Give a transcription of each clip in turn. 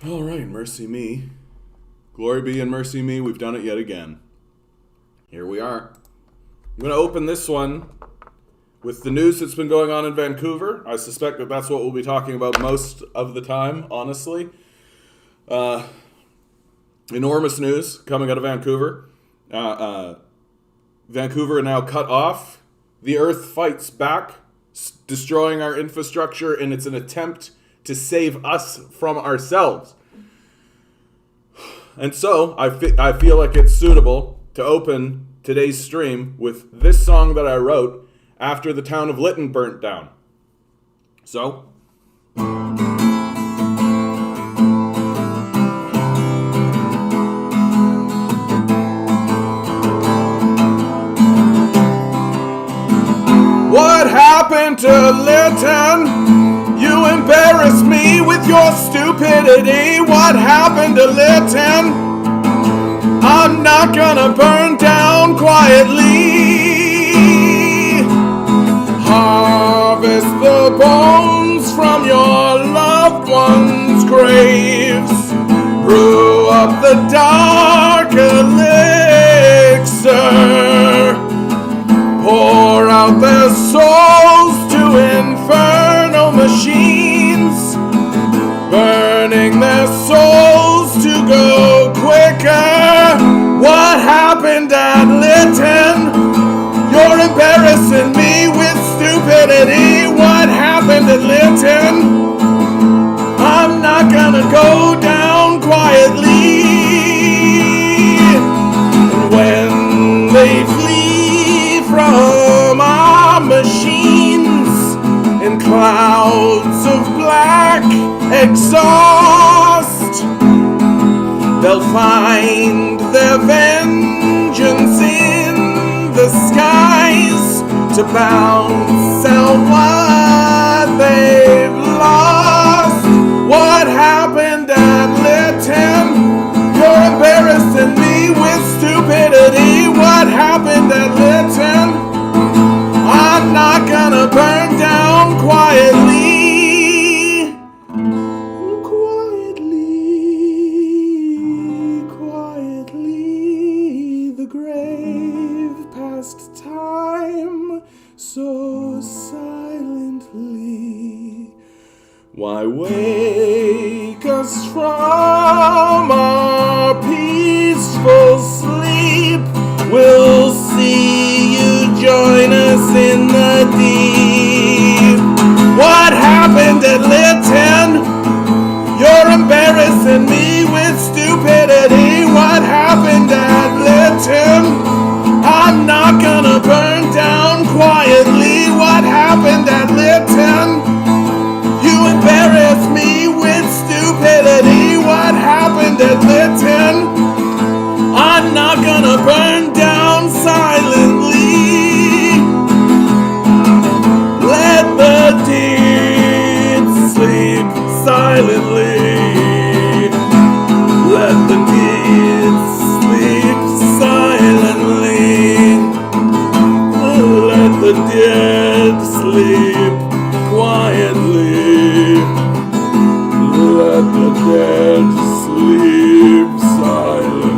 All right, mercy me. Glory be and mercy me. We've done it yet again. Here we are. I'm going to open this one with the news that's been going on in Vancouver. I suspect that that's what we'll be talking about most of the time, honestly. Enormous news coming out of Vancouver. Vancouver now cut off. The earth fights back, destroying our infrastructure, and it's an attempt to save us from ourselves. And so, I feel like it's suitable to open today's stream with this song that I wrote after the town of Lytton burnt down. So, what happened to Lytton? You embarrass me with your stupidity. What happened to Lytton? I'm not gonna burn down quietly. Harvest the bones from your loved ones' graves. Brew up the dark elixir. Pour out their souls to infernal machines, burning their souls to go quicker. What happened at Lytton? You're embarrassing me with stupidity. What happened at Lytton? I'm not gonna go down quietly. And when they flee from our machines in clouds of black exhaust, they'll find their vengeance in the skies to bounce out what they've lost. What happened at Lytton? You're embarrassing me with stupidity. What happened at Lytton? I'm not gonna burn down quietly. Quietly, the grave past time so silently. Why wake us from our peaceful sleep? We'll see you join us in the deep. What happened at Lytton? You're embarrassing me with stupidity. What happened at Lytton? I'm not gonna burn down quietly. What happened at Lytton? You embarrass me with stupidity. What happened at Lytton? I'm not gonna burn down silently. Let the dead sleep silently. Let the dead sleep silently. Let the dead sleep quietly. Let the dead sleep silently.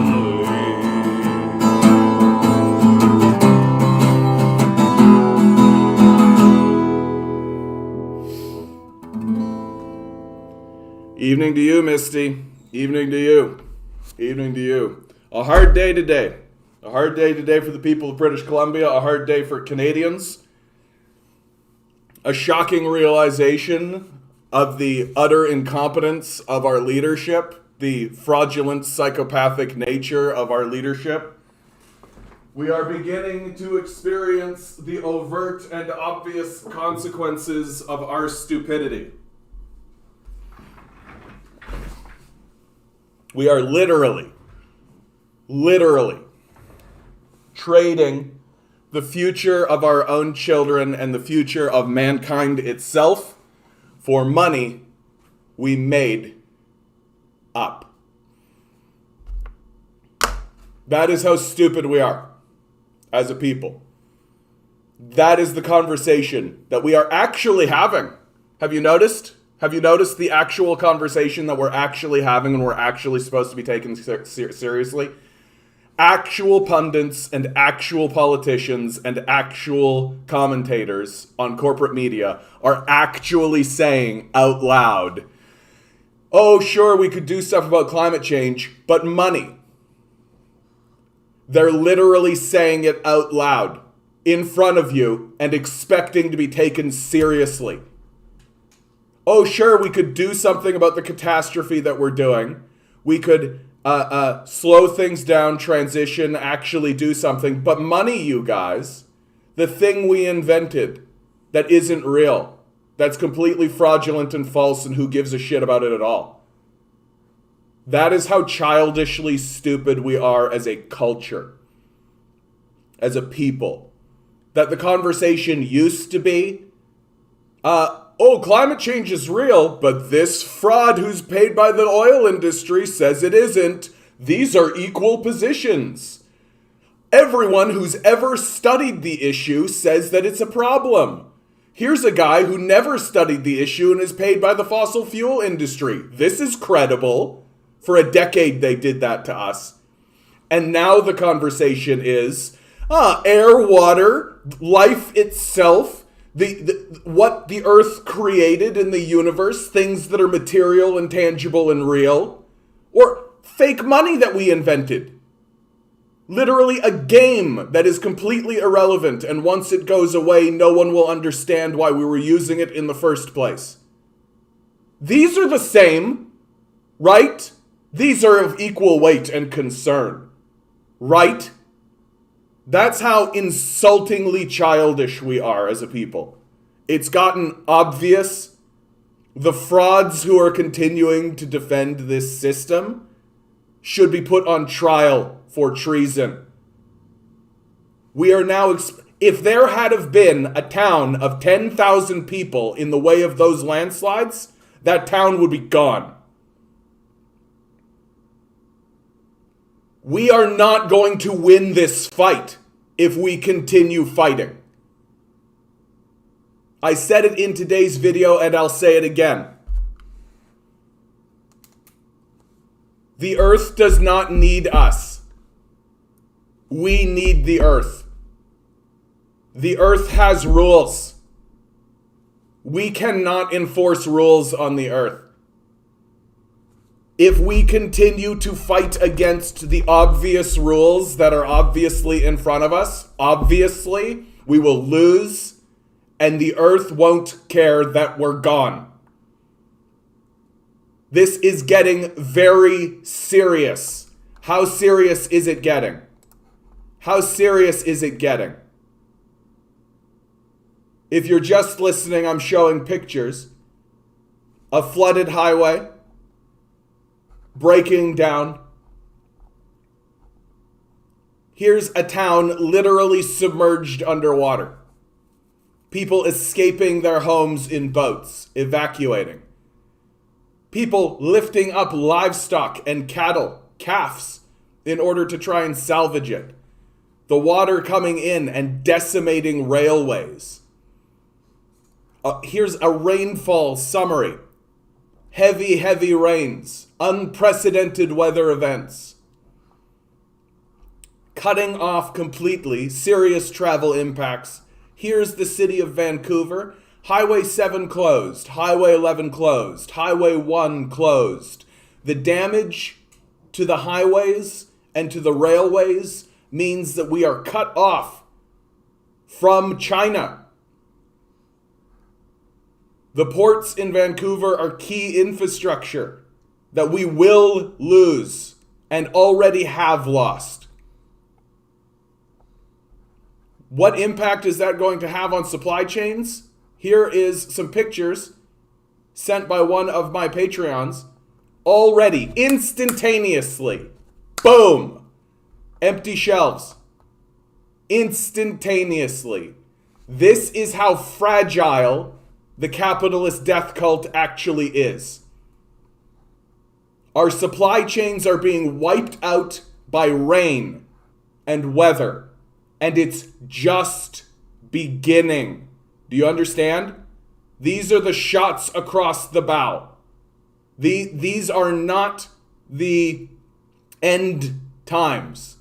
Evening to you, Misty. Evening to you. Evening to you. A hard day today. A hard day today for the people of British Columbia. A hard day for Canadians. A shocking realization of the utter incompetence of our leadership, the fraudulent, psychopathic nature of our leadership. We are beginning to experience the overt and obvious consequences of our stupidity. We are literally trading the future of our own children and the future of mankind itself for money we made up. That is how stupid we are as a people. That is the conversation that we are actually having. Have you noticed? Have you noticed the actual conversation that we're actually having and we're actually supposed to be taken seriously? Actual pundits and actual politicians and actual commentators on corporate media are actually saying out loud, oh, sure, we could do stuff about climate change, but money. They're literally saying it out loud in front of you and expecting to be taken seriously. Oh, sure, we could do something about the catastrophe that we're doing. We could slow things down, transition, actually do something. But money, you guys, the thing we invented that isn't real, that's completely fraudulent and false, and who gives a shit about it at all. That is how childishly stupid we are as a culture, as a people. That the conversation used to be, oh, climate change is real, but this fraud who's paid by the oil industry says it isn't. These are equal positions. Everyone who's ever studied the issue says that it's a problem. Here's a guy who never studied the issue and is paid by the fossil fuel industry. This is credible. For a decade they did that to us. And now the conversation is, air, water, life itself, what the earth created in the universe, things that are material and tangible and real, or fake money that we invented. Literally a game that is completely irrelevant, and once it goes away, no one will understand why we were using it in the first place. These are the same, right? These are of equal weight and concern, right? That's how insultingly childish we are as a people. It's gotten obvious. The frauds who are continuing to defend this system should be put on trial for treason. We are now, if there had have been a town of 10,000 people in the way of those landslides, that town would be gone. We are not going to win this fight if we continue fighting. I said it in today's video and I'll say it again. The earth does not need us. We need the earth. The earth has rules. We cannot enforce rules on the earth. If we continue to fight against the obvious rules that are obviously in front of us, obviously, we will lose, and the earth won't care that we're gone. This is getting very serious. How serious is it getting? How serious is it getting? If you're just listening, I'm showing pictures. A flooded highway. Breaking down. Here's a town literally submerged underwater. People escaping their homes in boats, evacuating. People lifting up livestock and cattle, calves, in order to try and salvage it. The water coming in and decimating railways. Here's a rainfall summary. Heavy, heavy rains. Unprecedented weather events. Cutting off completely. Serious travel impacts. Here's the city of Vancouver. Highway 7 closed. Highway 11 closed. Highway 1 closed. The damage to the highways and to the railways means that we are cut off from China. The ports in Vancouver are key infrastructure that we will lose and already have lost. What impact is that going to have on supply chains? Here is some pictures sent by one of my Patreons. Already, instantaneously, boom, empty shelves. Instantaneously. This is how fragile the capitalist death cult actually is. Our supply chains are being wiped out by rain and weather, and it's just beginning. Do you understand? These are the shots across the bow. These are not the end times.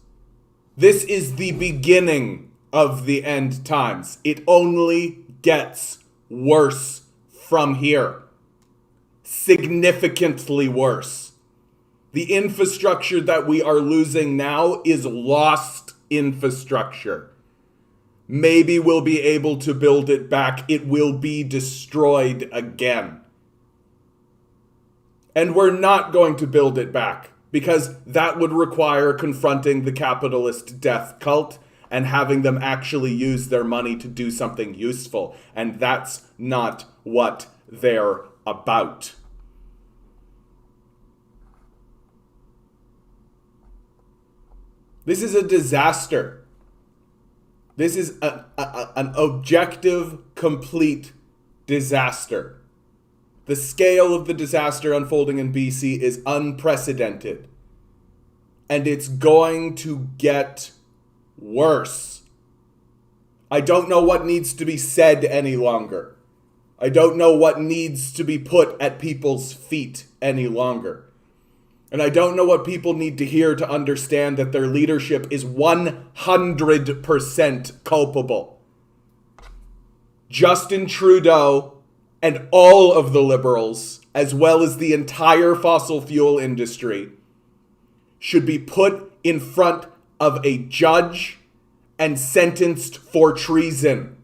This is the beginning of the end times. It only gets worse from here. Significantly worse. The infrastructure that we are losing now is lost infrastructure. Maybe we'll be able to build it back. It will be destroyed again. And we're not going to build it back, because that would require confronting the capitalist death cult and having them actually use their money to do something useful. And that's not what they're about. This is a disaster. This is an objective, complete disaster. The scale of the disaster unfolding in BC is unprecedented. And it's going to get worse. I don't know what needs to be said any longer. I don't know what needs to be put at people's feet any longer. And I don't know what people need to hear to understand that their leadership is 100% culpable. Justin Trudeau and all of the Liberals, as well as the entire fossil fuel industry, should be put in front of a judge and sentenced for treason.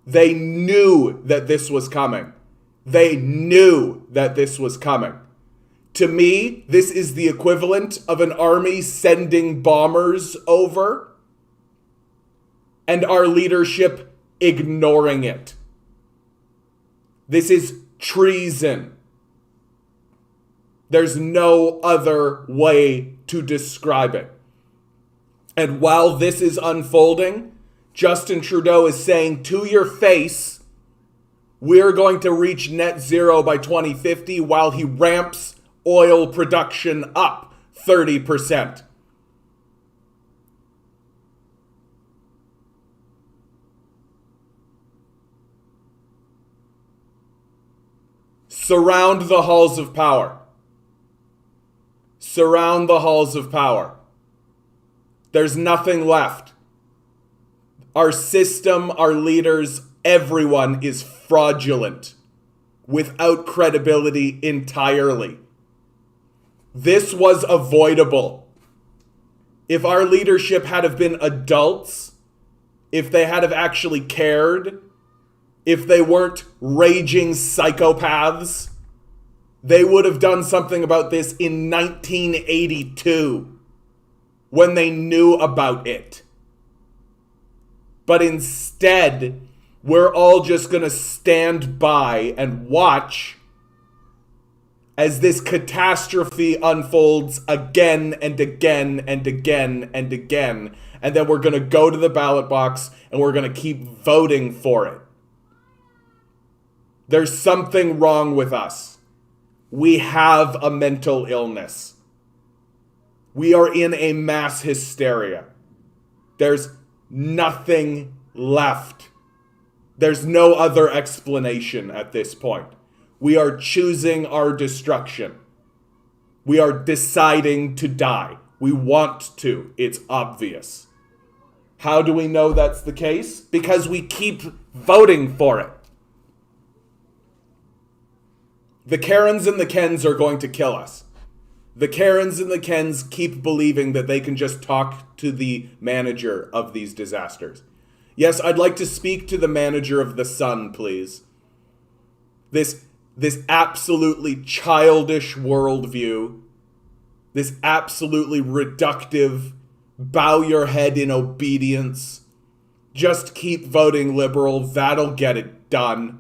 They knew that this was coming. They knew that this was coming. To me, this is the equivalent of an army sending bombers over and our leadership ignoring it. This is treason. There's no other way to describe it. And while this is unfolding, Justin Trudeau is saying to your face, we're going to reach net zero by 2050 while he ramps oil production up 30%. Surround the halls of power. Surround the halls of power. There's nothing left. Our system, our leaders, everyone is fraudulent, without credibility entirely. This was avoidable. If our leadership had have been adults, if they had have actually cared, if they weren't raging psychopaths, they would have done something about this in 1982 when they knew about it. But instead, we're all just going to stand by and watch as this catastrophe unfolds again and again and again and again. And then we're going to go to the ballot box and we're going to keep voting for it. There's something wrong with us. We have a mental illness. We are in a mass hysteria. There's nothing left. There's no other explanation at this point. We are choosing our destruction. We are deciding to die. We want to. It's obvious. How do we know that's the case? Because we keep voting for it. The Karens and the Kens are going to kill us. The Karens and the Kens keep believing that they can just talk to the manager of these disasters. Yes, I'd like to speak to the manager of the Sun, please. This absolutely childish worldview, this absolutely reductive, bow your head in obedience, just keep voting liberal, that'll get it done.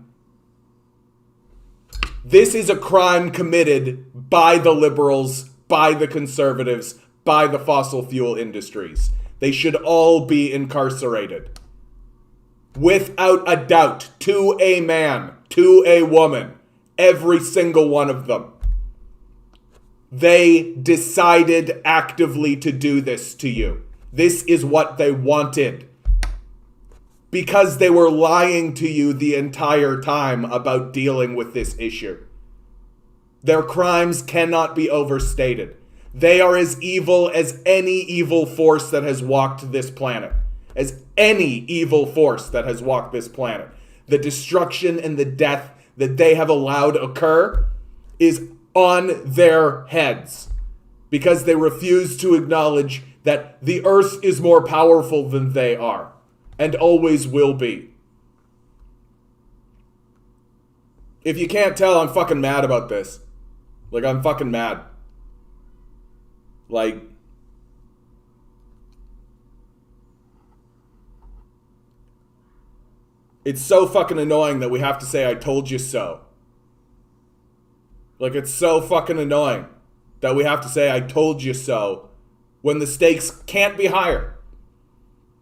This is a crime committed by the liberals, by the conservatives, by the fossil fuel industries. They should all be incarcerated. Without a doubt, to a man, to a woman, every single one of them. They decided actively to do this to you. This is what they wanted. because they were lying to you the entire time about dealing with this issue. Their crimes cannot be overstated. They are as evil as any evil force that has walked this planet. As any evil force that has walked this planet. The destruction and the death that they have allowed occur is on their heads. Because they refuse to acknowledge that the earth is more powerful than they are. And always will be. If you can't tell, I'm fucking mad about this. Like, I'm fucking mad. Like, it's so fucking annoying that we have to say, I told you so. Like, it's so fucking annoying that we have to say, I told you so, when the stakes can't be higher.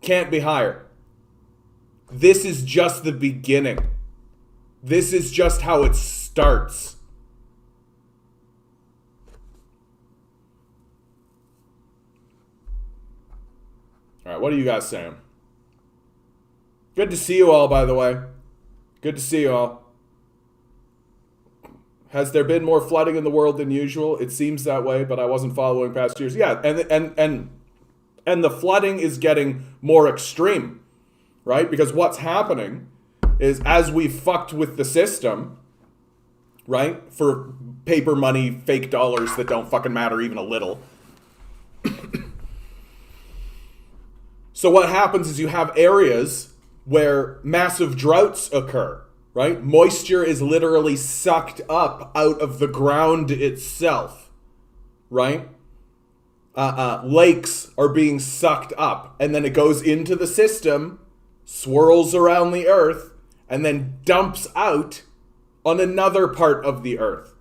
Can't be higher. This is just the beginning. This is just how it starts. All right, what are you guys saying? Good to see you all, by the way. Good to see you all. Has there been more flooding in the world than usual? It seems that way, but I wasn't following past years. Yeah, and the flooding is getting more extreme, right? Because what's happening is as we fucked with the system, right? For paper money, fake dollars that don't fucking matter even a little. So what happens is you have areas where massive droughts occur, right? Moisture is literally sucked up out of the ground itself, right? Lakes are being sucked up, and then it goes into the system, swirls around the earth, and then dumps out on another part of the earth.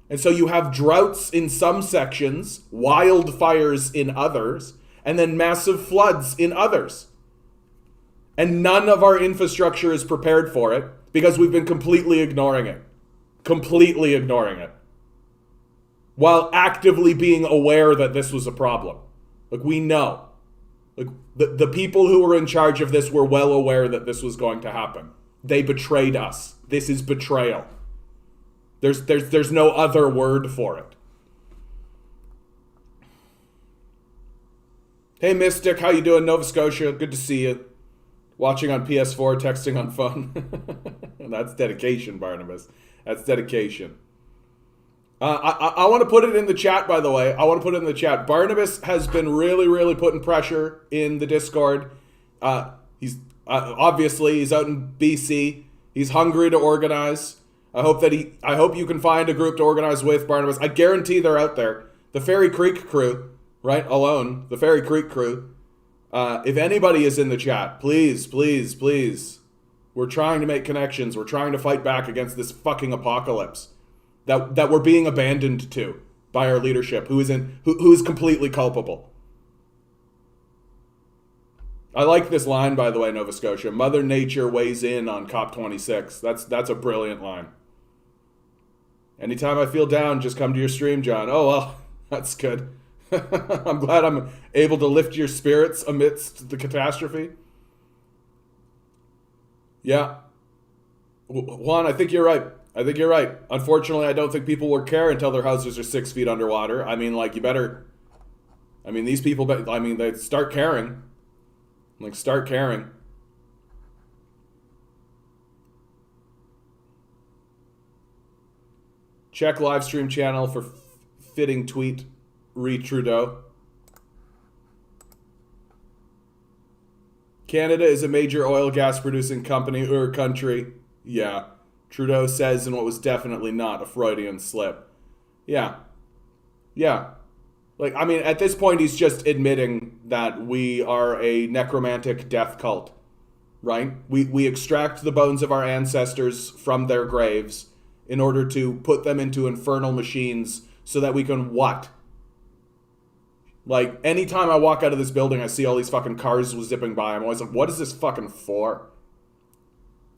And so you have droughts in some sections, wildfires in others, and then massive floods in others. And none of our infrastructure is prepared for it because we've been completely ignoring it. Completely ignoring it. While actively being aware that this was a problem. Like, we know. Like, the people who were in charge of this were well aware that this was going to happen. They betrayed us. This is betrayal. There's no other word for it. Hey Mystic, how you doing? Nova Scotia, good to see you. Watching on PS4, texting on phone. That's dedication, Barnabas. That's dedication. I want to put it in the chat, by the way. I want to put it in the chat. Barnabas has been really, really putting pressure in the Discord. He's obviously he's out in BC. He's hungry to organize. I hope you can find a group to organize with, Barnabas. I guarantee they're out there. The Fairy Creek crew, right? Alone, the Fairy Creek crew. If anybody is in the chat, please, please, please. We're trying to make connections. We're trying to fight back against this fucking apocalypse that we're being abandoned to by our leadership, who is completely culpable. I like this line, by the way, Nova Scotia. Mother Nature weighs in on COP26. That's a brilliant line. Anytime I feel down, just come to your stream, John. Oh, well, that's good. I'm glad I'm able to lift your spirits amidst the catastrophe. Yeah. Juan, I think you're right. Unfortunately, I don't think people will care until their houses are 6 feet underwater. I mean, like, these people, they start caring. Like, start caring. Check live stream channel for fitting tweet. Trudeau. Canada is a major oil gas producing company or country. Yeah. Trudeau says in what was definitely not a Freudian slip. Yeah. Yeah. Like, I mean, at this point, he's just admitting that we are a necromantic death cult, right? We extract the bones of our ancestors from their graves in order to put them into infernal machines so that we can what? Like, anytime I walk out of this building, I see all these fucking cars zipping by. I'm always like, what is this fucking for?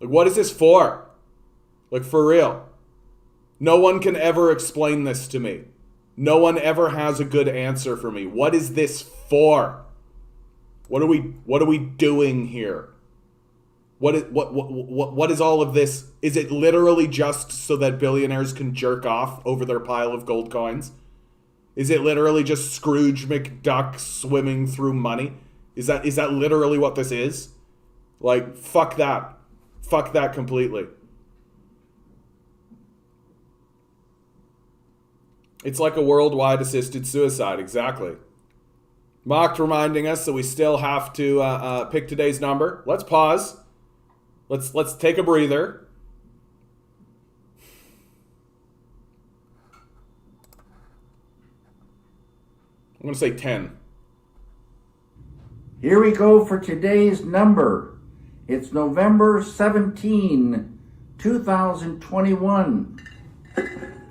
Like, what is this for? Like, for real. No one can ever explain this to me. No one ever has a good answer for me. What is this for? What are we doing here? What is all of this? Is it literally just so that billionaires can jerk off over their pile of gold coins? Is it literally just Scrooge McDuck swimming through money? Is that literally what this is? Like, fuck that. Fuck that completely. It's like a worldwide assisted suicide, exactly. Mocked reminding us that we still have to pick today's number. Let's pause. Let's take a breather. I'm going to say 10. Here we go for today's number. It's November 17, 2021.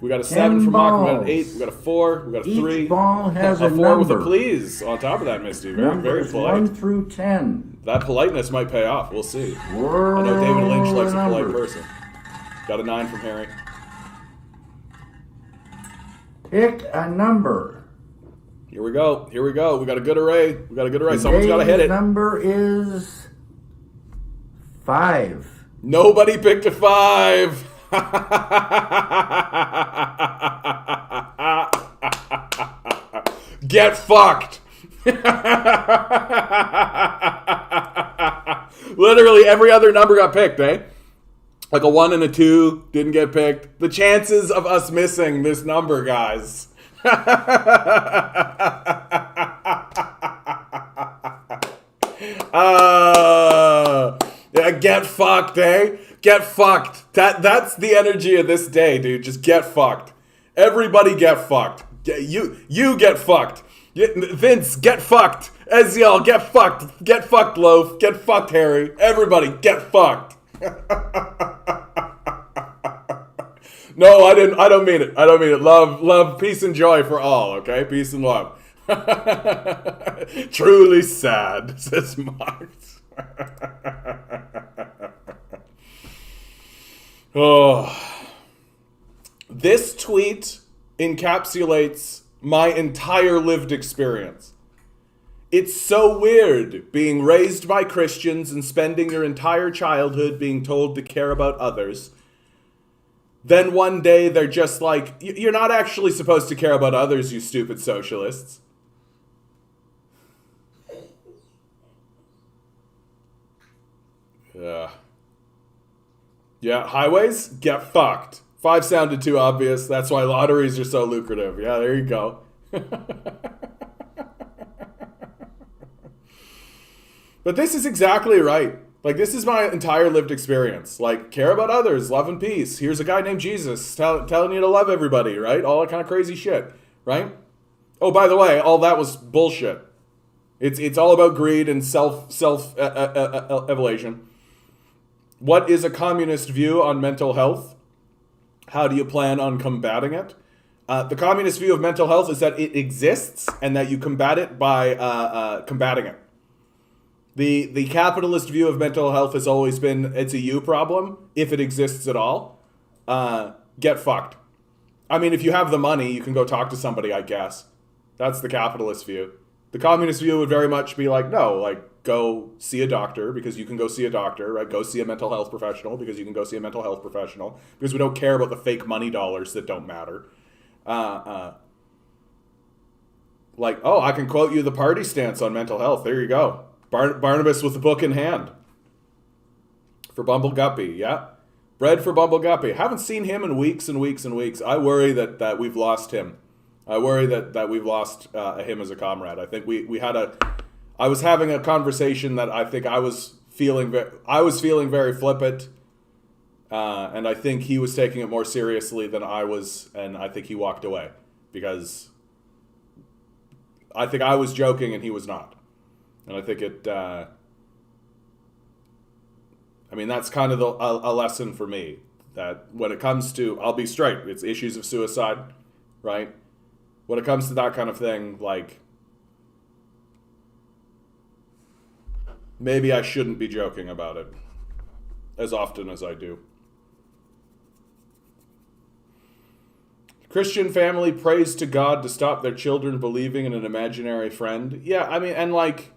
We got a 7 from Mock, we got an 8, we got a 4, we got a 3. Each ball has a 4 number. with a please on top of that, Misty. Very polite. 1 through 10. That politeness might pay off. We'll see. Word I know David Lynch likes a number. polite person. Got a 9 from Harry. Pick a number. Here we go. We got a good array. Someone's got to hit it. Today's number is 5. Nobody picked a 5. Get fucked. Literally every other number got picked, eh? Like a 1 and a 2 didn't get picked. The chances of us missing this number, guys. Yeah, get fucked, eh? Get fucked. That's the energy of this day, dude. Just get fucked. Everybody get fucked. You get fucked. Vince, get fucked. Eziel, get fucked. Get fucked, Loaf. Get fucked, Harry. Everybody, get fucked. No, I don't mean it. Love, peace and joy for all, okay? Peace and love. Truly sad, says Marx. Oh. This tweet encapsulates my entire lived experience. It's so weird being raised by Christians and spending your entire childhood being told to care about others. Then one day they're just like, you're not actually supposed to care about others, you stupid socialists. Yeah, highways, get fucked. 5 sounded too obvious. That's why lotteries are so lucrative. Yeah, there you go. But this is exactly right. Like, this is my entire lived experience. Like, care about others, love and peace. Here's a guy named Jesus telling you to love everybody, right? All that kind of crazy shit, right? Oh, by the way, all that was bullshit. It's all about greed and self-evaluation. What is a communist view on mental health? How do you plan on combating it? The communist view of mental health is that it exists and that you combat it by combating it. The capitalist view of mental health has always been it's a you problem, if it exists at all. Get fucked. I mean, if you have the money, you can go talk to somebody, I guess. That's the capitalist view. The communist view would very much be like, no, like, go see a doctor because you can go see a doctor, right? Go see a mental health professional because you can go see a mental health professional because we don't care about the fake money dollars that don't matter. Like, oh, I can quote you the party stance on mental health. There you go. Barnabas with the book in hand. For Bumble Guppy, yeah. Bread for Bumble Guppy. Haven't seen him in weeks and weeks and weeks. I worry that we've lost him. I worry that we've lost him as a comrade. I think we had I was having a conversation that I think I was feeling very flippant, and I think he was taking it more seriously than I was, and I think he walked away because I think I was joking and he was not, and I think it. I mean, that's kind of a lesson for me that when it comes to, I'll be straight, it's issues of suicide, right? When it comes to that kind of thing, like, maybe I shouldn't be joking about it as often as I do. Christian family prays to God to stop their children believing in an imaginary friend. Yeah, I mean, and like,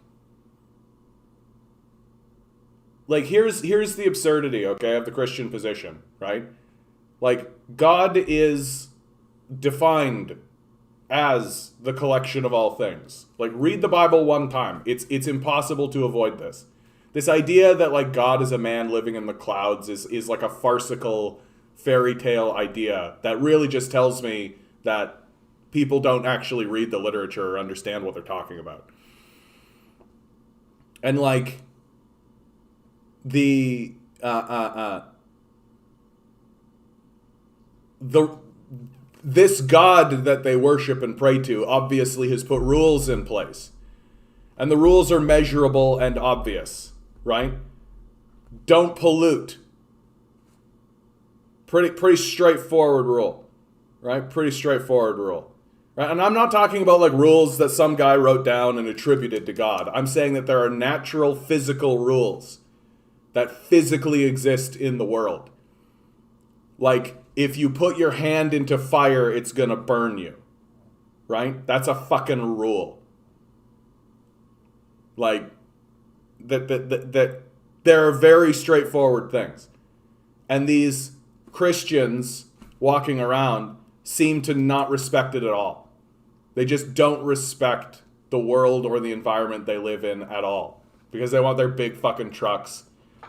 like here's the absurdity, okay, of the Christian position, right? Like, God is defined as the collection of all things. Like, read the Bible one time. It's impossible to avoid this. This idea that, like, God is a man living in the clouds is like a farcical fairy tale idea that really just tells me that people don't actually read the literature or understand what they're talking about. And, like, this God that they worship and pray to obviously has put rules in place. And the rules are measurable and obvious, right? Don't pollute. Pretty straightforward rule, right? Pretty straightforward rule. Right? And I'm not talking about like rules that some guy wrote down and attributed to God. I'm saying that there are natural physical rules that physically exist in the world. Like, if you put your hand into fire, it's gonna burn you. Right? That's a fucking rule. Like, that there are very straightforward things. And these Christians walking around seem to not respect it at all. They just don't respect the world or the environment they live in at all. Because they want their big fucking trucks.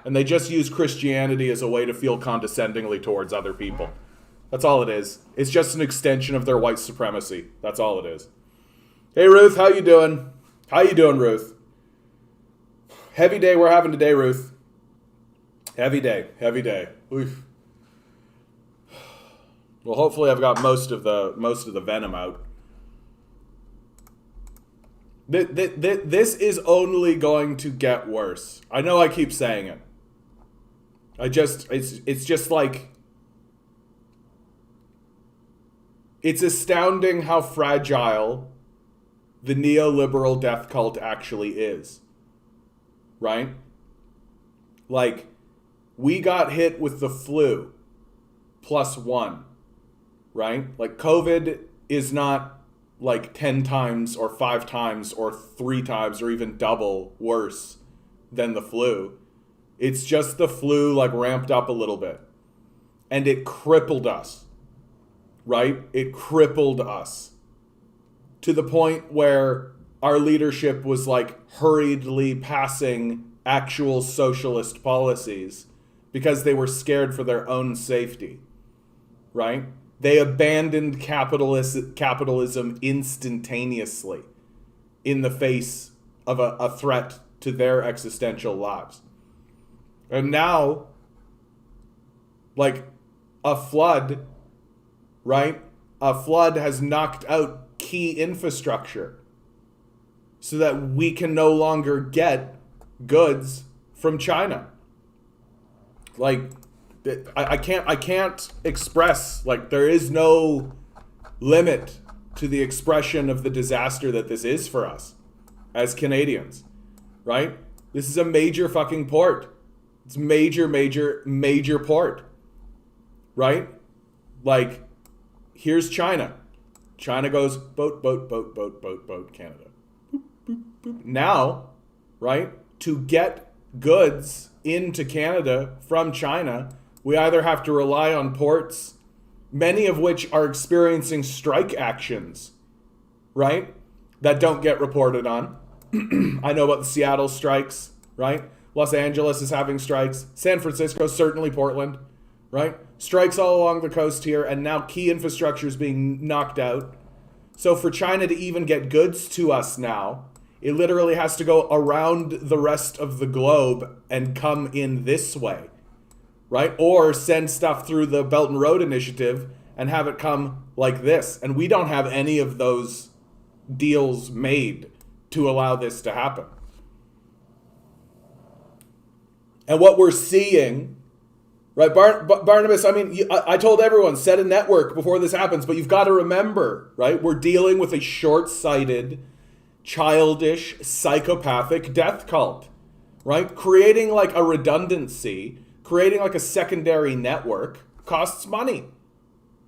And they just use Christianity as a way to feel condescendingly towards other people. That's all it is. It's just an extension of their white supremacy. That's all it is. Hey, Ruth, how you doing? How you doing, Ruth? Heavy day we're having today, Ruth. Heavy day. Heavy day. Oof. Well, hopefully I've got most of the venom out. This is only going to get worse. I know I keep saying it. It's just like, it's astounding how fragile the neoliberal death cult actually is. Right? Like, we got hit with the flu +1. Right? Like, COVID is not like 10 times or 5 times or 3 times or even double worse than the flu. It's just the flu, like, ramped up a little bit. And it crippled us. Right? It crippled us. To the point where our leadership was, like, hurriedly passing actual socialist policies because they were scared for their own safety. Right? They abandoned capitalism instantaneously in the face of a threat to their existential lives. And now, like, a flood, right? A flood has knocked out key infrastructure so that we can no longer get goods from China. Like, I can't express, like, there is no limit to the expression of the disaster that this is for us as Canadians, right? This is a major fucking port. It's major port, right? Like, here's China. China goes boat, Canada. Boop, boop, boop. Now, right, to get goods into Canada from China, we either have to rely on ports, many of which are experiencing strike actions, right, that don't get reported on. I know about the Seattle strikes, right? Los Angeles is having strikes. San Francisco, certainly Portland, right? Strikes all along the coast here, and now key infrastructure is being knocked out. So for China to even get goods to us now, it literally has to go around the rest of the globe and come in this way, right? Or send stuff through the Belt and Road Initiative and have it come like this. And we don't have any of those deals made to allow this to happen. And what we're seeing, right, Barnabas, I mean, I told everyone, set a network before this happens, but you've got to remember, right, we're dealing with a short-sighted, childish, psychopathic death cult, right? Creating like a redundancy, creating like a secondary network costs money,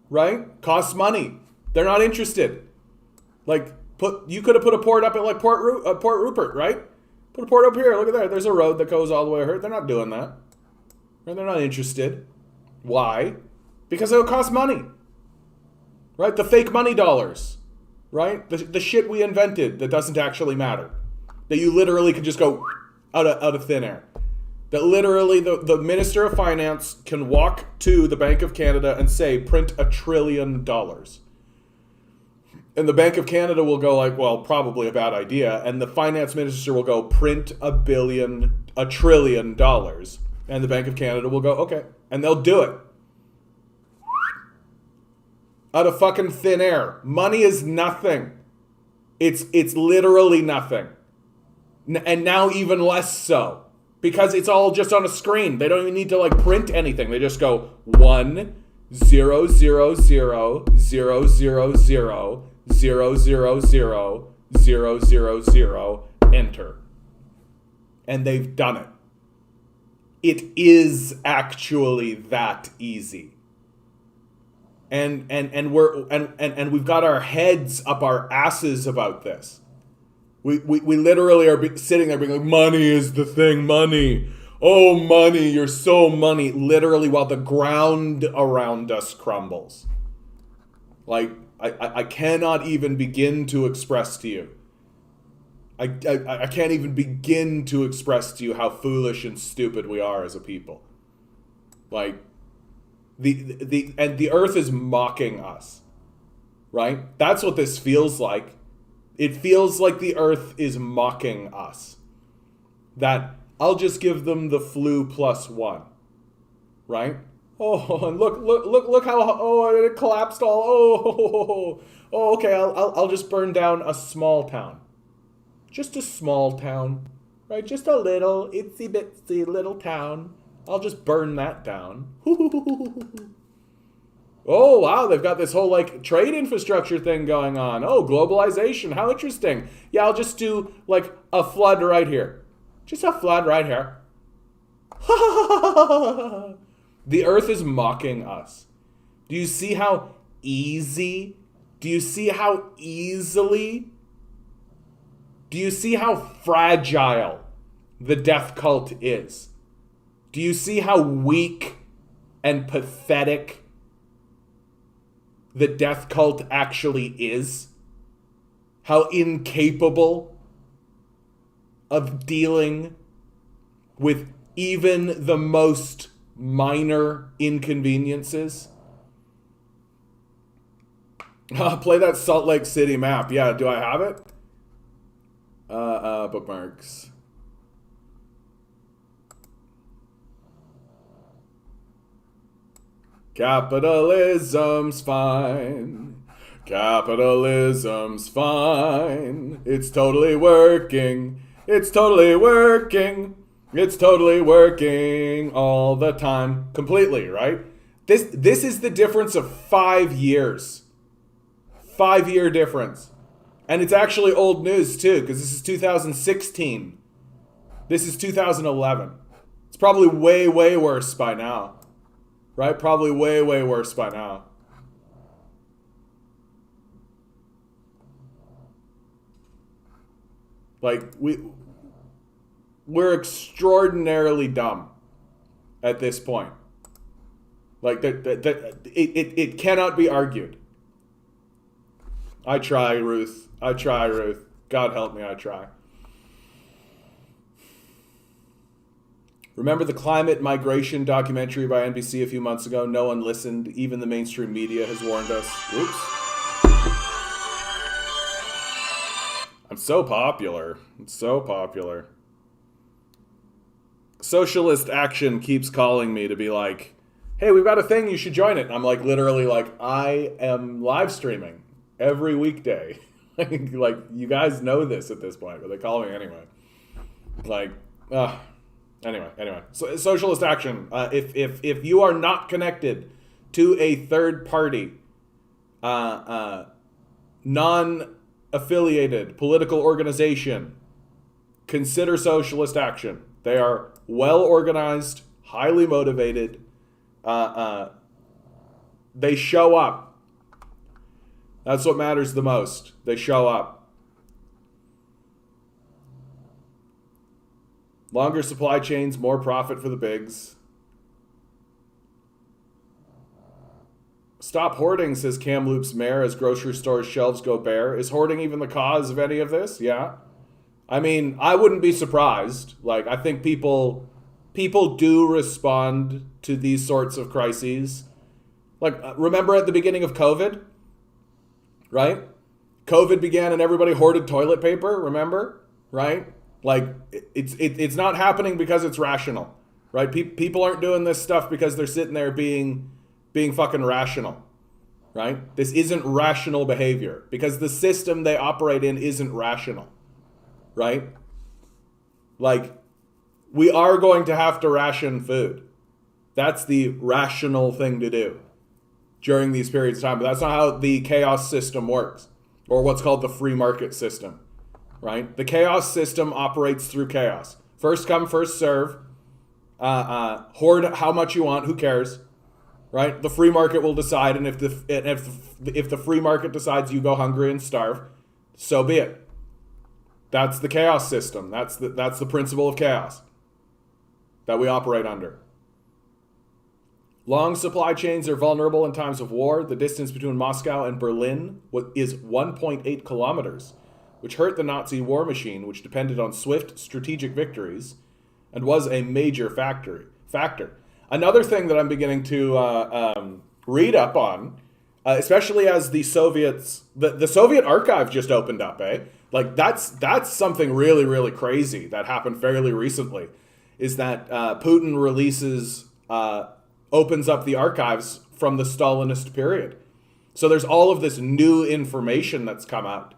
right? Costs money. They're not interested. Like, you could have put a port up at like Port Rupert, right? Put a port up here. Look at that. There's a road that goes all the way here. They're not doing that. Right? They're not interested. Why? Because it'll cost money. Right? The fake money dollars. Right? The shit we invented that doesn't actually matter. That you literally can just go out of thin air. That literally the Minister of Finance can walk to the Bank of Canada and say, print $1 trillion. And the Bank of Canada will go like, well, probably a bad idea. And the finance minister will go, print $1 trillion. And the Bank of Canada will go, okay. And they'll do it. Out of fucking thin air. Money is nothing. It's literally nothing. And now even less so. Because it's all just on a screen. They don't even need to like print anything. They just go 1 0 0 0 0 0 0 0 0 0 0 0 0 enter. And they've done it. It is actually that easy. And we've got our heads up our asses about this. We literally are sitting there being like, money is the thing, money. Oh, money, you're so money. Literally while the ground around us crumbles. Like, I cannot even begin to express to you. I can't even begin to express to you how foolish and stupid we are as a people. Like, the earth is mocking us. Right? That's what this feels like. It feels like the earth is mocking us. That I'll just give them the flu +1. Right? Oh, and look how it collapsed all. Oh, okay, I'll just burn down a small town. Just a small town. Right? Just a little itsy bitsy little town. I'll just burn that down. Oh, wow, they've got this whole, like, trade infrastructure thing going on. Oh, globalization, how interesting. Yeah, I'll just do, like, a flood right here. Just a flood right here. The earth is mocking us. Do you see how easy? Do you see how easily? Do you see how fragile the death cult is? Do you see how weak and pathetic the death cult actually is? How incapable of dealing with even the most minor inconveniences? Play that Salt Lake City map. Yeah, do I have it? Bookmarks. Capitalism's fine. Capitalism's fine. It's totally working. It's totally working. It's totally working all the time. Completely, right? This is the difference of 5 years. 5-year difference. And it's actually old news too, because this is 2016. This is 2011. It's probably way, way worse by now. Right? Probably way, way worse by now. Like, we're extraordinarily dumb at this point. Like, it cannot be argued. I try, Ruth. I try, Ruth. God help me, I try. Remember the climate migration documentary by NBC a few months ago? No one listened. Even the mainstream media has warned us. Whoops. I'm so popular. I'm so popular. Socialist Action keeps calling me to be like, hey, we've got a thing, you should join it. And I'm like, literally like, I am live streaming every weekday. Like, you guys know this at this point, but they call me anyway. Like, Anyway. So, Socialist Action. If you are not connected to a third party, non-affiliated political organization, consider Socialist Action. They are well organized, highly motivated. They show up. That's what matters the most. They show up. Longer supply chains, more profit for the bigs. Stop hoarding, says Kamloops mayor, as grocery stores' shelves go bare. Is hoarding even the cause of any of this? Yeah. I mean, I wouldn't be surprised. Like, I think people do respond to these sorts of crises. Like, remember at the beginning of COVID? Right? COVID began and everybody hoarded toilet paper, remember? Right? Like, it's not happening because it's rational. Right? People aren't doing this stuff because they're sitting there being fucking rational. Right? This isn't rational behavior because the system they operate in isn't rational. Right? Like, we are going to have to ration food. That's the rational thing to do during these periods of time. But that's not how the chaos system works, or what's called the free market system, right? The chaos system operates through chaos. First come, first serve. Hoard how much you want. Who cares, right? The free market will decide, and if the free market decides you go hungry and starve, so be it. That's the chaos system. That's the principle of chaos that we operate under. Long supply chains are vulnerable in times of war. The distance between Moscow and Berlin is 1.8 kilometers, which hurt the Nazi war machine, which depended on swift strategic victories and was a major factor. Another thing that I'm beginning to read up on, especially as the Soviets, the Soviet archive just opened up, Like, that's something really, really crazy that happened fairly recently, is that Putin opens up the archives from the Stalinist period. So there's all of this new information that's come out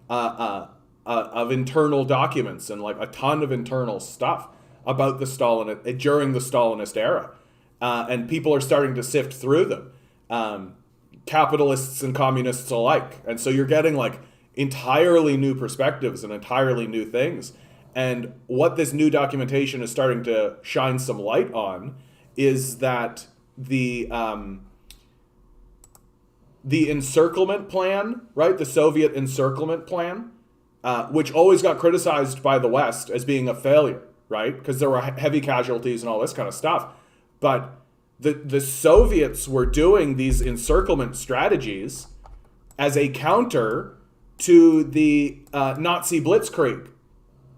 of internal documents and like a ton of internal stuff about during the Stalinist era. And people are starting to sift through them, capitalists and communists alike. And so you're getting like entirely new perspectives and entirely new things. And what this new documentation is starting to shine some light on is that the encirclement plan, right? The Soviet encirclement plan, which always got criticized by the West as being a failure, right? Because there were heavy casualties and all this kind of stuff. But the Soviets were doing these encirclement strategies as a counter to the Nazi blitzkrieg,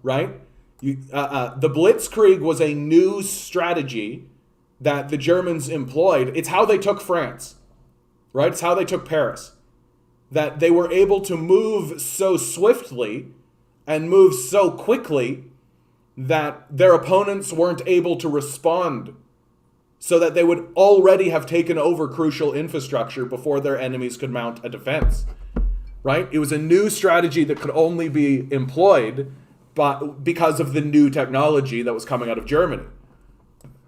right? The blitzkrieg was a new strategy that the Germans employed. It's how they took France, right? It's how they took Paris. That they were able to move so swiftly and move so quickly that their opponents weren't able to respond, so that they would already have taken over crucial infrastructure before their enemies could mount a defense, right? It was a new strategy that could only be employed because of the new technology that was coming out of Germany.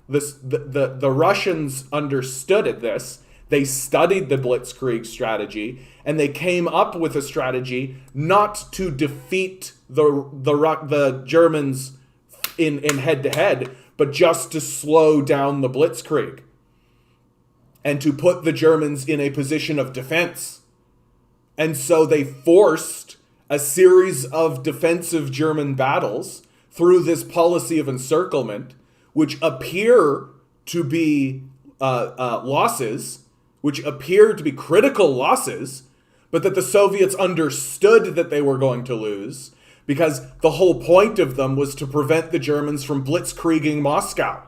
The Russians understood this. They studied the blitzkrieg strategy, and they came up with a strategy not to defeat the Germans in head-to-head, but just to slow down the blitzkrieg and to put the Germans in a position of defense. And so they forced a series of defensive German battles through this policy of encirclement, which appear to be losses, which appear to be critical losses, but that the Soviets understood that they were going to lose, because the whole point of them was to prevent the Germans from blitzkrieging Moscow.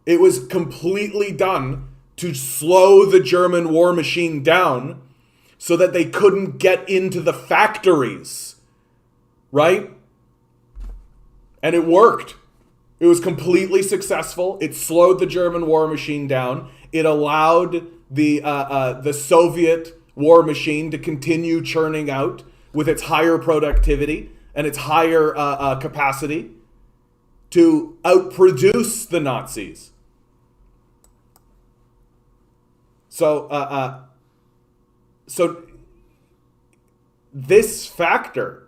It was completely done to slow the German war machine down so that they couldn't get into the factories, right? And it worked. It was completely successful. It slowed the German war machine down. It allowed the Soviet war machine to continue churning out with its higher productivity and its higher capacity to outproduce the Nazis. So this factor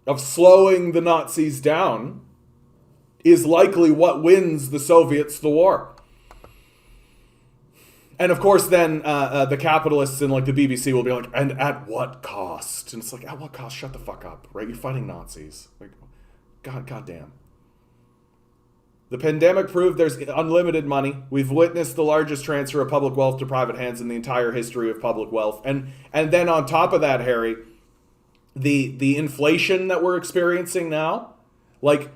of slowing the Nazis down is likely what wins the Soviets the war. And of course, then the capitalists and like the BBC will be like, and at what cost? And it's like, at what cost? Shut the fuck up, right? You're fighting Nazis. Like, God damn. The pandemic proved there's unlimited money. We've witnessed the largest transfer of public wealth to private hands in the entire history of public wealth. And then on top of that, Harry, the inflation that we're experiencing now, like,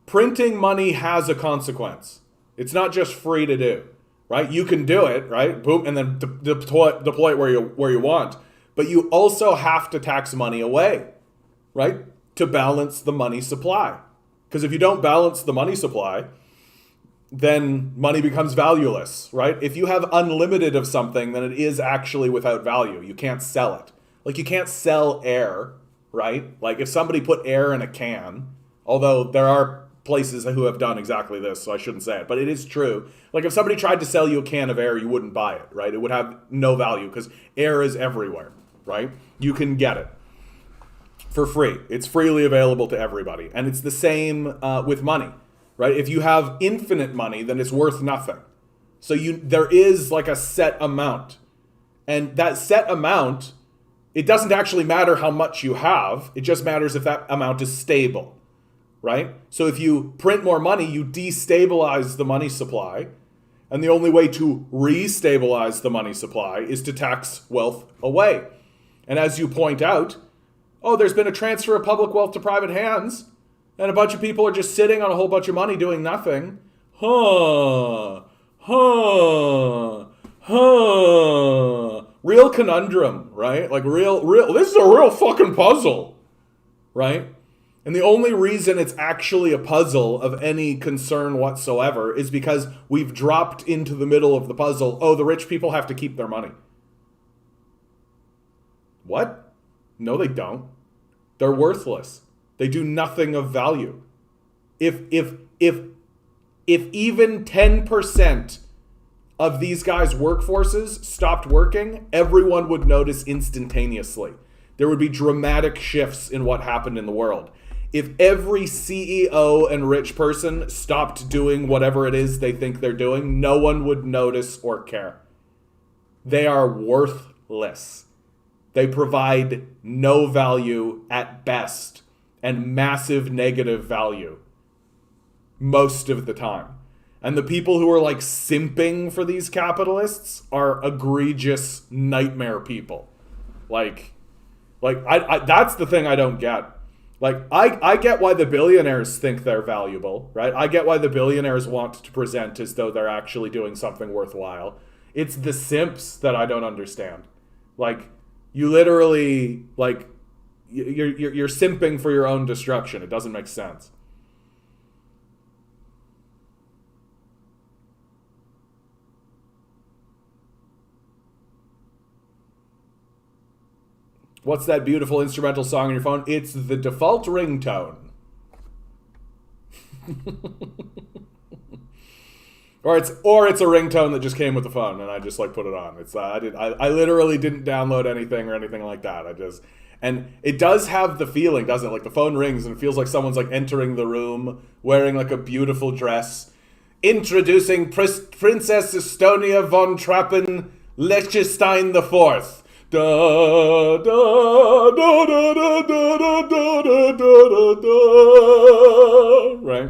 printing money has a consequence. It's not just free to do, right? You can do it, right? Boom, and then deploy it where you want. But you also have to tax money away, right? To balance the money supply. Because if you don't balance the money supply, then money becomes valueless, right? If you have unlimited of something, then it is actually without value. You can't sell it. Like, you can't sell air, right? Like, if somebody put air in a can, although there are places who have done exactly this, so I shouldn't say it, but it is true. Like, if somebody tried to sell you a can of air, you wouldn't buy it, right? It would have no value because air is everywhere, right? You can get it for free. It's freely available to everybody. And it's the same with money, right? If you have infinite money, then it's worth nothing. So there is like a set amount. And that set amount, it doesn't actually matter how much you have. It just matters if that amount is stable, right? So if you print more money, you destabilize the money supply. And the only way to restabilize the money supply is to tax wealth away. And as you point out, oh, there's been a transfer of public wealth to private hands, and a bunch of people are just sitting on a whole bunch of money doing nothing. Real conundrum, right? Like real, this is a real fucking puzzle, right? And the only reason it's actually a puzzle of any concern whatsoever is because we've dropped into the middle of the puzzle. Oh, the rich people have to keep their money. What? No, they don't. They're worthless. They do nothing of value. If even 10% of these guys' workforces stopped working, everyone would notice instantaneously. There would be dramatic shifts in what happened in the world. If every CEO and rich person stopped doing whatever it is they think they're doing, no one would notice or care. They are worthless. They provide no value at best and massive negative value most of the time. And the people who are like simping for these capitalists are egregious nightmare people. Like I that's the thing I don't get. Like, I get why the billionaires think they're valuable, right? I get why the billionaires want to present as though they're actually doing something worthwhile. It's the simps that I don't understand. Like, you literally, like, you're simping for your own destruction. It doesn't make sense. What's that beautiful instrumental song on your phone? It's the default ringtone. Or it's a ringtone that just came with the phone, and I just like put it on. It's I literally didn't download anything or anything like that. And it does have the feeling, doesn't it? Like the phone rings and it feels like someone's like entering the room wearing like a beautiful dress. Introducing Princess Estonia von Trappen Liechtenstein IV. Da, da, da, da, da, da, da, da, da, da. Right?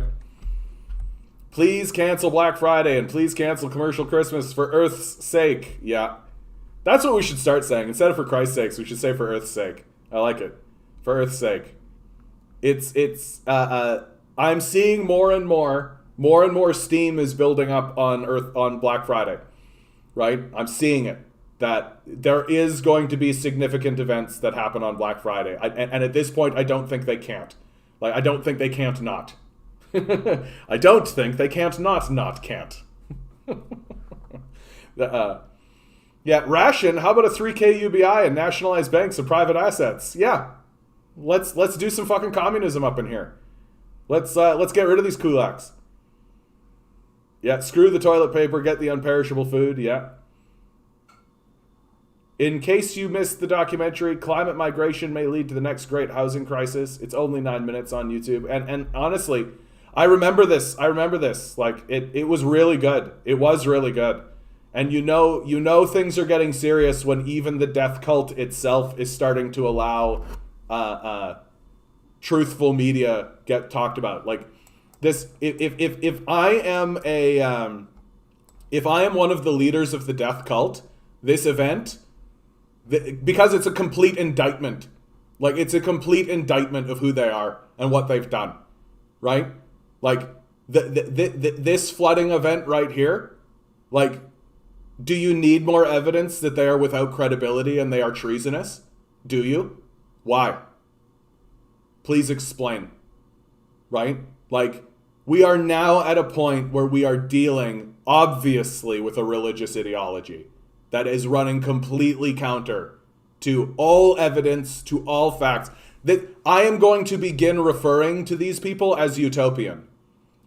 Please cancel Black Friday and please cancel commercial Christmas for Earth's sake. Yeah. That's what we should start saying. Instead of for Christ's sakes, we should say for Earth's sake. I like it. For Earth's sake. I'm seeing more and more steam is building up on Black Friday. Right? I'm seeing it. That there is going to be significant events that happen on Black Friday. And at this point, I don't think they can't. Like, I don't think they can't not. I don't think they can't not can't. Yeah, ration, how about a 3K UBI and nationalized banks and private assets? Yeah. Let's do some fucking communism up in here. Let's get rid of these kulaks. Yeah, screw the toilet paper, get the unperishable food, yeah. In case you missed the documentary, climate migration may lead to the next great housing crisis. It's only 9 minutes on YouTube. And honestly, I remember this. Like, it was really good. It was really good. And you know things are getting serious when even the death cult itself is starting to allow truthful media get talked about. Like this, if I am if I am one of the leaders of the death cult, this event, because it's a complete indictment. Like, it's a complete indictment of who they are and what they've done, right? Like, this flooding event right here, like, do you need more evidence that they are without credibility and they are treasonous? Do you? Why? Please explain, right? Like, we are now at a point where we are dealing, obviously, with a religious ideology that is running completely counter to all evidence, to all facts, that I am going to begin referring to these people as utopian.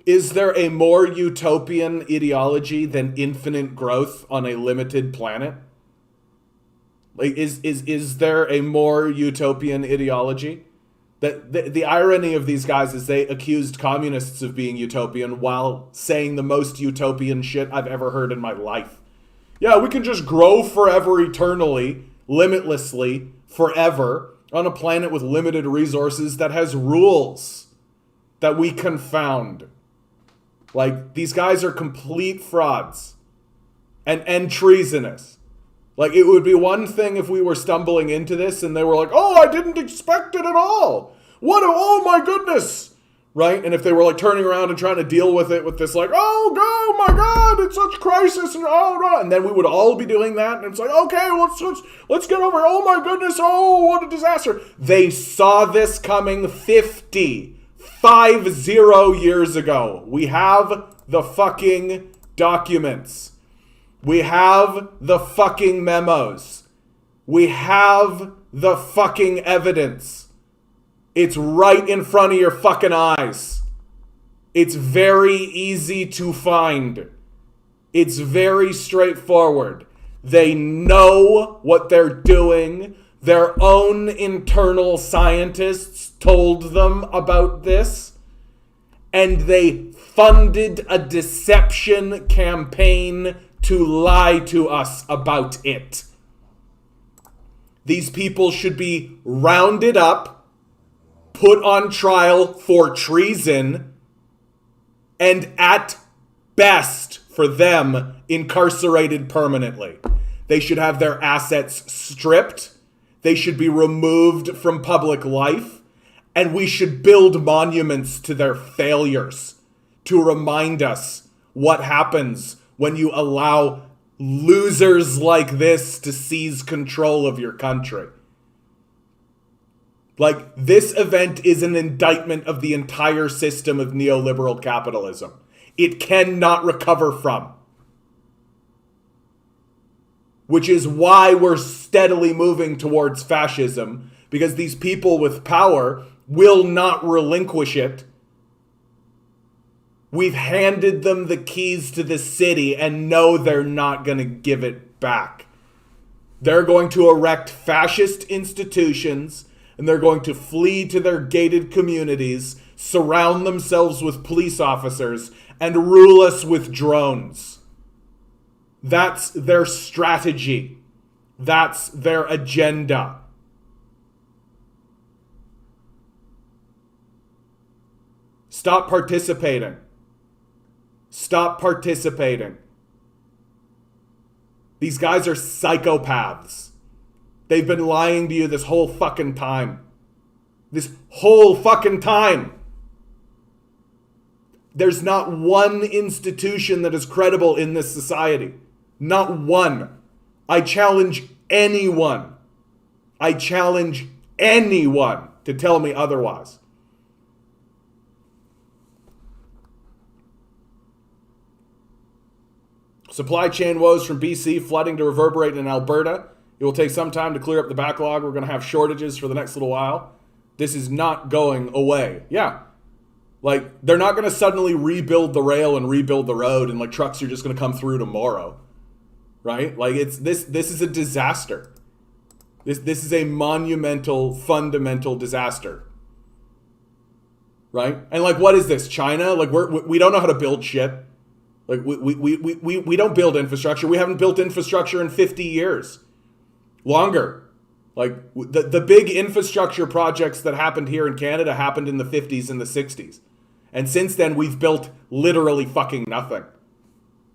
Is there a more utopian ideology than infinite growth on a limited planet? Like, is there a more utopian ideology? That the irony of these guys is they accused communists of being utopian while saying the most utopian shit I've ever heard in my life. Yeah, we can just grow forever, eternally, limitlessly, forever, on a planet with limited resources that has rules that we confound. Like, these guys are complete frauds and treasonous. Like, it would be one thing if we were stumbling into this and they were like, oh, I didn't expect it at all. Oh my goodness. Right? And if they were like turning around and trying to deal with it with this like, oh my God, it's such crisis, and oh no, and then we would all be doing that, and it's like, okay, let's get over it. Oh my goodness, oh, what a disaster. They saw this coming 50 years ago. We have the fucking documents. We have the fucking memos. We have the fucking evidence. It's right in front of your fucking eyes. It's very easy to find. It's very straightforward. They know what they're doing. Their own internal scientists told them about this. And they funded a deception campaign to lie to us about it. These people should be rounded up, put on trial for treason, and at best, for them, incarcerated permanently. They should have their assets stripped. They should be removed from public life. And we should build monuments to their failures to remind us what happens when you allow losers like this to seize control of your country. Like, this event is an indictment of the entire system of neoliberal capitalism. It cannot recover from. Which is why we're steadily moving towards fascism, because these people with power will not relinquish it. We've handed them the keys to the city and know they're not going to give it back. They're going to erect fascist institutions, and they're going to flee to their gated communities, surround themselves with police officers, and rule us with drones. That's their strategy. That's their agenda. Stop participating. Stop participating. These guys are psychopaths. They've been lying to you this whole fucking time. This whole fucking time. There's not one institution that is credible in this society. Not one. I challenge anyone. I challenge anyone to tell me otherwise. Supply chain woes from BC flooding to reverberate in Alberta. It will take some time to clear up the backlog. We're going to have shortages for the next little while. This is not going away. Yeah. Like, they're not going to suddenly rebuild the rail and rebuild the road and, like, trucks are just going to come through tomorrow. Right? Like, this is a disaster. This is a monumental, fundamental disaster. Right? And, like, what is this? China? Like, we don't know how to build shit. Like, we don't build infrastructure. We haven't built infrastructure in 50 years. Longer. Like, the big infrastructure projects that happened here in Canada happened in the 50s and the 60s. And since then, we've built literally fucking nothing.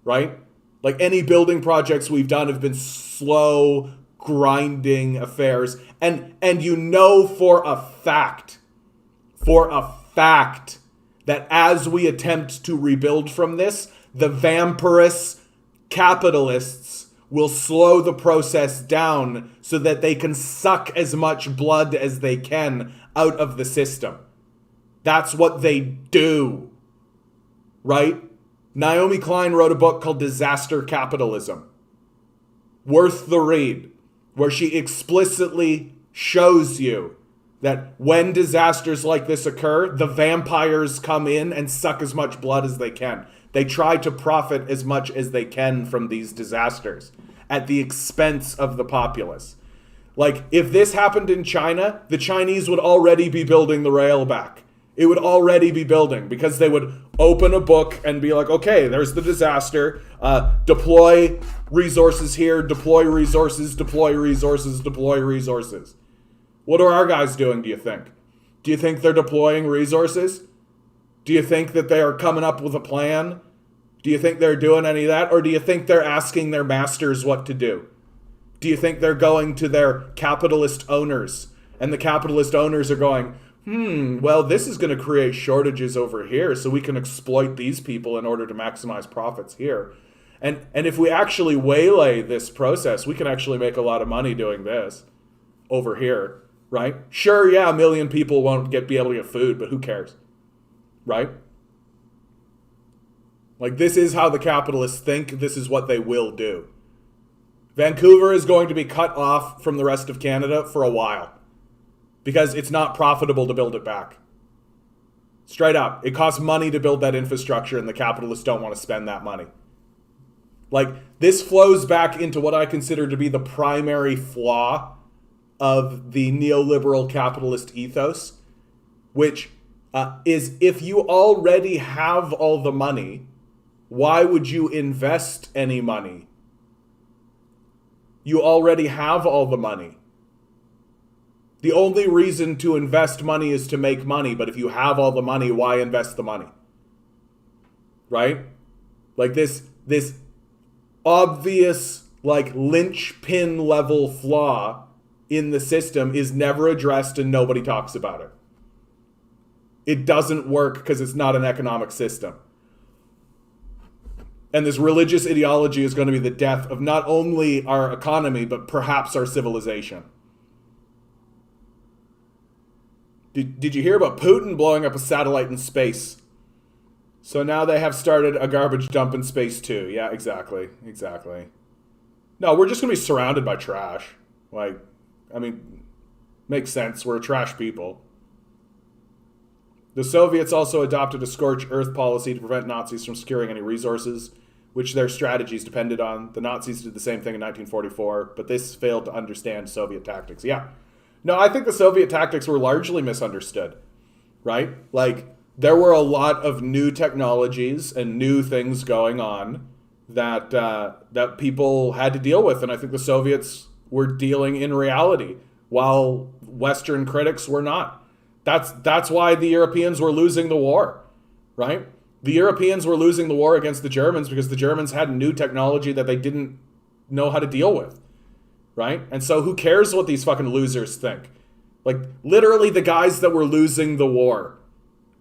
Right? Like, any building projects we've done have been slow, grinding affairs. And you know for a fact, that as we attempt to rebuild from this, the vampirous capitalists will slow the process down so that they can suck as much blood as they can out of the system. That's what they do. Right? Naomi Klein wrote a book called Disaster Capitalism. Worth the read, where she explicitly shows you that when disasters like this occur, the vampires come in and suck as much blood as they can. They try to profit as much as they can from these disasters at the expense of the populace. Like, if this happened in China, the Chinese would already be building the rail back. It would already be building, because they would open a book and be like, okay, there's the disaster. Deploy resources here, deploy resources, deploy resources, deploy resources. What are our guys doing, do you think? Do you think they're deploying resources? Do you think that they are coming up with a plan? Do you think they're doing any of that? Or do you think they're asking their masters what to do? Do you think they're going to their capitalist owners, and the capitalist owners are going, well, this is going to create shortages over here, so we can exploit these people in order to maximize profits here. And if we actually waylay this process, we can actually make a lot of money doing this over here, right? Sure, yeah, 1 million people won't be able to get food, but who cares, right? Like, this is how the capitalists think. This is what they will do. Vancouver is going to be cut off from the rest of Canada for a while, because it's not profitable to build it back. Straight up. It costs money to build that infrastructure, and the capitalists don't want to spend that money. Like, this flows back into what I consider to be the primary flaw of the neoliberal capitalist ethos, which is, if you already have all the money, why would you invest any money? You already have all the money. The only reason to invest money is to make money, but if you have all the money, why invest the money? Right? Like, this obvious, like, linchpin level flaw in the system is never addressed, and nobody talks about it. It doesn't work because it's not an economic system. And this religious ideology is going to be the death of not only our economy, but perhaps our civilization. Did you hear about Putin blowing up a satellite in space? So now they have started a garbage dump in space too. Yeah, exactly. No, we're just going to be surrounded by trash. Like, I mean, makes sense. We're a trash people. The Soviets also adopted a scorched earth policy to prevent Nazis from securing any resources, which their strategies depended on. The Nazis did the same thing in 1944, but this failed to understand Soviet tactics. Yeah. No, I think the Soviet tactics were largely misunderstood, right? Like, there were a lot of new technologies and new things going on that people had to deal with, and I think the Soviets were dealing in reality, while Western critics were not. That's why the Europeans were losing the war, right? The Europeans were losing the war against the Germans because the Germans had new technology that they didn't know how to deal with, right? And so who cares what these fucking losers think? Like, literally the guys that were losing the war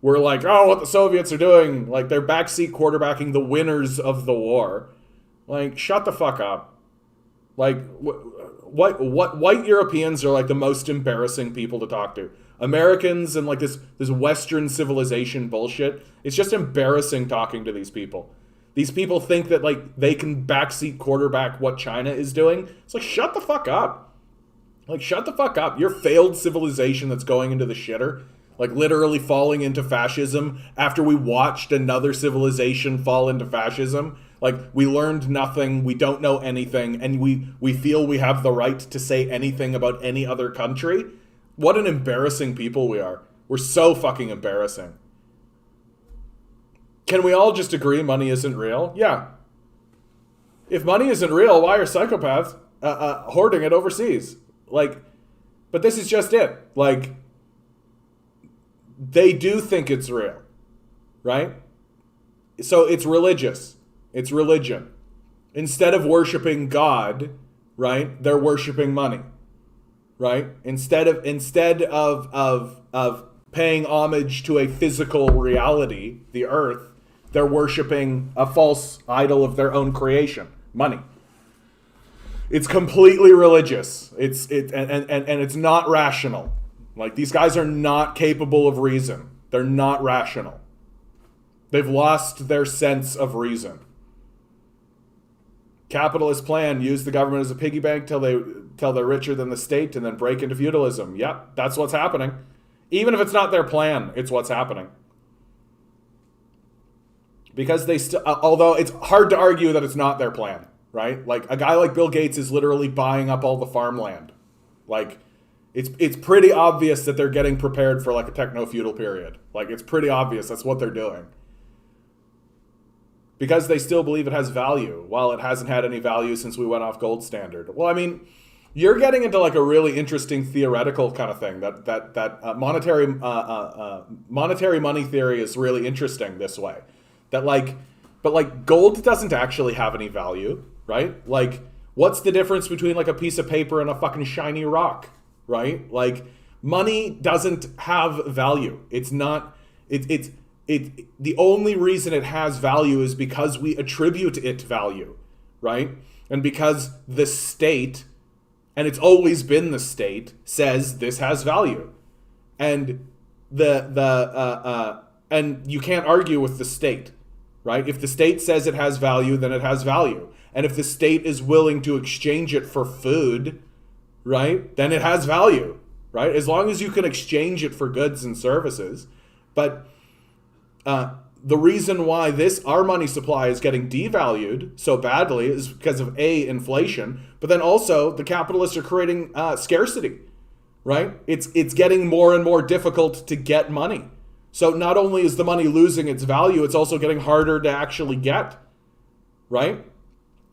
were like, oh, what the Soviets are doing. Like, they're backseat quarterbacking the winners of the war. Like, shut the fuck up. Like, what white Europeans are like the most embarrassing people to talk to. Americans and like this Western civilization bullshit. It's just embarrassing talking to these people. These people think that like they can backseat quarterback what China is doing. It's like, shut the fuck up. Like, shut the fuck up. Your failed civilization that's going into the shitter, like literally falling into fascism after we watched another civilization fall into fascism. Like, we learned nothing, we don't know anything, and we feel we have the right to say anything about any other country. What an embarrassing people we are. We're so fucking embarrassing. Can we all just agree money isn't real? Yeah. If money isn't real, why are psychopaths hoarding it overseas? Like, but this is just it. Like, they do think it's real, right? So it's religious. It's religion. Instead of worshiping God, right, they're worshiping money, right? Instead of paying homage to a physical reality, the earth, they're worshiping a false idol of their own creation, money. It's completely religious. And it's not rational. Like, these guys are not capable of reason. They're not rational. They've lost their sense of reason. Capitalist plan: use the government as a piggy bank till they're richer than the state, and then break into feudalism. Yep, that's what's happening. Even if it's not their plan, it's what's happening. Because they still, although it's hard to argue that it's not their plan, right? Like, a guy like Bill Gates is literally buying up all the farmland. Like, it's pretty obvious that they're getting prepared for like a techno-feudal period. Like, it's pretty obvious that's what they're doing. Because they still believe it has value, while it hasn't had any value since we went off gold standard. Well, I mean, you're getting into like a really interesting theoretical kind of thing. That monetary money theory is really interesting this way. But gold doesn't actually have any value, right? Like, what's the difference between like a piece of paper and a fucking shiny rock, right? Like, money doesn't have value. It's not. The only reason it has value is because we attribute it value, right? And because the state, and it's always been the state, says this has value, and and you can't argue with the state, right? If the state says it has value, then it has value, and if the state is willing to exchange it for food, right, then it has value, right? As long as you can exchange it for goods and services, but the reason why our money supply is getting devalued so badly is because of inflation, but then also the capitalists are creating scarcity, right? It's getting more and more difficult to get money. So not only is the money losing its value, it's also getting harder to actually get, right?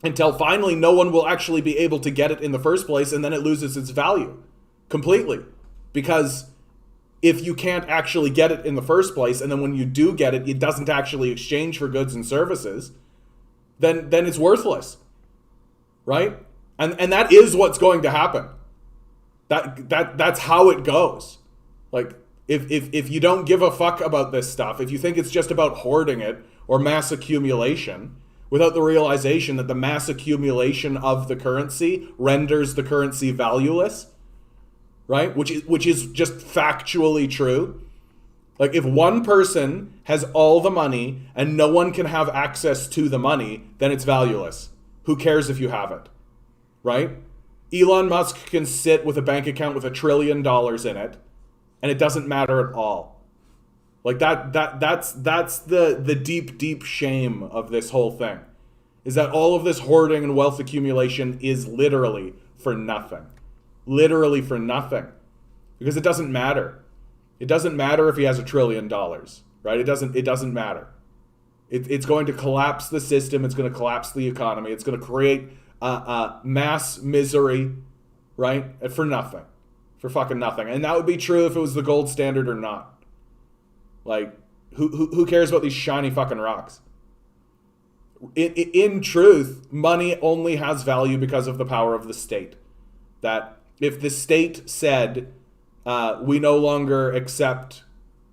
Until finally no one will actually be able to get it in the first place, and then it loses its value completely. Because if you can't actually get it in the first place, and then when you do get it, it doesn't actually exchange for goods and services, then it's worthless, right? And that is what's going to happen. That's how it goes. Like, if you don't give a fuck about this stuff, if you think it's just about hoarding it or mass accumulation, without the realization that the mass accumulation of the currency renders the currency valueless, right? Which is just factually true. Like, if one person has all the money and no one can have access to the money, then it's valueless. Who cares if you have it, right? Elon Musk can sit with a bank account with $1 trillion in it, and it doesn't matter at all. Like, that's the deep shame of this whole thing, is that all of this hoarding and wealth accumulation is literally for nothing. Literally for nothing. Because it doesn't matter. It doesn't matter if he has $1 trillion, right? It doesn't matter. It's going to collapse the system. It's going to collapse the economy. It's going to create mass misery, right? For nothing. For fucking nothing. And that would be true if it was the gold standard or not. Like, who cares about these shiny fucking rocks? In truth, money only has value because of the power of the state. That if the state said, we no longer accept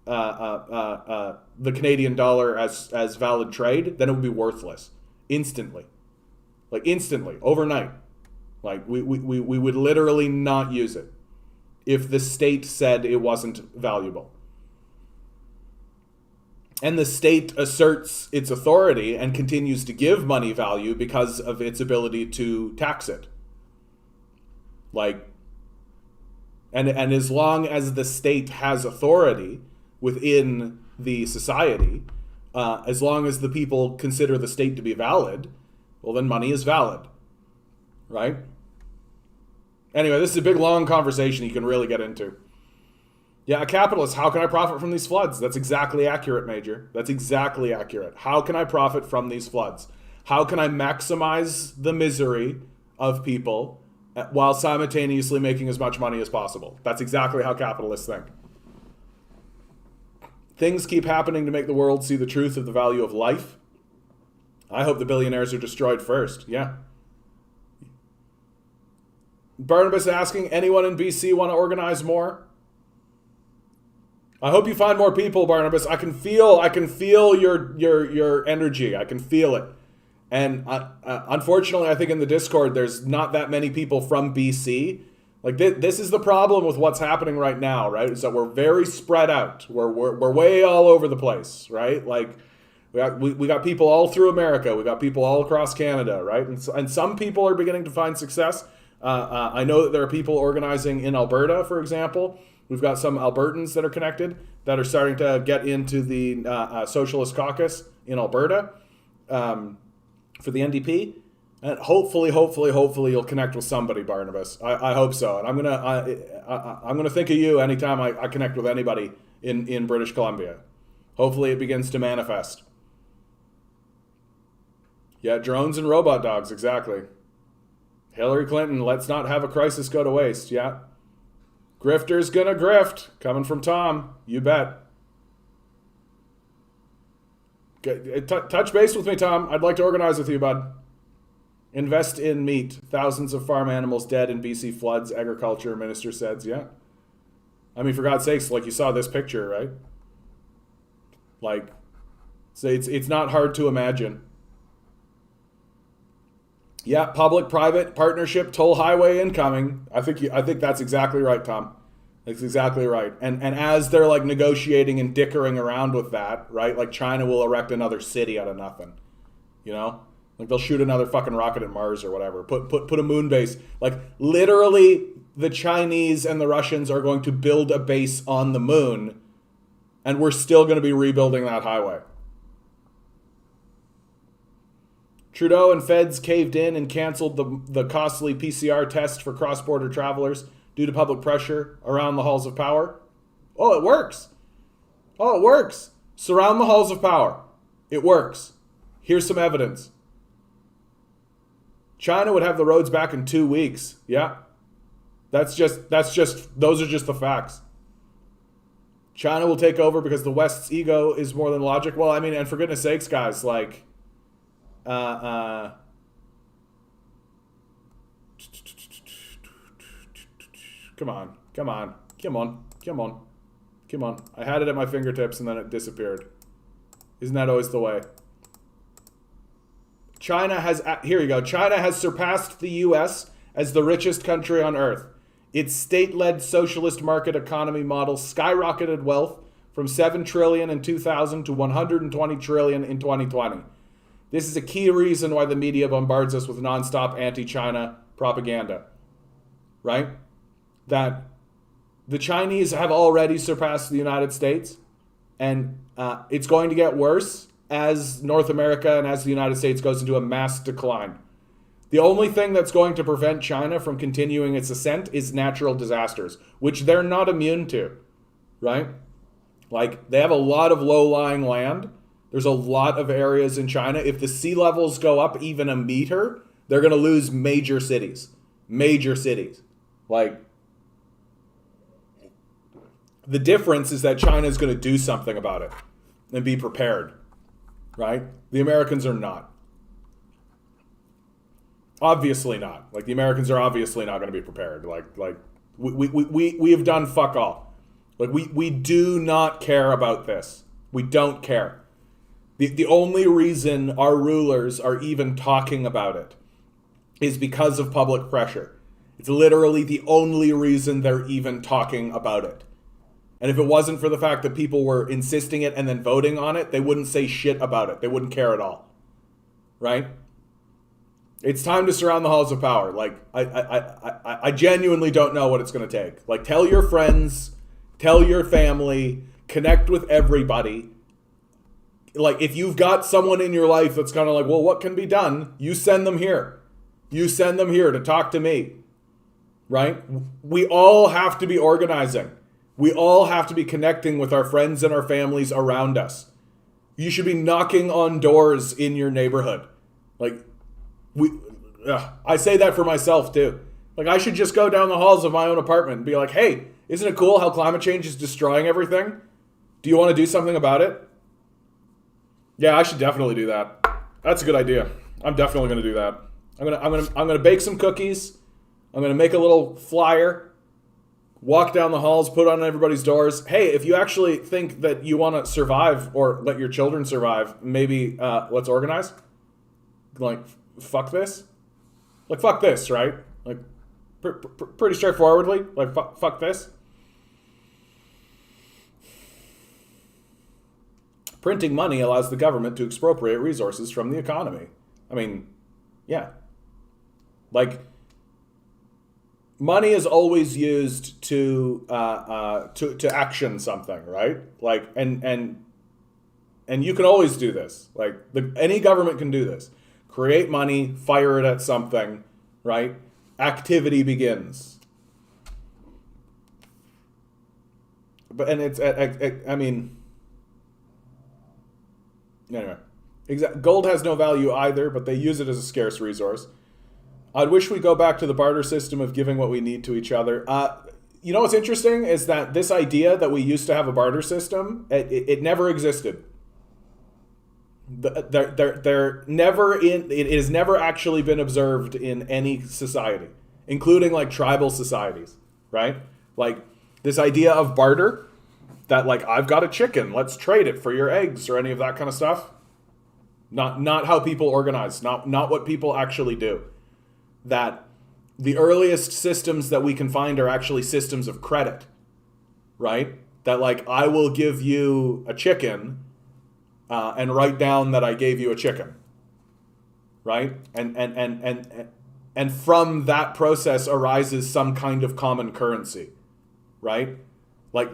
the Canadian dollar as valid trade, then it would be worthless instantly. Like, instantly, overnight. Like, we would literally not use it if the state said it wasn't valuable. And the state asserts its authority and continues to give money value because of its ability to tax it. Like, and as long as the state has authority within the society, as long as the people consider the state to be valid, well, then money is valid, right? Anyway, this is a big, long conversation you can really get into. Yeah, a capitalist. How can I profit from these floods? That's exactly accurate, Major. That's exactly accurate. How can I profit from these floods? How can I maximize the misery of people while simultaneously making as much money as possible? That's exactly how capitalists think. Things keep happening to make the world see the truth of the value of life. I hope the billionaires are destroyed first. Yeah. Barnabas asking, anyone in BC want to organize more? I hope you find more people, Barnabas. I can feel your energy. I can feel it. And unfortunately, I think in the Discord, there's not that many people from BC. Like this is the problem with what's happening right now, right? Is that we're very spread out. We're way all over the place, right? Like we got people all through America. We got people all across Canada, right? And some people are beginning to find success. I know that there are people organizing in Alberta, for example. We've got some Albertans that are connected that are starting to get into the Socialist Caucus in Alberta for the NDP. And hopefully you'll connect with somebody, Barnabas. I hope so. And I'm gonna think of you anytime I connect with anybody in British Columbia. Hopefully it begins to manifest. Yeah, drones and robot dogs, exactly. Hillary Clinton, let's not have a crisis go to waste. Yeah. Grifter's gonna grift. Coming from Tom. You bet. Touch base with me, Tom. I'd like to organize with you, bud. Invest in meat. Thousands of farm animals dead in BC floods, agriculture minister says. Yeah. I mean, for God's sakes, like you saw this picture, right? Like, so it's not hard to imagine. Yeah, public-private partnership, toll highway incoming. I think that's exactly right, Tom. That's exactly right. And as they're like negotiating and dickering around with that, right? Like China will erect another city out of nothing. You know? Like they'll shoot another fucking rocket at Mars or whatever. Put a moon base. Like literally the Chinese and the Russians are going to build a base on the moon, and we're still going to be rebuilding that highway. Trudeau and feds caved in and canceled the costly PCR test for cross-border travelers due to public pressure around the halls of power. Oh, it works. Oh, it works. Surround the halls of power. It works. Here's some evidence. China would have the roads back in 2 weeks. Yeah. Those are just the facts. China will take over because the West's ego is more than logic. Well, I mean, and for goodness sakes, guys, like, come on. I had it at my fingertips and then it disappeared. Isn't that always the way? China has surpassed the US as the richest country on earth. Its state-led socialist market economy model skyrocketed wealth from $7 trillion in 2000 to $120 trillion in 2020. This is a key reason why the media bombards us with nonstop anti-China propaganda, right? That the Chinese have already surpassed the United States, and it's going to get worse as North America and as the United States goes into a mass decline. The only thing that's going to prevent China from continuing its ascent is natural disasters, which they're not immune to, right? Like, they have a lot of low-lying land. There's a lot of areas in China. If the sea levels go up even a meter, they're going to lose major cities. Major cities. Like, the difference is that China is going to do something about it and be prepared, right? The Americans are not. Obviously not. Like, the Americans are obviously not going to be prepared. Like we have done fuck all. Like, we do not care about this. We don't care. The only reason our rulers are even talking about it is because of public pressure. It's literally the only reason they're even talking about it. And if it wasn't for the fact that people were insisting it and then voting on it, they wouldn't say shit about it. They wouldn't care at all. Right? It's time to surround the halls of power. Like, I genuinely don't know what it's going to take. Like, tell your friends, tell your family, connect with everybody. Like, if you've got someone in your life that's kind of like, well, what can be done? You send them here. You send them here to talk to me. Right? We all have to be organizing. We all have to be connecting with our friends and our families around us. You should be knocking on doors in your neighborhood. Like, I say that for myself too. Like, I should just go down the halls of my own apartment and be like, hey, isn't it cool how climate change is destroying everything? Do you want to do something about it? Yeah, I should definitely do that. That's a good idea. I'm definitely going to do that. I'm gonna bake some cookies. I'm going to make a little flyer. Walk down the halls, put on everybody's doors. Hey, if you actually think that you want to survive or let your children survive, maybe let's organize. Like, fuck this. Like, fuck this, right? Like, pretty straightforwardly. Like, fuck this. Printing money allows the government to expropriate resources from the economy. I mean, yeah. Like, money is always used to action something, right? Like, and you can always do this. Like, any government can do this. Create money, fire it at something, right? Activity begins. But and it's I mean, anyway, gold has no value either, but they use it as a scarce resource. I'd wish we go back to the barter system of giving what we need to each other. You know what's interesting is that this idea that we used to have a barter system, it never existed. It has never actually been observed in any society, including like tribal societies, right? Like this idea of barter, that like I've got a chicken, let's trade it for your eggs or any of that kind of stuff. Not how people organize, not what people actually do. That the earliest systems that we can find are actually systems of credit, right? That like I will give you a chicken and write down that I gave you a chicken, right? And from that process arises some kind of common currency, right? Like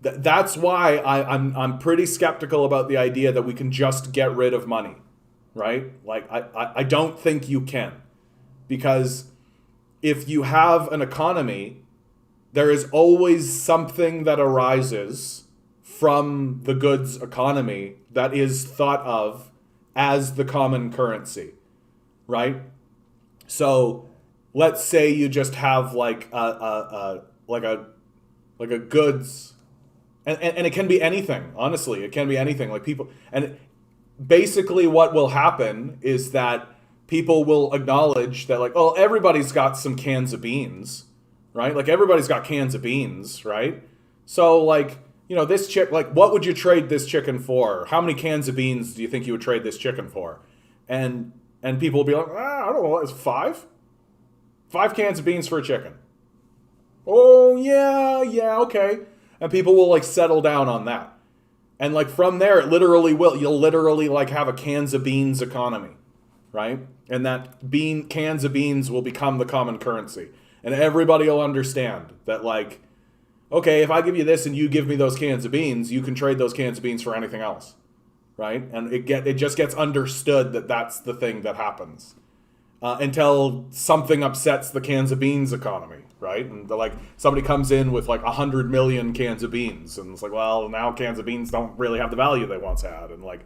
that's why I'm pretty skeptical about the idea that we can just get rid of money, right? Like I don't think you can. Because if you have an economy, there is always something that arises from the goods economy that is thought of as the common currency, right? So let's say you just have like a goods, and it can be anything. Honestly, it can be anything. Like people, and basically what will happen is that people will acknowledge that like, oh, everybody's got some cans of beans, right? Like everybody's got cans of beans, right? So like, you know, this like what would you trade this chicken for? How many cans of beans do you think you would trade this chicken for? And people will be like, I don't know, it's 5? 5 cans of beans for a chicken. Oh yeah, okay. And people will like settle down on that. And like from there, you'll literally like have a cans of beans economy. Right? And that cans of beans will become the common currency. And everybody will understand that like, okay, if I give you this and you give me those cans of beans, you can trade those cans of beans for anything else. Right? And it just gets understood that that's the thing that happens. Until something upsets the cans of beans economy, right? And like somebody comes in with like 100 million cans of beans. And it's like, well, now cans of beans don't really have the value they once had. And like,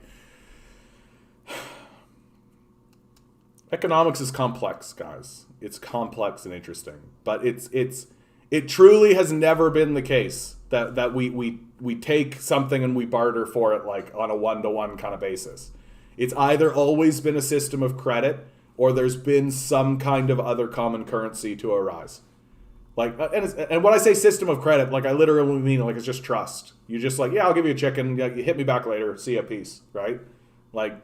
economics is complex, guys. It's complex and interesting, but it truly has never been the case that we take something and we barter for it like on a 1-to-1 kind of basis. It's either always been a system of credit or there's been some kind of other common currency to arise. Like, and when I say system of credit, like I literally mean like it's just trust. You just like, yeah, I'll give you a chicken. You hit me back later. See ya, peace. Right? Like.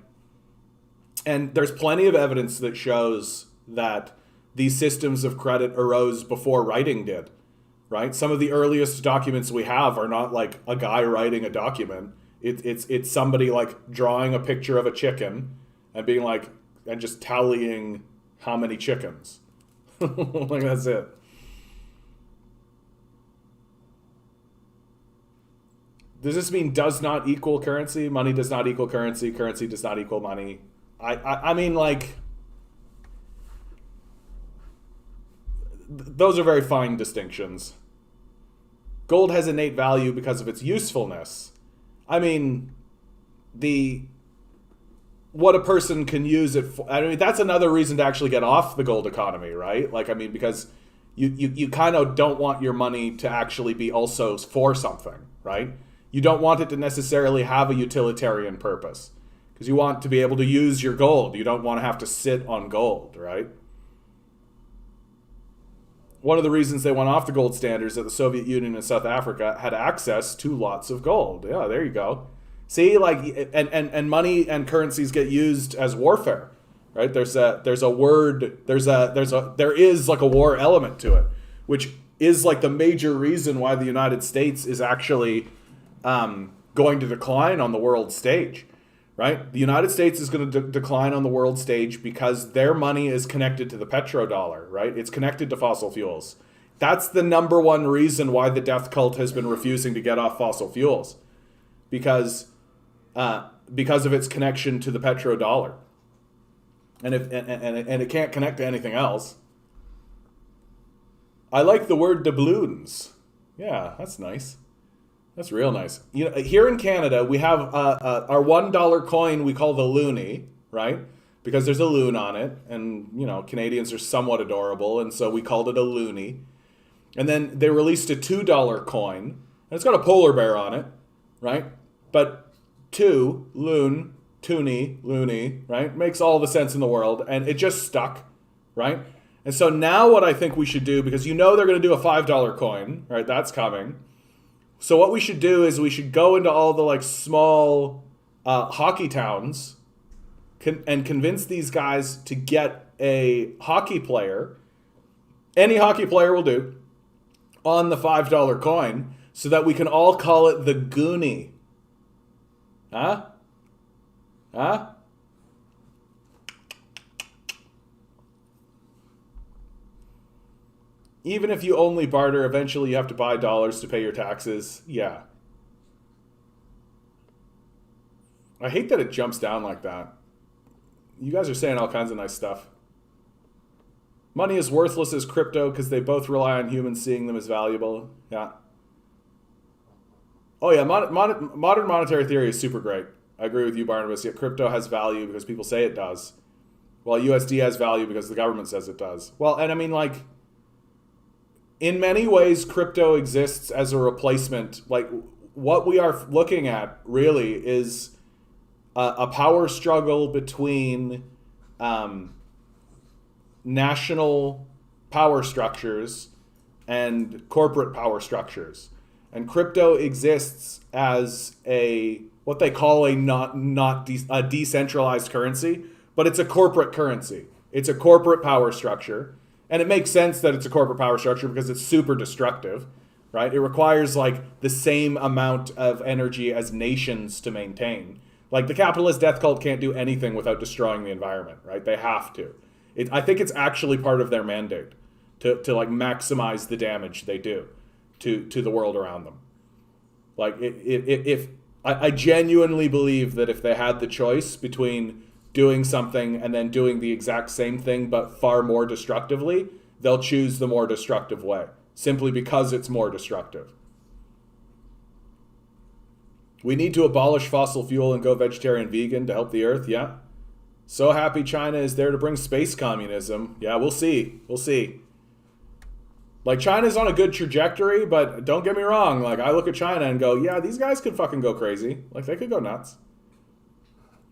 And there's plenty of evidence that shows that these systems of credit arose before writing did, right? Some of the earliest documents we have are not like a guy writing a document. It's somebody like drawing a picture of a chicken and being like, and just tallying how many chickens. Like that's it. Does this mean does not equal currency? Money does not equal currency. Currency does not equal money. I mean, like, those are very fine distinctions. gold has innate value because of its usefulness. I mean, what a person can use it for. I mean, that's another reason to actually get off the gold economy, right? Like, I mean, because you kind of don't want your money to actually be also for something, right? You don't want it to necessarily have a utilitarian purpose because you want to be able to use your gold. You don't want to have to sit on gold, right? One of the reasons they went off the gold standards that the Soviet Union and South Africa had access to lots of gold. Yeah, there you go. See, like, and money and currencies get used as warfare, right? There is like a war element to it, which is like the major reason why the United States is actually going to decline on the world stage, right? The United States is going to decline on the world stage because their money is connected to the petrodollar, right? It's connected to fossil fuels. That's the number one reason why the death cult has been refusing to get off fossil fuels, because of its connection to the petrodollar, and it can't connect to anything else. I like the word doubloons. Yeah, that's nice. That's real nice. You know, here in Canada, we have our $1 coin we call the loonie, right? Because there's a loon on it, and you know, Canadians are somewhat adorable, and so we called it a loonie. And then they released a $2 coin, and it's got a polar bear on it, right? But loon, toonie, loony, right? Makes all the sense in the world, and it just stuck, right? And so now what I think we should do, because you know they're going to do a $5 coin, right? That's coming. So what we should do is we should go into all the like small hockey towns and convince these guys to get a hockey player, any hockey player will do, on the $5 coin, so that we can all call it the Goonie. Huh? Even if you only barter, eventually you have to buy dollars to pay your taxes. Yeah. I hate that it jumps down like that. You guys are saying all kinds of nice stuff. Money is worthless as crypto because they both rely on humans seeing them as valuable. Yeah. Oh yeah, modern monetary theory is super great. I agree with you, Barnabas. Yet crypto has value because people say it does, while USD has value because the government says it does. Well, and I mean, like, in many ways, crypto exists as a replacement. Like, what we are looking at really is a power struggle between national power structures and corporate power structures. And crypto exists as what they call a decentralized currency, but it's a corporate currency. It's a corporate power structure. And it makes sense that it's a corporate power structure because it's super destructive, right? It requires like the same amount of energy as nations to maintain. Like the capitalist death cult can't do anything without destroying the environment, right? They have to. I think it's actually part of their mandate to like maximize the damage they do to the world around them. Like if I genuinely believe that if they had the choice between doing something and then doing the exact same thing but far more destructively, they'll choose the more destructive way, simply because it's more destructive. We need to abolish fossil fuel and go vegetarian vegan to help the earth, yeah. So happy China is there to bring space communism. Yeah, we'll see. We'll see. Like, China's on a good trajectory, but don't get me wrong. Like, I look at China and go, yeah, these guys could fucking go crazy. Like, they could go nuts.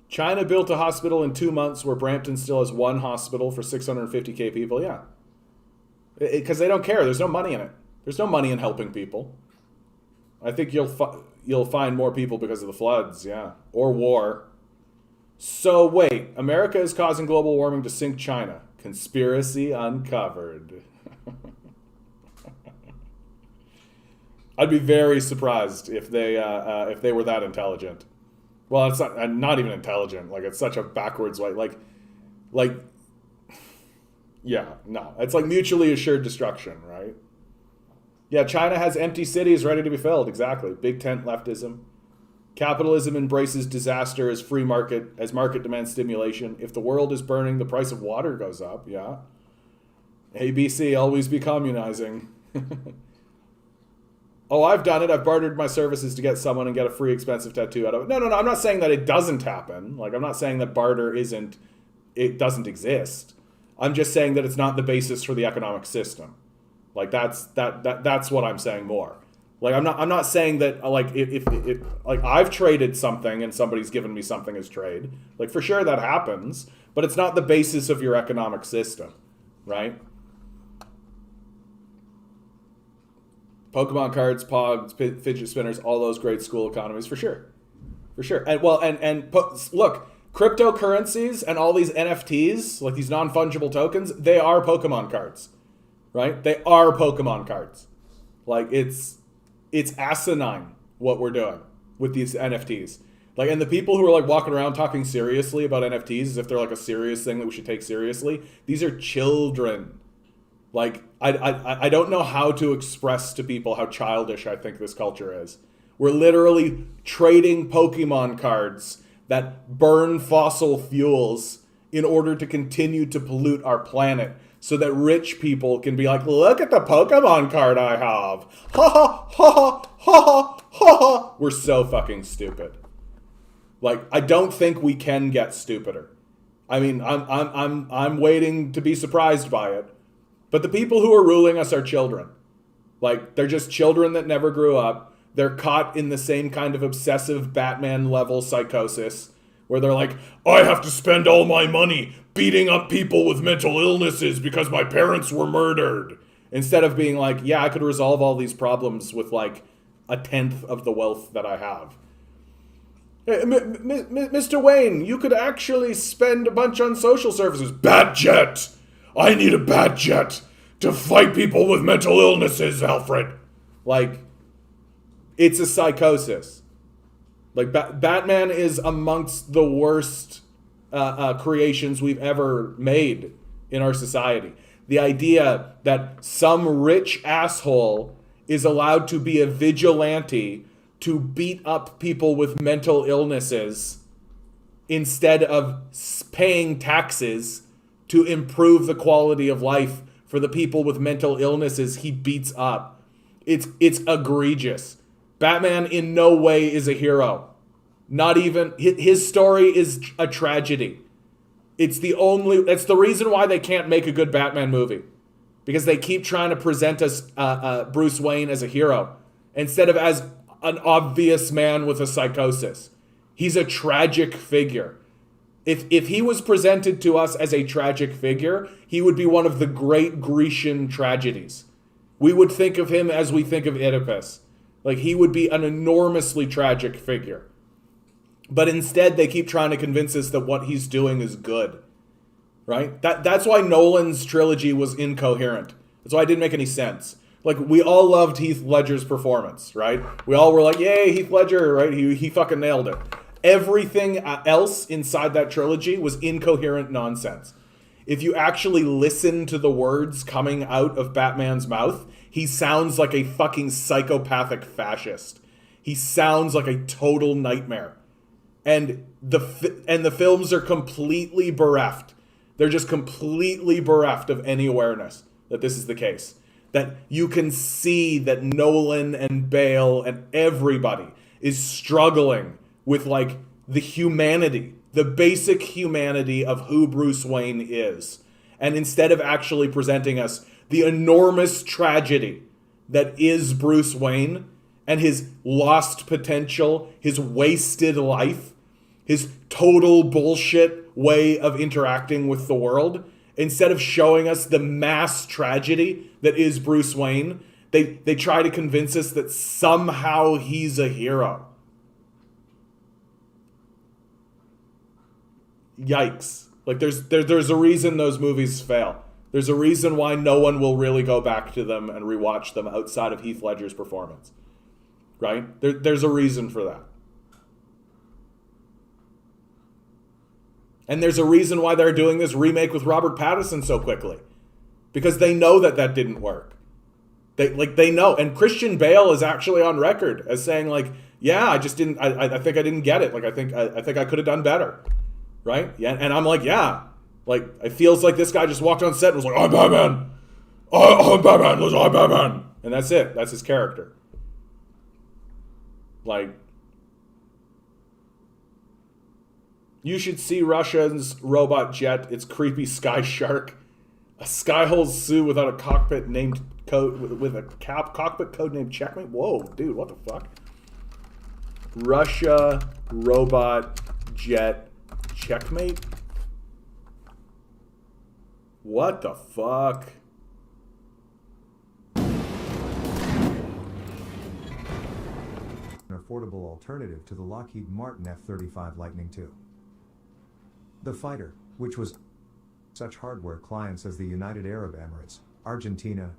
China built a hospital in 2 months where Brampton still has one hospital for 650K people. Yeah. Because they don't care. There's no money in it. There's no money in helping people. I think you'll find more people because of the floods, yeah. Or war. So wait, America is causing global warming to sink China. Conspiracy uncovered. I'd be very surprised if they were that intelligent. Well, it's not even intelligent. Like, it's such a backwards way. Like, yeah, no. It's like mutually assured destruction, right? Yeah, China has empty cities ready to be filled. Exactly. Big tent leftism. Capitalism embraces disaster as free market, as market demand stimulation. If the world is burning, the price of water goes up. Yeah. ABC, always be communizing. Oh, I've done it. I've bartered my services to get someone and get a free expensive tattoo out of it. No. I'm not saying that it doesn't happen. Like, I'm not saying that barter it doesn't exist. I'm just saying that it's not the basis for the economic system. Like, that's what I'm saying more. Like, I'm not saying that, like, if like, I've traded something and somebody's given me something as trade. Like, for sure that happens, but it's not the basis of your economic system, right? Pokemon cards, Pogs, fidget spinners, all those great school economies, for sure. For sure. And, well, look, cryptocurrencies and all these NFTs, like these non-fungible tokens, they are Pokemon cards, right? They are Pokemon cards. Like, it's asinine what we're doing with these NFTs. Like, and the people who are like walking around talking seriously about NFTs as if they're like a serious thing that we should take seriously, these are children. Like, I don't know how to express to people how childish I think this culture is. We're literally trading Pokemon cards that burn fossil fuels in order to continue to pollute our planet so that rich people can be like, look at the Pokemon card I have. Ha ha ha ha ha ha. We're so fucking stupid. Like, I don't think we can get stupider. I mean, I'm waiting to be surprised by it. But the people who are ruling us are children. Like, they're just children that never grew up. They're caught in the same kind of obsessive Batman-level psychosis where they're like, I have to spend all my money beating up people with mental illnesses because my parents were murdered. Instead of being like, yeah, I could resolve all these problems with like 1/10 of the wealth that I have. Hey, Mr. Wayne, you could actually spend a bunch on social services. Batjet! I need a Batjet to fight people with mental illnesses, Alfred. Like, it's a psychosis. Like, Batman is amongst the worst creations we've ever made in our society. The idea that some rich asshole is allowed to be a vigilante to beat up people with mental illnesses instead of paying taxes to improve the quality of life for the people with mental illnesses he beats up. It's egregious. Batman in no way is a hero. Not even, his story is a tragedy. That's the reason why they can't make a good Batman movie. Because they keep trying to present us Bruce Wayne as a hero instead of as an obvious man with a psychosis. He's a tragic figure. If he was presented to us as a tragic figure, he would be one of the great Grecian tragedies. We would think of him as we think of Oedipus. Like, he would be an enormously tragic figure. But instead, they keep trying to convince us that what he's doing is good. Right? That's why Nolan's trilogy was incoherent. That's why it didn't make any sense. Like, we all loved Heath Ledger's performance, right? We all were like, yay, Heath Ledger, right? He fucking nailed it. Everything else inside that trilogy was incoherent nonsense. If you actually listen to the words coming out of Batman's mouth, he sounds like a fucking psychopathic fascist. He sounds like a total nightmare. And the films are completely bereft. They're just completely bereft of any awareness that this is the case. That you can see that Nolan and Bale and everybody is struggling with like the humanity, the basic humanity of who Bruce Wayne is. And instead of actually presenting us the enormous tragedy that is Bruce Wayne and his lost potential, his wasted life, his total bullshit way of interacting with the world, instead of showing us the mass tragedy that is Bruce Wayne, they try to convince us that somehow he's a hero. Yikes. Like, there's a reason those movies fail. There's a reason why no one will really go back to them and rewatch them outside of Heath Ledger's performance. Right? There's a reason for that. And there's a reason why they're doing this remake with Robert Pattinson so quickly. Because they know that didn't work. They know. And Christian Bale is actually on record as saying, like, yeah, I think I didn't get it. Like, I think I could have done better. Right? Yeah. And I'm like, yeah. Like, it feels like this guy just walked on set and was like, I'm Batman. I'm Batman. Listen, I'm Batman. And that's it. That's his character. Like, you should see Russia's robot jet. It's creepy Sky Shark. A Skyhole Sue without a cockpit named code with a cockpit code named Checkmate. Whoa, dude, what the fuck? Russia robot jet Checkmate. What the fuck? An affordable alternative to the Lockheed Martin F-35 Lightning II. The fighter, which was such hardware clients as the United Arab Emirates, Argentina,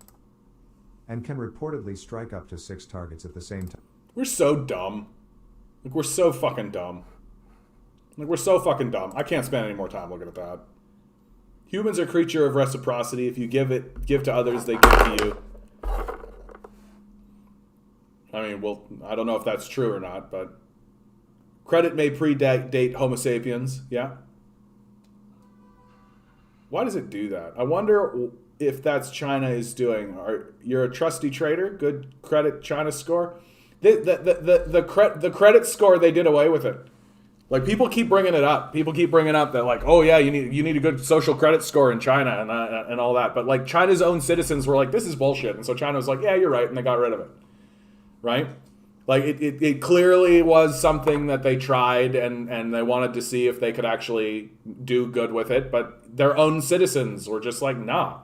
and can reportedly strike up to 6 targets at the same time. We're so dumb. Like, we're so fucking dumb. Like, we're so fucking dumb. I can't spend any more time looking at that. Humans are a creature of reciprocity. If you give to others, they give to you. I mean, well, I don't know if that's true or not, but credit may predate Homo sapiens. Yeah. Why does it do that? I wonder if that's China is doing. You're a trusty trader. Good credit China score. The credit score, they did away with it. Like, people keep bringing it up. People keep bringing up that, like, oh yeah, you need a good social credit score in China and all that. But like, China's own citizens were like, this is bullshit, and so China was like, yeah, you're right, and they got rid of it. Right? Like, it clearly was something that they tried and they wanted to see if they could actually do good with it, but their own citizens were just like, nah.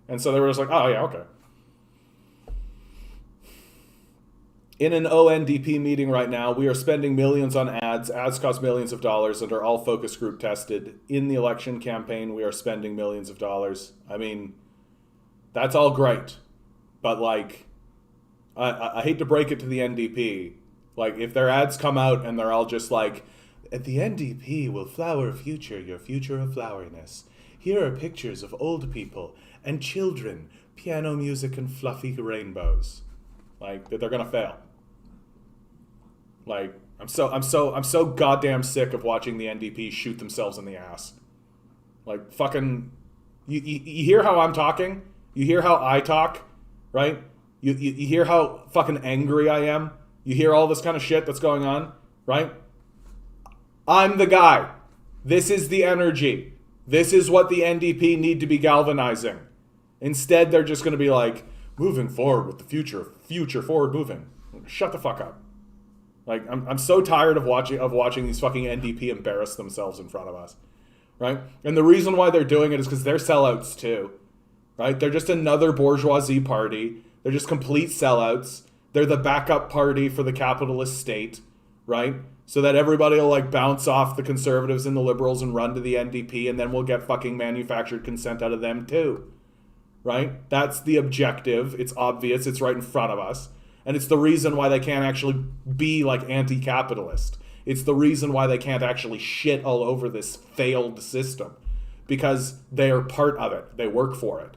And so they were just like, oh yeah, okay. In an ONDP meeting right now, we are spending millions on ads. Ads cost millions of dollars and are all focus group tested. In the election campaign, we are spending millions of dollars. I mean, that's all great. But like, I hate to break it to the NDP. Like, if their ads come out and they're all just like, the NDP will flower a future, your future of floweriness. Here are pictures of old people and children, piano music and fluffy rainbows. Like, they're gonna fail. Like, I'm so goddamn sick of watching the NDP shoot themselves in the ass. Like, fucking, you hear how I'm talking? You hear how I talk, right? You hear how fucking angry I am? You hear all this kind of shit that's going on, right? I'm the guy. This is the energy. This is what the NDP need to be galvanizing. Instead, they're just going to be like, moving forward with the future forward moving. Shut the fuck up. Like, I'm so tired of watching these fucking NDP embarrass themselves in front of us, right? And the reason why they're doing it is because they're sellouts too, right? They're just another bourgeoisie party. They're just complete sellouts. They're the backup party for the capitalist state, right? So that everybody will like bounce off the conservatives and the liberals and run to the NDP, and then we'll get fucking manufactured consent out of them too, right? That's the objective. It's obvious. It's right in front of us. And it's the reason why they can't actually be like anti-capitalist. It's the reason why they can't actually shit all over this failed system, because they are part of it. They work for it.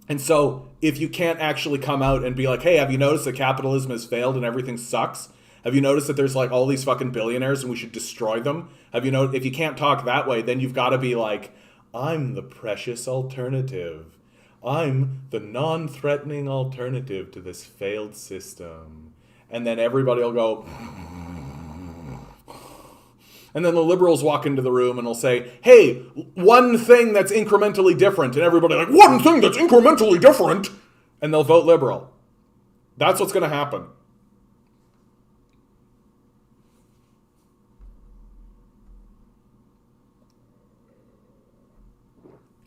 And so if you can't actually come out and be like, hey, have you noticed that capitalism has failed and everything sucks? Have you noticed that there's like all these fucking billionaires and we should destroy them? Have you if you can't talk that way, then you've got to be like, I'm the precious alternative. I'm the non-threatening alternative to this failed system. And then everybody will go, and then the liberals walk into the room and will say, hey, one thing that's incrementally different. And everybody like, one thing that's incrementally different. And they'll vote liberal. That's what's going to happen.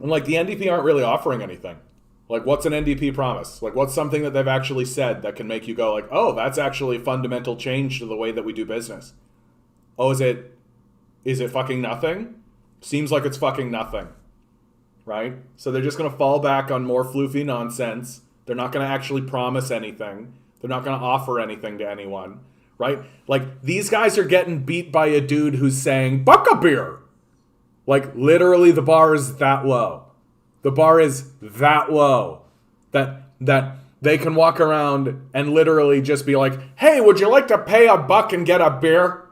And like, the NDP aren't really offering anything. Like, what's an NDP promise? Like, what's something that they've actually said that can make you go like, oh, that's actually a fundamental change to the way that we do business? Oh, is it fucking nothing? Seems like it's fucking nothing. Right? So they're just going to fall back on more floofy nonsense. They're not going to actually promise anything. They're not going to offer anything to anyone. Right? Like, these guys are getting beat by a dude who's saying, buck a beer. Like, literally, the bar is that low. The bar is that low that they can walk around and literally just be like, hey, would you like to pay $1 and get a beer?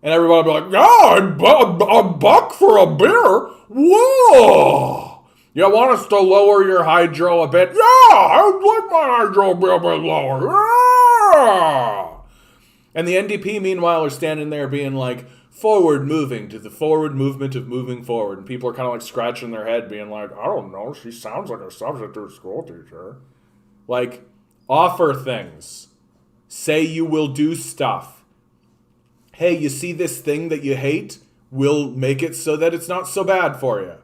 And everybody will be like, yeah, $1 for a beer? Whoa! You want us to lower your hydro a bit? Yeah, I'd like my hydro to be a bit lower. Yeah! And the NDP, meanwhile, are standing there being like, forward moving to the forward movement of moving forward. And people are kind of like scratching their head being like, I don't know, she sounds like a substitute school teacher. Like, offer things. Say you will do stuff. Hey, you see this thing that you hate? We'll make it so that it's not so bad for you.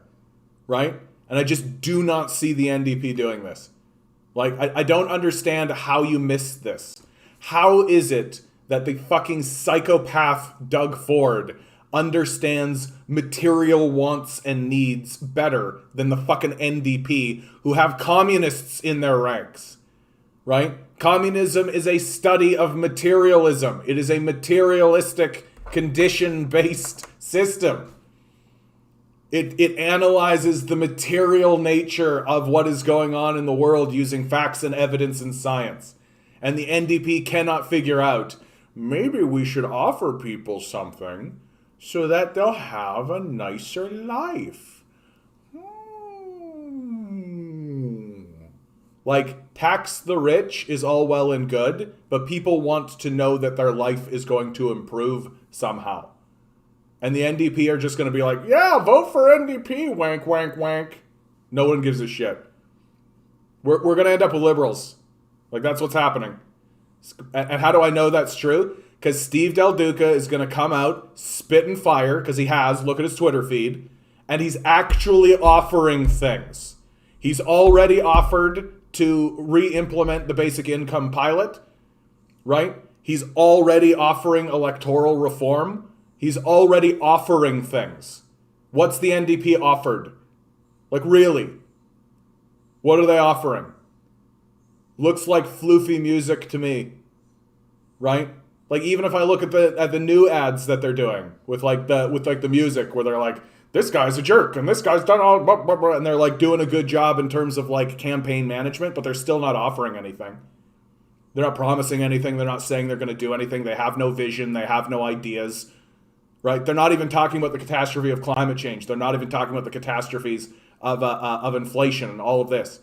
Right? And I just do not see the NDP doing this. Like, I don't understand how you missed this. How is it that the fucking psychopath Doug Ford understands material wants and needs better than the fucking NDP, who have communists in their ranks? Right? Communism is a study of materialism. It is a materialistic, condition-based system. It analyzes the material nature of what is going on in the world using facts and evidence and science. And the NDP cannot figure out, maybe we should offer people something so that they'll have a nicer life. Like, tax the rich is all well and good, but people want to know that their life is going to improve somehow. And the NDP are just going to be like, yeah, vote for NDP, wank, wank, wank. No one gives a shit. We're going to end up with liberals. Like, that's what's happening. And how do I know that's true? Because Steve Del Duca is going to come out, spit and fire, because he has, look at his Twitter feed, and he's actually offering things. He's already offered to re-implement the basic income pilot, right? He's already offering electoral reform. He's already offering things. What's the NDP offered? Like, really? What are they offering? Looks like floofy music to me, right? Like, even if I look at the new ads that they're doing with the music where they're like, this guy's a jerk and this guy's done all blah, blah, blah, and they're like doing a good job in terms of like campaign management, but they're still not offering anything. They're not promising anything. They're not saying they're going to do anything. They have no vision. They have no ideas, right? They're not even talking about the catastrophe of climate change. They're not even talking about the catastrophes of inflation and all of this,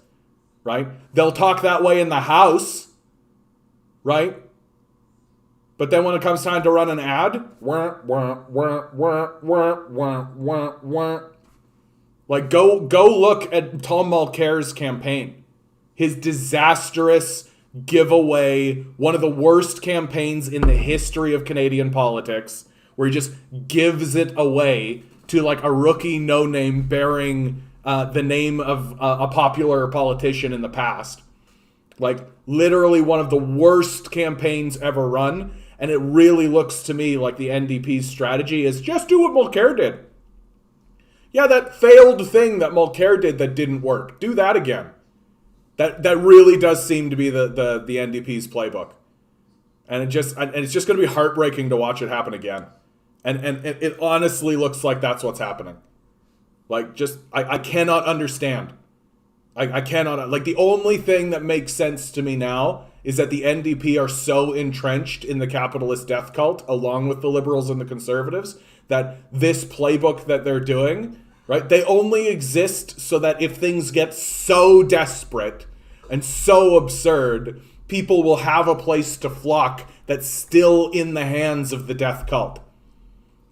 right? They'll talk that way in the House, right? But then when it comes time to run an ad, like go look at Tom Mulcair's campaign. His disastrous giveaway, one of the worst campaigns in the history of Canadian politics, where he just gives it away to like a rookie no-name bearing the name of a popular politician in the past. Like, literally one of the worst campaigns ever run. And it really looks to me like the NDP's strategy is just do what Mulcair did. Yeah, that failed thing that Mulcair did that didn't work. Do that again. That really does seem to be the NDP's playbook. And it's just going to be heartbreaking to watch it happen again. And it honestly looks like that's what's happening. Like, just, I cannot understand. I cannot, like, the only thing that makes sense to me now is that the NDP are so entrenched in the capitalist death cult, along with the liberals and the conservatives, that this playbook that they're doing, right, they only exist so that if things get so desperate and so absurd, people will have a place to flock that's still in the hands of the death cult,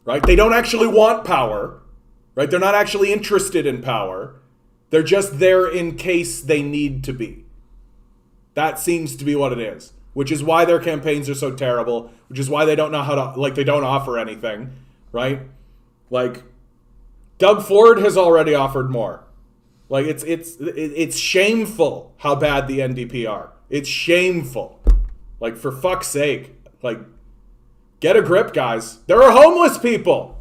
right? They don't actually want power, right? They're not actually interested in power. They're just there in case they need to be. That seems to be what it is, which is why their campaigns are so terrible, which is why they don't know how to, like, they don't offer anything, right? Like, Doug Ford has already offered more. Like, it's shameful how bad the NDP are. It's shameful. Like, for fuck's sake, like, get a grip, guys. There are homeless people.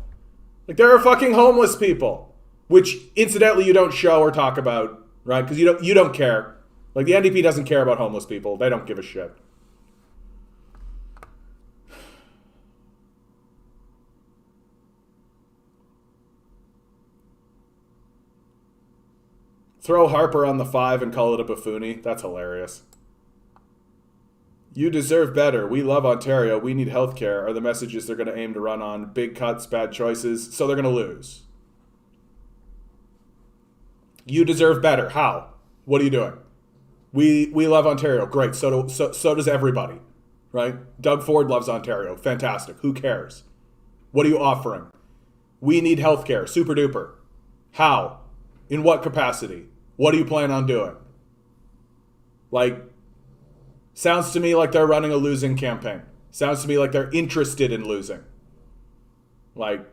Like, there are fucking homeless people, which incidentally you don't show or talk about, right? Because you don't care. Like, the NDP doesn't care about homeless people. They don't give a shit. Throw Harper on the 5 and call it a buffoonie. That's hilarious. You deserve better. We love Ontario. We need healthcare are the messages they're going to aim to run on. Big cuts, bad choices. So they're going to lose. You deserve better. How? What are you doing? We love Ontario. Great. So does everybody. right? Doug Ford loves Ontario. Fantastic. Who cares? What are you offering? We need healthcare. Super duper. How? In what capacity? What do you plan on doing? Like, sounds to me like they're running a losing campaign. Sounds to me like they're interested in losing. Like,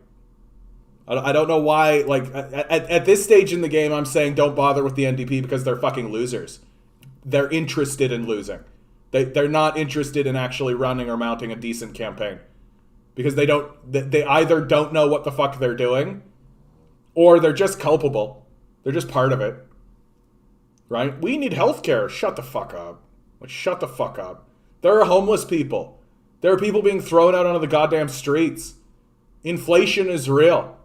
I don't know why, like, at this stage in the game, I'm saying don't bother with the NDP because they're fucking losers. They're interested in losing. They're not interested in actually running or mounting a decent campaign. Because they either don't know what the fuck they're doing, or they're just culpable. They're just part of it. Right? We need healthcare. Shut the fuck up. Like, shut the fuck up. There are homeless people. There are people being thrown out onto the goddamn streets. Inflation is real.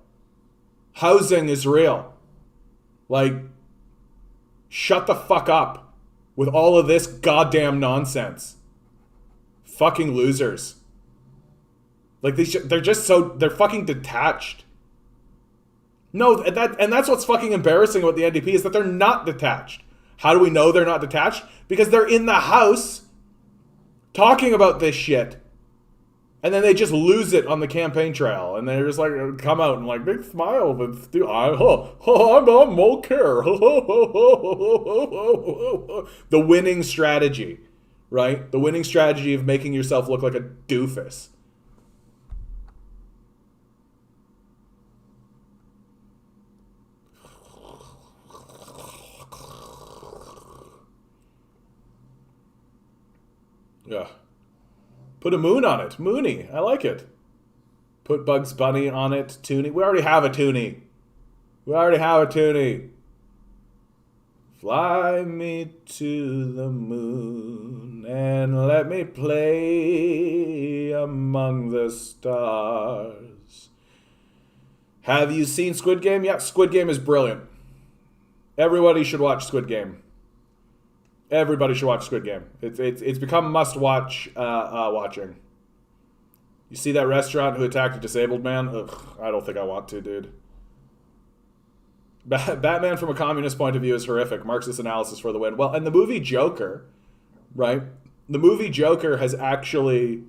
Housing is real. Like, shut the fuck up with all of this goddamn nonsense. Fucking losers. Like, they're fucking detached. No, and that's what's fucking embarrassing about the NDP is that they're not detached. How do we know they're not detached? Because they're in the House talking about this shit. And then they just lose it on the campaign trail. And they're just like, come out and like, big smile. I'm all care. The winning strategy, right? The winning strategy of making yourself look like a doofus. Yeah. Put a moon on it. Moony. I like it. Put Bugs Bunny on it. Toonie. We already have a Toonie. Fly me to the moon and let me play among the stars. Have you seen Squid Game? Yeah, Squid Game is brilliant. Everybody should watch Squid Game. Everybody should watch Squid Game. It's become must-watch watching. You see that restaurant who attacked a disabled man? Ugh, I don't think I want to, dude. Batman from a communist point of view is horrific. Marxist analysis for the win. Well, and the movie Joker, right? The movie Joker has actually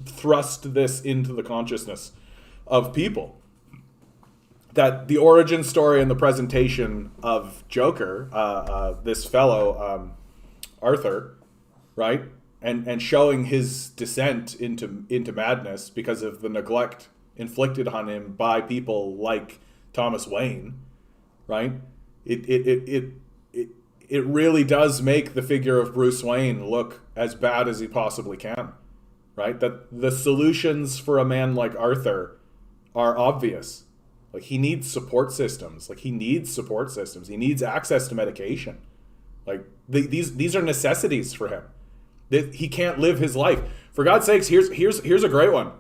thrust this into the consciousness of people. That the origin story and the presentation of Joker, this fellow... Arthur, right? And showing his descent into madness because of the neglect inflicted on him by people like Thomas Wayne, right? It really does make the figure of Bruce Wayne look as bad as he possibly can, right? That the solutions for a man like Arthur are obvious. Like, he needs support systems. He needs access to medication. Like, these are necessities for him. He can't live his life. For God's sakes, here's a great one.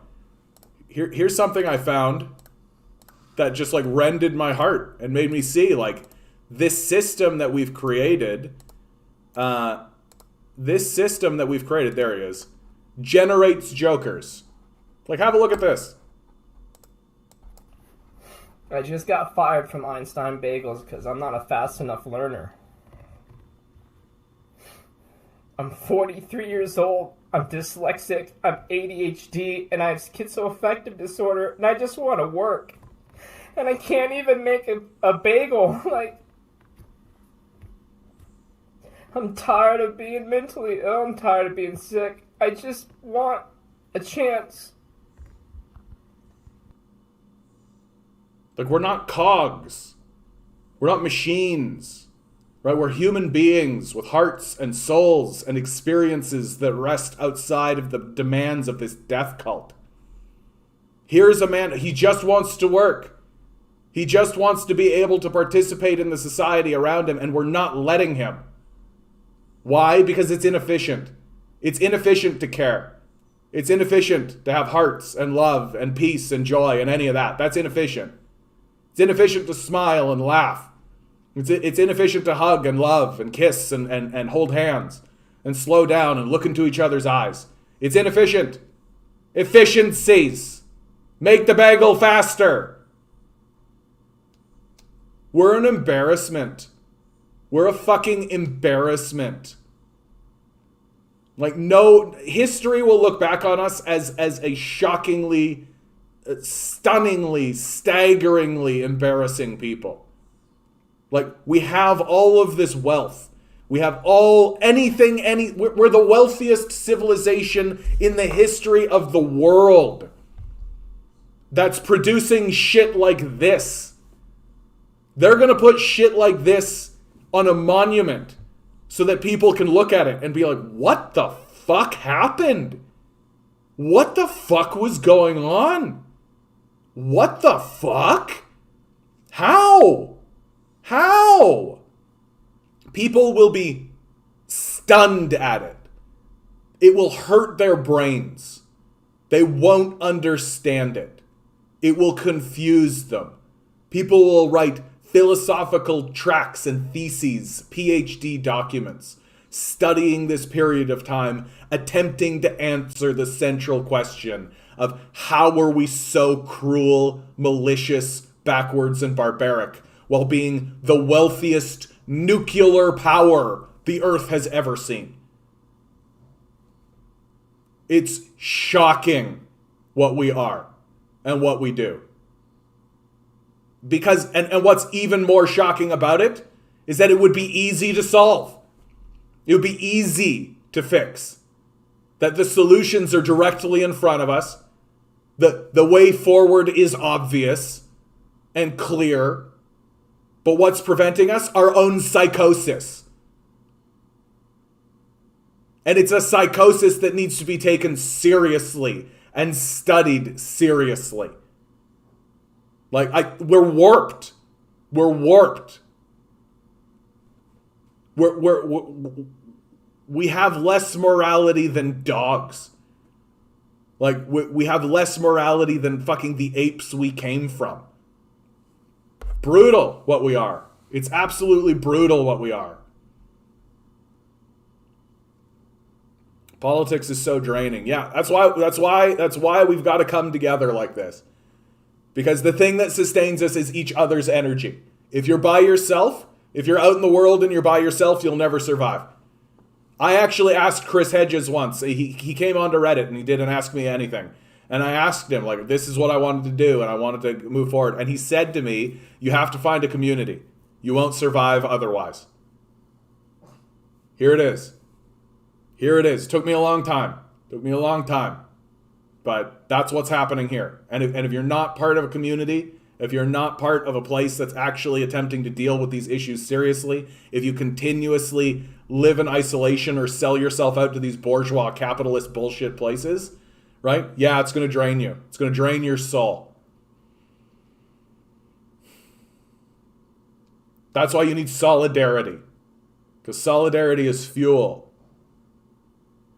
Here's something I found that just like rended my heart and made me see like this system that we've created. There he is, generates jokers. Like, have a look at this. I just got fired from Einstein Bagels because I'm not a fast enough learner. I'm 43 years old, I'm dyslexic, I'm ADHD, and I have schizoaffective disorder, and I just want to work. And I can't even make a bagel. Like, I'm tired of being mentally ill, I'm tired of being sick. I just want a chance. Like, we're not cogs. We're not machines. Right? We're human beings with hearts and souls and experiences that rest outside of the demands of this death cult. Here's a man, he just wants to work. He just wants to be able to participate in the society around him, and we're not letting him. Why? Because it's inefficient. It's inefficient to care. It's inefficient to have hearts and love and peace and joy and any of that. That's inefficient. It's inefficient to smile and laugh. It's inefficient to hug and love and kiss and hold hands and slow down and look into each other's eyes. It's inefficient. Efficiencies. Make the bagel faster. We're an embarrassment. We're a fucking embarrassment. Like, no, history will look back on us as a shockingly, stunningly, staggeringly embarrassing people. Like, we have all of this wealth. We have we're the wealthiest civilization in the history of the world that's producing shit like this. They're going to put shit like this on a monument so that people can look at it and be like, what the fuck happened? What the fuck was going on? What the fuck? How? People will be stunned at it. It will hurt their brains. They won't understand it. It will confuse them. People will write philosophical tracts and theses, PhD documents, studying this period of time, attempting to answer the central question of how were we so cruel, malicious, backwards, and barbaric while being the wealthiest nuclear power the earth has ever seen. It's shocking what we are and what we do. Because, and what's even more shocking about it is that it would be easy to solve. It would be easy to fix. That the solutions are directly in front of us. The way forward is obvious and clear. But what's preventing us? Our own psychosis. And it's a psychosis that needs to be taken seriously and studied seriously. Like, we're warped. We're warped. We have less morality than dogs. Like, we have less morality than fucking the apes we came from. Brutal what we are. It's absolutely brutal what we are. Politics is so draining. Yeah, that's why we've got to come together like this. Because the thing that sustains us is each other's energy. If you're by yourself, if you're out in the world and you're by yourself, you'll never survive. I actually asked Chris Hedges once. He came onto Reddit and he didn't ask me anything. And I asked him, like, this is what I wanted to do and I wanted to move forward. And he said to me, you have to find a community. You won't survive otherwise. Here it is. Here it is. It took me a long time. But that's what's happening here. And if you're not part of a community, if you're not part of a place that's actually attempting to deal with these issues seriously, if you continuously live in isolation or sell yourself out to these bourgeois capitalist bullshit places, right? Yeah, it's going to drain you. It's going to drain your soul. That's why you need solidarity. Because solidarity is fuel.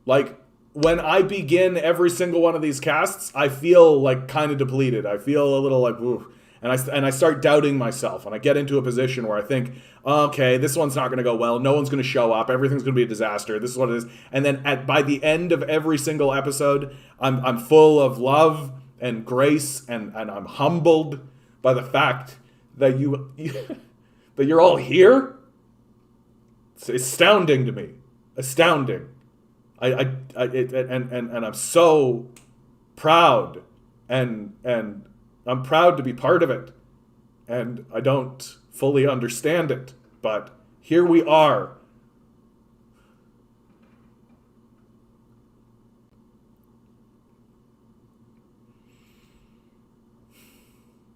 Like, when I begin every single one of these casts, I feel like kind of depleted. I feel a little like, ooh. And I start doubting myself. And I get into a position where I think, okay, this one's not going to go well. No one's going to show up. Everything's going to be a disaster. This is what it is. And then by the end of every single episode, I'm full of love and grace. And I'm humbled by the fact that that you're all here. It's astounding to me. Astounding. And I'm so proud, and I'm proud to be part of it, and I don't fully understand it, but here we are.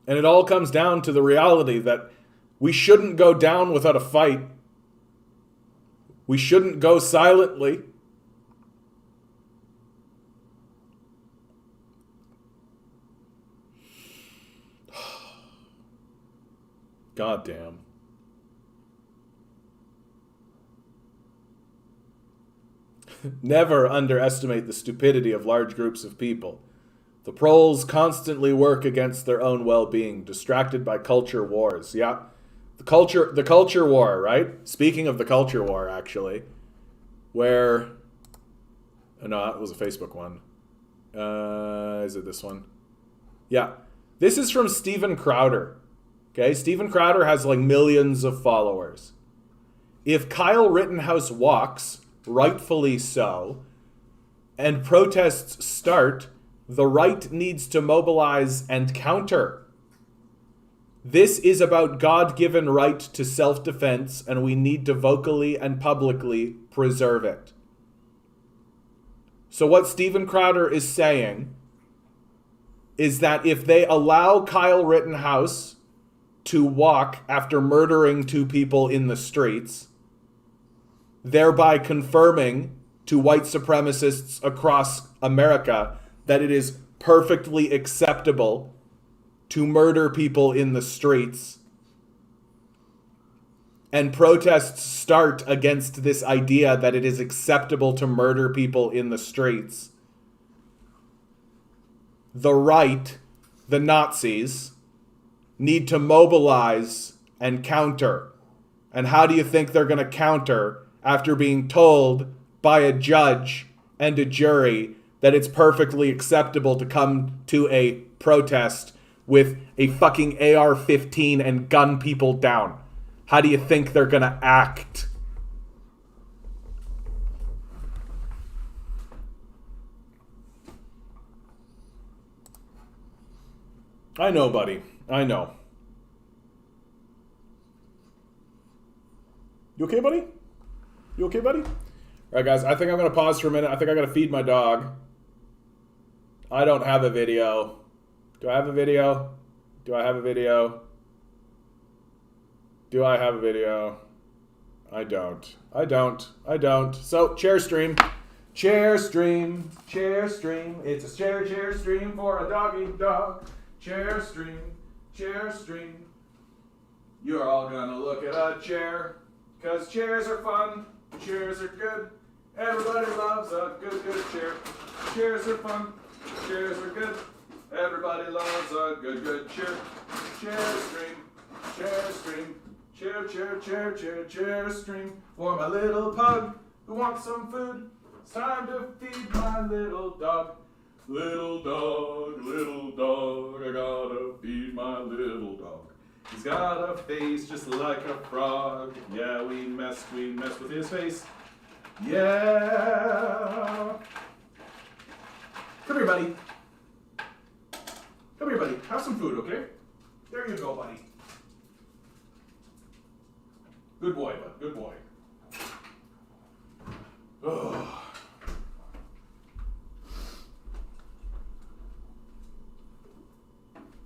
And it all comes down to the reality that we shouldn't go down without a fight. We shouldn't go silently. God damn. Never underestimate the stupidity of large groups of people. The proles constantly work against their own well-being, distracted by culture wars. Yeah, the culture war, right? Speaking of the culture war, actually, where... Oh, no, that was a Facebook one. Is it this one? Yeah. This is from Steven Crowder. Okay, Steven Crowder has like millions of followers. If Kyle Rittenhouse walks, rightfully so, and protests start, the right needs to mobilize and counter. This is about God-given right to self-defense, and we need to vocally and publicly preserve it. So what Steven Crowder is saying is that if they allow Kyle Rittenhouse to walk after murdering 2 people in the streets, thereby confirming to white supremacists across America that it is perfectly acceptable to murder people in the streets, and protests start against this idea that it is acceptable to murder people in the streets, the right, the Nazis, need to mobilize and counter. And how do you think they're going to counter after being told by a judge and a jury that it's perfectly acceptable to come to a protest with a fucking AR-15 and gun people down? How do you think they're going to act? I know, buddy. I know. You okay, buddy? You okay, buddy? All right, guys, I think I'm going to pause for a minute. I think I got to feed my dog. I don't have a video. Do I have a video? Do I have a video? Do I have a video? I don't. I don't. I don't. So, chair stream. Chair stream. Chair stream. It's a chair stream for a doggy dog. Chair stream. Chair stream. You're all gonna look at a chair, 'cause chairs are fun. Chairs are good. Everybody loves a good chair. Chairs are fun. Chairs are good. Everybody loves a good chair. Chair stream. Chair stream. Chair stream for my little pug who wants some food. It's time to feed my little dog. Little dog, I gotta feed my little dog. He's got a face just like a frog. Yeah, we messed with his face. Yeah. Come here, buddy. Come here, buddy. Have some food, okay? There you go, buddy. Good boy, bud. Good boy. Ugh.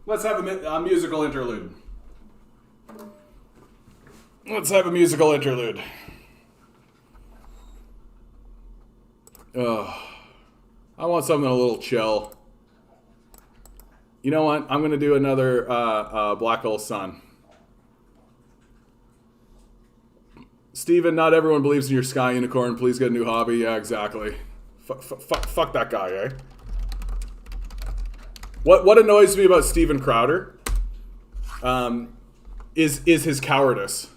Let's have a musical interlude. Let's have a musical interlude. Ugh. I want something a little chill. You know what? I'm going to do another Black Hole Sun. Steven, not everyone believes in your sky unicorn. Please get a new hobby. Yeah, exactly. Fuck that guy, eh? What annoys me about Steven Crowder is his cowardice,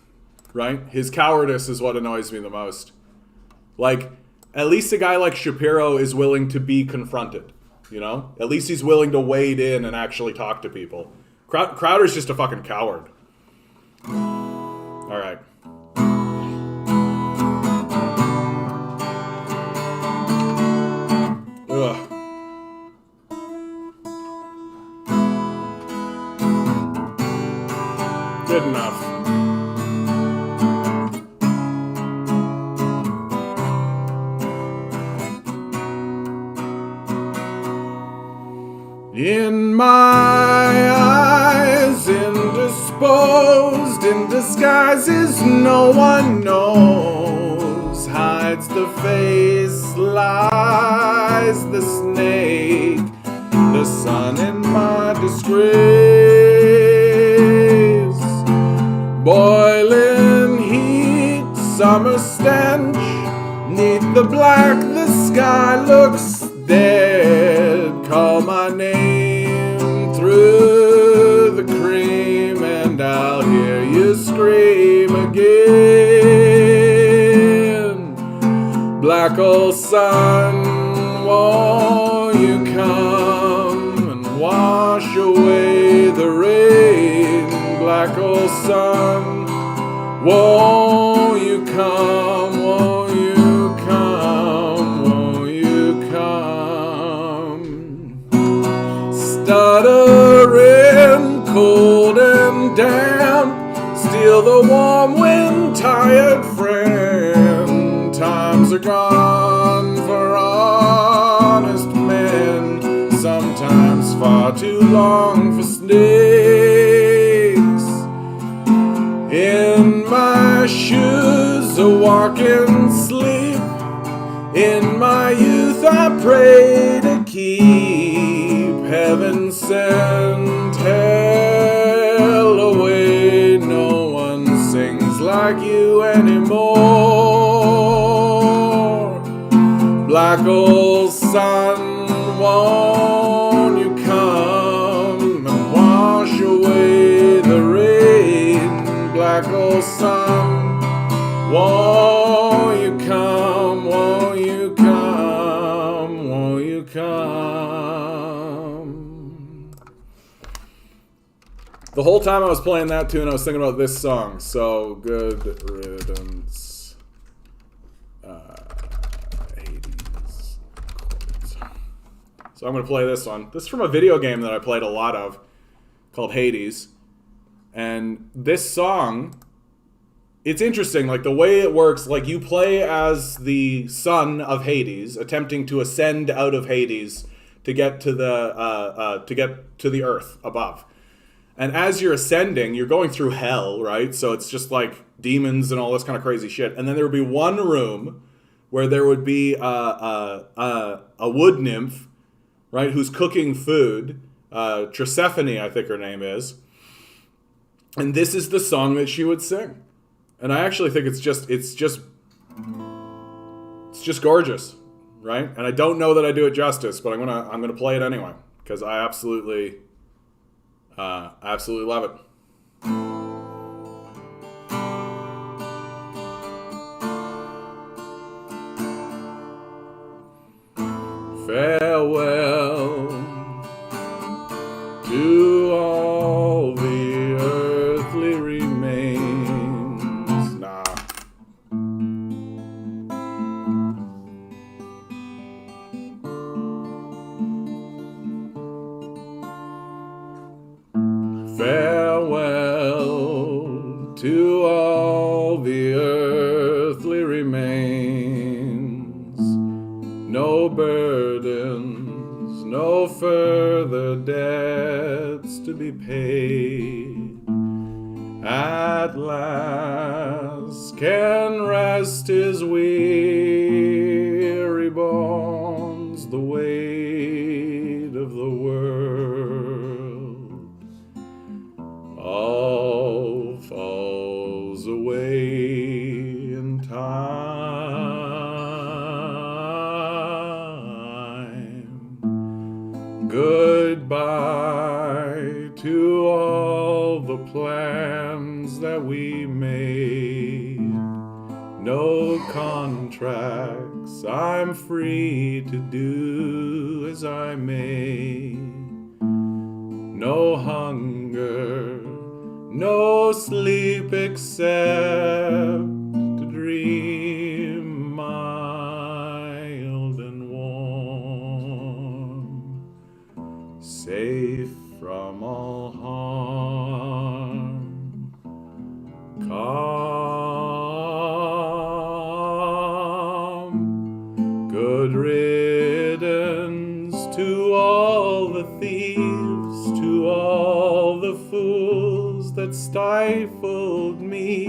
right? His cowardice is what annoys me the most. Like, at least a guy like Shapiro is willing to be confronted, you know? At least he's willing to wade in and actually talk to people. Crowder's just a fucking coward. All right. Ugh. Good enough. In my eyes, indisposed, in disguises no one knows, hides the face, lies the snake, the sun in my disgrace. Boiling heat, summer stench, neath the black the sky looks dead. Call my name through the cream and I'll hear you scream again. Black hole sun, won't you come and wash away the rain? Black hole sun, won't you come, won't you come, won't you come? tired friend. Times are gone for honest men, sometimes far too long for snakes. In my shoes, a walking sleep. In my youth, I pray to keep heaven sent hell away. No one sings like you anymore. Black old sun, won't you come and wash away the rain? Black old sun, won't you come, won't you come, won't you come? The whole time I was playing that tune, I was thinking about this song. So good riddance. Hades chords. So I'm going to play this one. This is from a video game that I played a lot of called Hades. And this song, it's interesting, like the way it works, like you play as the son of Hades, attempting to ascend out of Hades to get to the earth above. And as you're ascending, you're going through hell, right? So it's just like demons and all this kind of crazy shit. And then there would be one room where there would be a wood nymph, right, who's cooking food. Trisephoné, I think her name is. And this is the song that she would sing. And I actually think it's just gorgeous, right? And I don't know that I do it justice, but I'm gonna play it anyway because I absolutely love it. Farewell to all the earthly remains. Nah. Farewell to all the earthly remains. No burdens, no further debts to be paid. At last can rest his weary bones, the weight of the world all falls away in time. Goodbye to all the plans that we made. No contracts, I'm free to do as I may. No hunger, no sleep except to dream mild and warm, safe from all harm, calm. Good riddance to all the thieves, to all the fools that stifled me.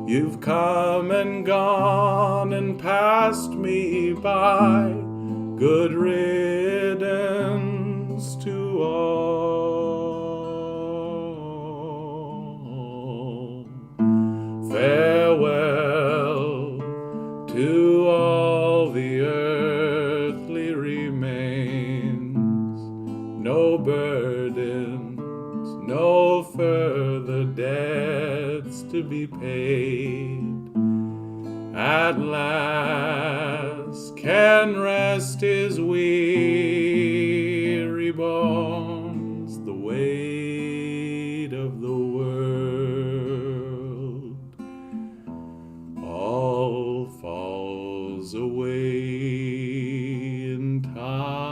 You've come and gone and passed me by. Good riddance to all. Farewell to all the earthly remains. No burdens, no further debts to be paid. At last can rest his weary bones, the weight of the world all falls away in time.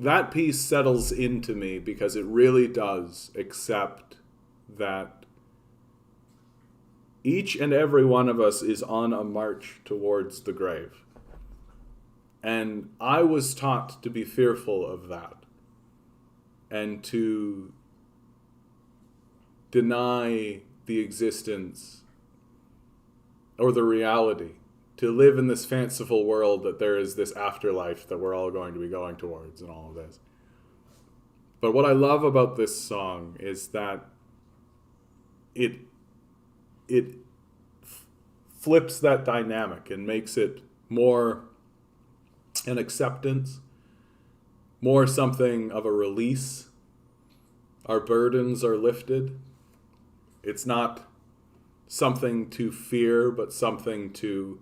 that piece settles into me because it really does accept that each and every one of us is on a march towards the grave. And I was taught to be fearful of that and to deny the existence or the reality, to live in this fanciful world that there is this afterlife that we're all going to be going towards and all of this. But what I love about this song is that it flips that dynamic and makes it more an acceptance, more something of a release. Our burdens are lifted. It's not something to fear, but something to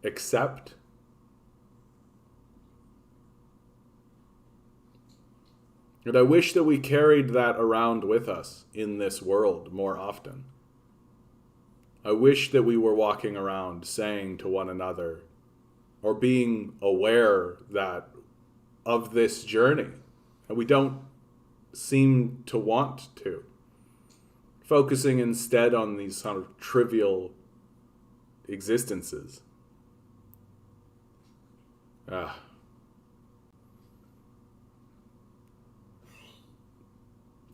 accept. And I wish that we carried that around with us in this world more often. I wish that we were walking around saying to one another, or being aware that of this journey, and we don't seem to want to. Focusing instead on these sort of trivial existences.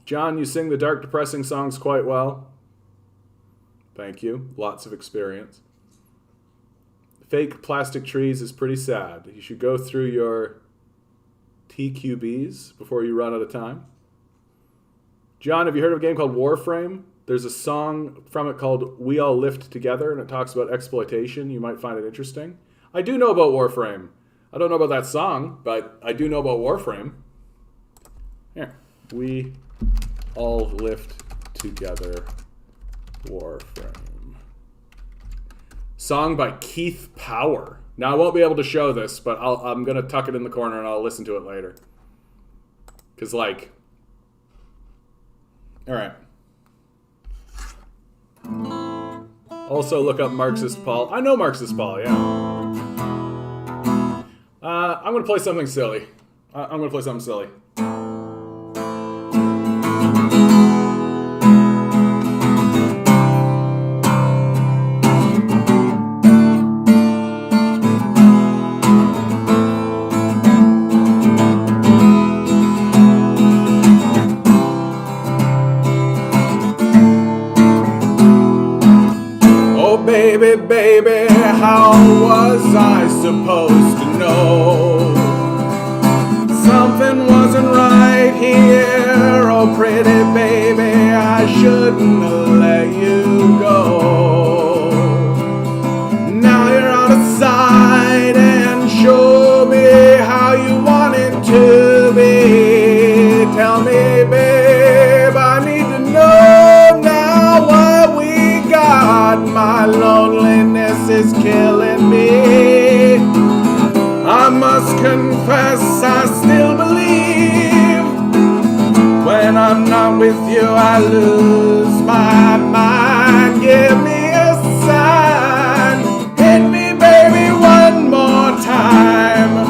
John, you sing the dark, depressing songs quite well. Thank you. Lots of experience. Fake plastic trees is pretty sad. You should go through your TQBs before you run out of time. John, have you heard of a game called Warframe? There's a song from it called We All Lift Together, and it talks about exploitation. You might find it interesting. I do know about Warframe. I don't know about that song, but I do know about Warframe. Here. We All Lift Together, Warframe. Song by Keith Power. Now, I won't be able to show this, but I'm going to tuck it in the corner and I'll listen to it later. Because, like... Alright. Also, look up Marxist Paul. I know Marxist Paul, yeah. I'm going to play something silly. I'm going to play something silly. Baby, baby, how was I supposed to know? Something wasn't right here. Oh, pretty baby, I shouldn't have let you go. Now you're out of sight and show me how you want it to be. Tell me, babe, I need to know now what we got. My loneliness is killing me. I must confess I still believe. When I'm not with you I lose my mind. Give me a sign. Hit me baby one more time.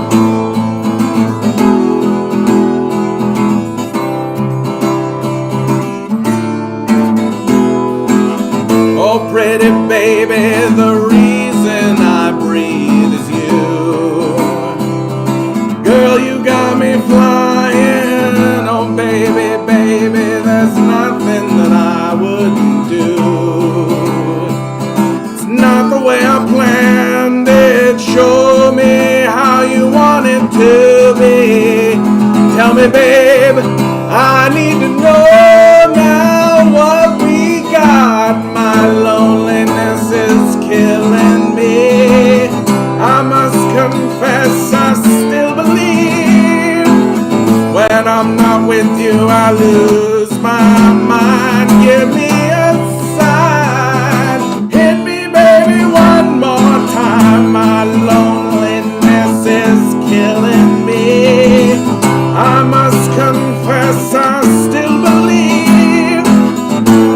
Oh, pretty baby, the reason I breathe is you. Girl, you got me flying. Oh, baby, baby, there's nothing that I wouldn't do. It's not the way I planned it. Show me how you want it to be. Tell me, babe, I need to know now what we got. My loneliness is killing me. I must confess I still believe. When I'm not with you I lose my mind. Give me a sign. Hit me baby one more time. My loneliness is killing me. I must confess I still believe.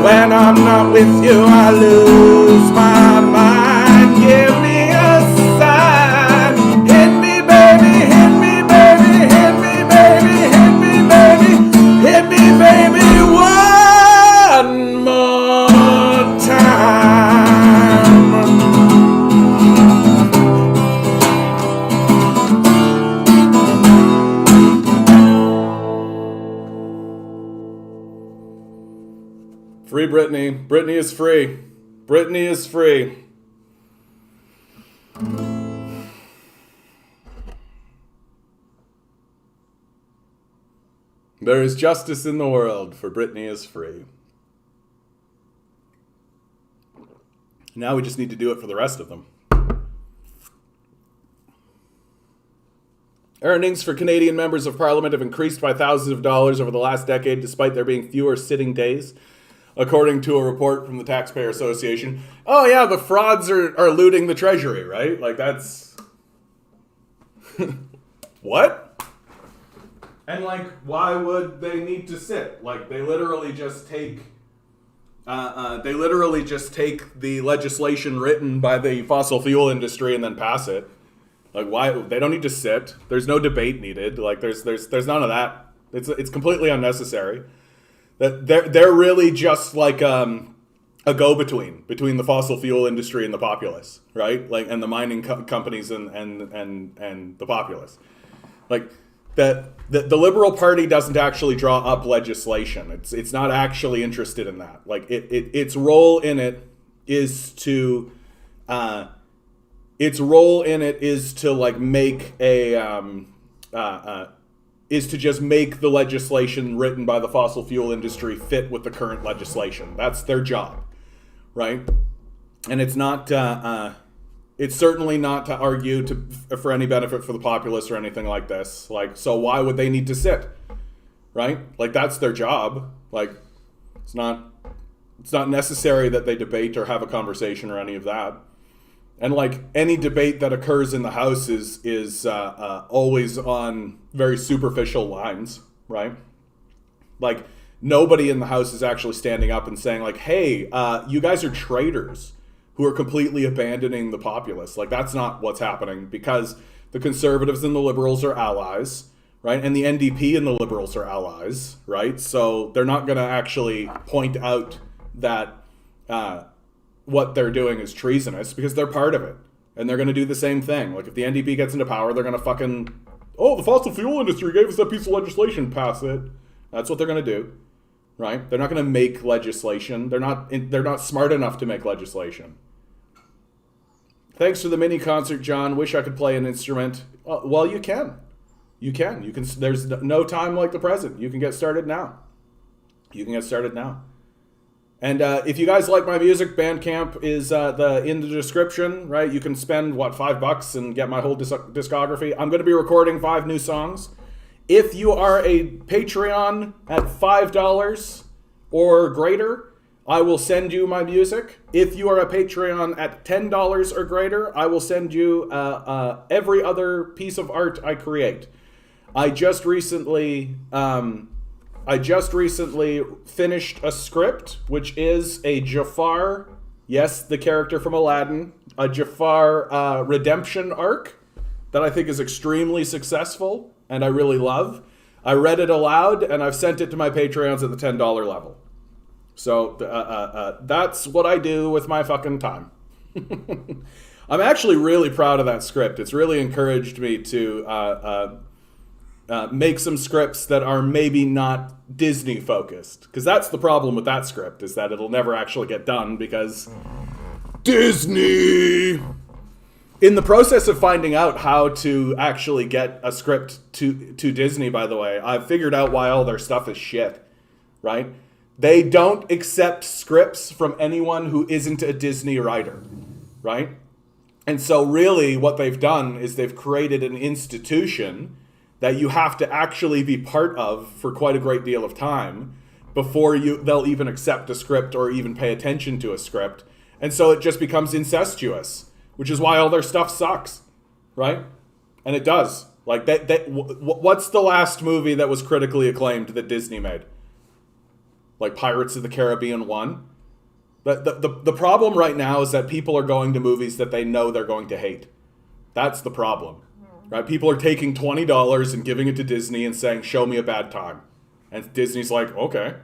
When I'm not with you, I lose my mind. Give me a sign. Hit me, baby. Free Britney. Britney is free. Britney is free. There is justice in the world, for Britney is free. Now we just need to do it for the rest of them. Earnings for Canadian members of Parliament have increased by thousands of dollars over the last decade, despite there being fewer sitting days, according to a report from the Taxpayer Association. Oh yeah, the frauds are looting the treasury, right? Like, that's... What? And, like, why would they need to sit? Like, they literally just take... the legislation written by the fossil fuel industry and then pass it. Like, why? They don't need to sit. There's no debate needed. Like, there's none of that. It's completely unnecessary. That they're really just like a go-between between the fossil fuel industry and the populace, right? Like, and the mining companies and the populace. Like, the Liberal Party doesn't actually draw up legislation. It's not actually interested in that. Like, its role in it is to like make is to just make the legislation written by the fossil fuel industry fit with the current legislation. That's their job, right? And it's not. It's certainly not to argue for any benefit for the populace or anything like this. Like, so why would they need to sit, right? Like, that's their job. Like, it's not necessary that they debate or have a conversation or any of that. And, like, any debate that occurs in the House is always on very superficial lines, right? Like, nobody in the House is actually standing up and saying, like, hey, you guys are traitors who are completely abandoning the populace. Like, that's not what's happening, because the Conservatives and the Liberals are allies, right? And the NDP and the Liberals are allies, right? So they're not going to actually point out that what they're doing is treasonous, because they're part of it. And they're going to do the same thing. Like, if the NDP gets into power, they're going to fucking, oh, the fossil fuel industry gave us that piece of legislation, pass it. That's what they're going to do, right? They're not going to make legislation. They're not smart enough to make legislation. Thanks for the mini concert, John. Wish I could play an instrument. Well, you can. You can. There's no time like the present. You can get started now. And if you guys like my music, Bandcamp is in the description, right? You can spend, $5 and get my whole discography. I'm going to be recording 5 new songs. If you are a Patreon at $5 or greater, I will send you my music. If you are a Patreon at $10 or greater, I will send you every other piece of art I create. I just recently finished a script, which is a Jafar, yes, the character from Aladdin, a Jafar redemption arc that I think is extremely successful and I really love. I read it aloud and I've sent it to my Patreons at the $10 level. So that's what I do with my fucking time. I'm actually really proud of that script. It's really encouraged me to make some scripts that are maybe not Disney focused. Because that's the problem with that script, is that it'll never actually get done because Disney! In the process of finding out how to actually get a script to Disney, by the way, I've figured out why all their stuff is shit, right? They don't accept scripts from anyone who isn't a Disney writer, right? And so really what they've done is they've created an institution that you have to actually be part of for quite a great deal of time before they'll even accept a script or even pay attention to a script. And so it just becomes incestuous, which is why all their stuff sucks, right? And it does. Like, what's the last movie that was critically acclaimed that Disney made? Like Pirates of the Caribbean 1? The problem right now is that people are going to movies that they know they're going to hate. That's the problem, right? People are taking $20 and giving it to Disney and saying, show me a bad time. And Disney's like, okay.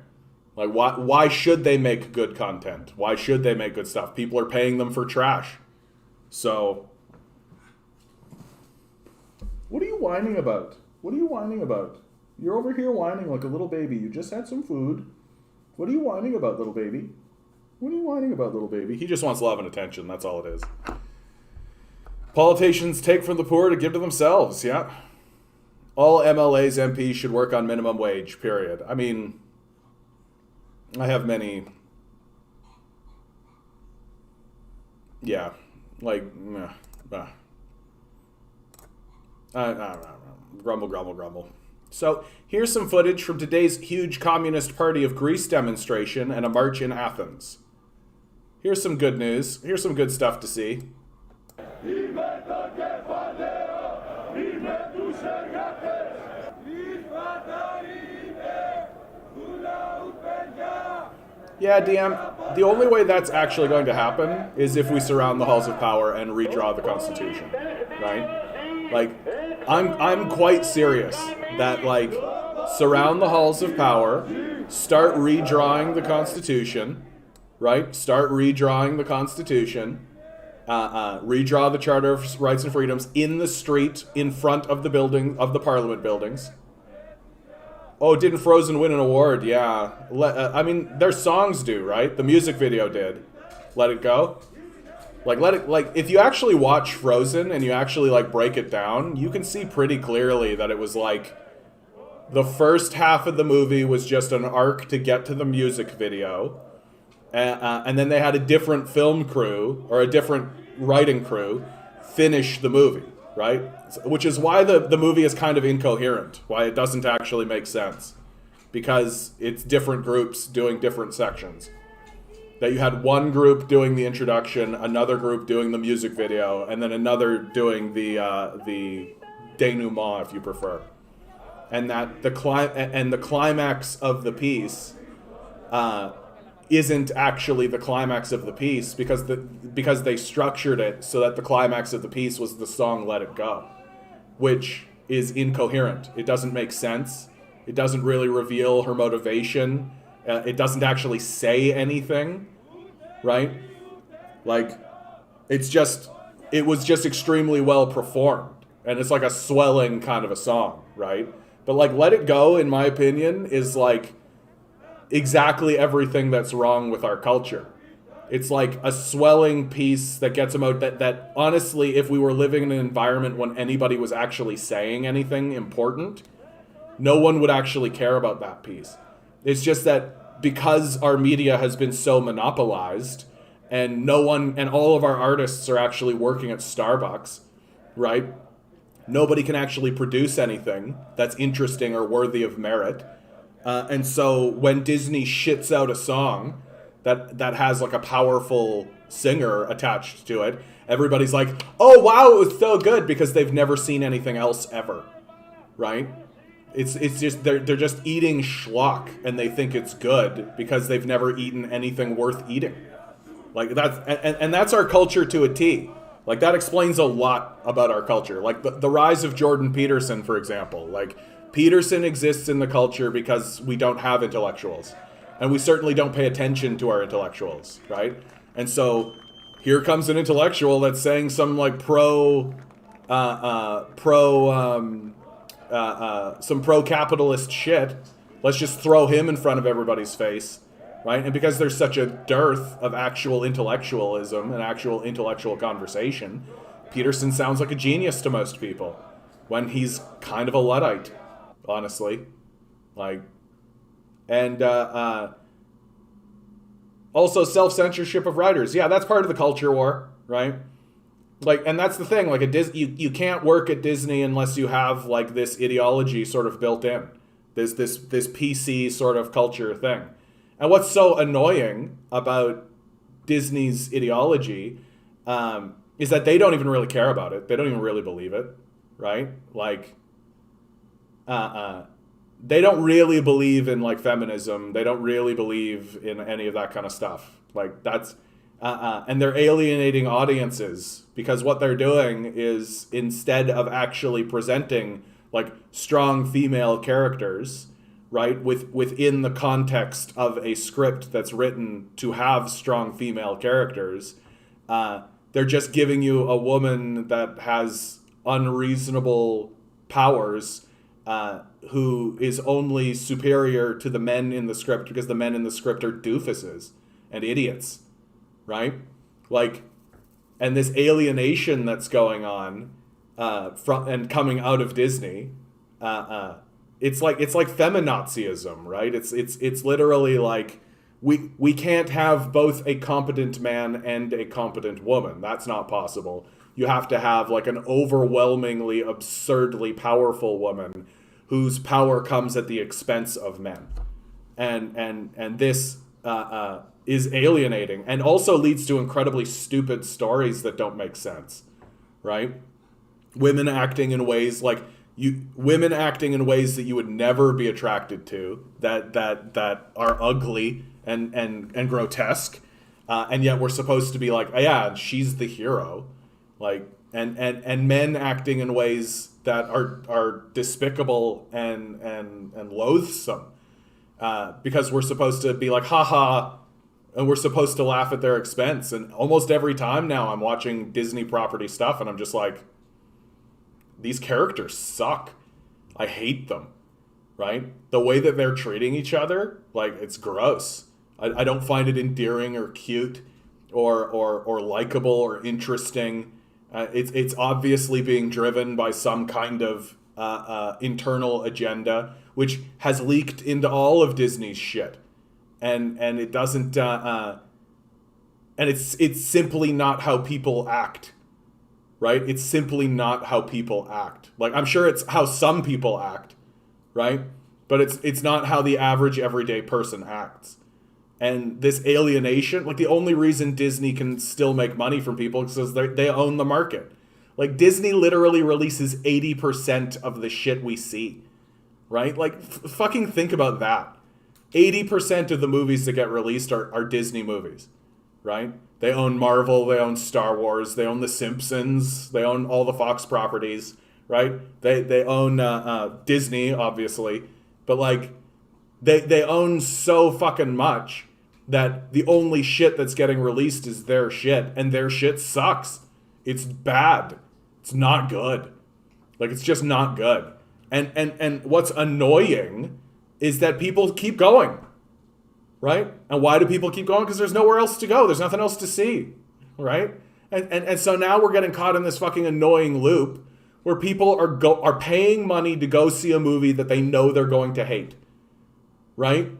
Like, why should they make good content? Why should they make good stuff? People are paying them for trash. So, what are you whining about? What are you whining about? You're over here whining like a little baby. You just had some food. What are you whining about, little baby? What are you whining about, little baby? He just wants love and attention. That's all it is. Politicians take from the poor to give to themselves. Yeah. All MLAs, MPs should work on minimum wage, period. I mean, I have many... Yeah. Like, grumble. So, here's some footage from today's huge Communist Party of Greece demonstration and a march in Athens. Here's some good news. Here's some good stuff to see. Yeah, DM, the only way that's actually going to happen is if we surround the halls of power and redraw the Constitution, right? Like, I'm quite serious that, like, surround the halls of power, start redrawing the Constitution, right? Start redrawing the Constitution, redraw the Charter of Rights and Freedoms in the street in front of the building, of the Parliament buildings. Oh, didn't Frozen win an award? Yeah. I mean, their songs do, right? The music video did. Let It Go. Like, if you actually watch Frozen and you actually, like, break it down, you can see pretty clearly that it was, like, the first half of the movie was just an arc to get to the music video. And then they had a different film crew, or a different writing crew, finish the movie, right? Which is why the movie is kind of incoherent, why it doesn't actually make sense. Because it's different groups doing different sections. That you had one group doing the introduction, another group doing the music video, and then another doing the denouement, if you prefer. And that the climax of the piece isn't actually the climax of the piece because they structured it so that the climax of the piece was the song "Let It Go," which is incoherent. It doesn't make sense. It doesn't really reveal her motivation. It doesn't actually say anything, right? Like, it was just extremely well performed, and it's like a swelling kind of a song, right? But like, "Let It Go," in my opinion, is like exactly everything that's wrong with our culture. It's like a swelling piece that gets them out that honestly, if we were living in an environment when anybody was actually saying anything important, no one would actually care about that piece. It's just that because our media has been so monopolized and all of our artists are actually working at Starbucks, right? Nobody can actually produce anything that's interesting or worthy of merit. And so when Disney shits out a song that has like a powerful singer attached to it, everybody's like, oh wow, it was so good, because they've never seen anything else ever, right? It's just they're just eating schlock and they think it's good because they've never eaten anything worth eating. Like that's our culture to a T. Like, that explains a lot about our culture. Like the rise of Jordan Peterson, for example. Like, Peterson exists in the culture because we don't have intellectuals. And we certainly don't pay attention to our intellectuals, right? And so here comes an intellectual that's saying some like some pro-capitalist shit. Let's just throw him in front of everybody's face, right? And because there's such a dearth of actual intellectualism and actual intellectual conversation, Peterson sounds like a genius to most people when he's kind of a Luddite, honestly. Like, and also self-censorship of writers. Yeah, that's part of the culture war, right? Like, and that's the thing. Like, you can't work at Disney unless you have like this ideology sort of built in. This PC sort of culture thing. And what's so annoying about Disney's ideology is that they don't even really care about it. They don't even really believe it, right? Like, they don't really believe in like feminism. They don't really believe in any of that kind of stuff. Like, that's and they're alienating audiences because what they're doing is, instead of actually presenting like strong female characters, right, within the context of a script that's written to have strong female characters, they're just giving you a woman that has unreasonable powers who is only superior to the men in the script because the men in the script are doofuses and idiots, right? Like, and this alienation that's going on from and coming out of Disney, it's like feminazism, right? It's literally like we can't have both a competent man and a competent woman. That's not possible. You have to have like an overwhelmingly, absurdly powerful woman whose power comes at the expense of men, and this is alienating and also leads to incredibly stupid stories that don't make sense, right? Women acting in ways that you would never be attracted to, that are ugly and grotesque, and yet we're supposed to be like, oh, yeah, she's the hero, like, and men acting in ways that are despicable and loathsome, because we're supposed to be like, haha, and we're supposed to laugh at their expense. And almost every time now I'm watching Disney property stuff and I'm just like, these characters suck. I hate them, right? The way that they're treating each other, like, it's gross. I don't find it endearing or cute or likable or interesting. It's obviously being driven by some kind of internal agenda, which has leaked into all of Disney's shit. And it doesn't, and it's simply not how people act, right? It's simply not how people act. Like, I'm sure it's how some people act, right? But it's not how the average everyday person acts. And this alienation, like, the only reason Disney can still make money from people is because they own the market. Like, Disney literally releases 80% of the shit we see, right? Like, fucking think about that. 80% of the movies that get released are Disney movies, right? They own Marvel, they own Star Wars, they own The Simpsons, they own all the Fox properties, right? They own Disney, obviously, but like they own so fucking much that the only shit that's getting released is their shit, and their shit sucks. It's bad. It's not good. Like, it's just not good. And what's annoying is that people keep going, right? And why do people keep going? Because there's nowhere else to go. There's nothing else to see, right? And so now we're getting caught in this fucking annoying loop where people are paying money to go see a movie that they know they're going to hate, right?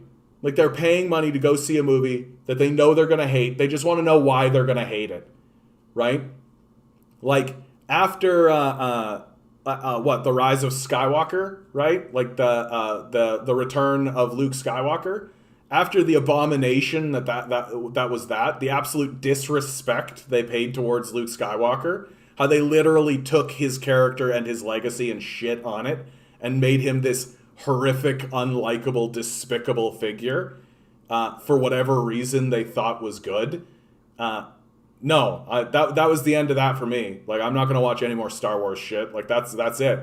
Like, they're paying money to go see a movie that they know they're going to hate. They just want to know why they're going to hate it, right? Like, after the Rise of Skywalker, right? Like the return of Luke Skywalker. After the abomination that was the absolute disrespect they paid towards Luke Skywalker, how they literally took his character and his legacy and shit on it and made him this horrific, unlikable, despicable figure for whatever reason they thought was good. No, that was the end of that for me. Like, I'm not gonna watch any more Star Wars shit. Like, that's it.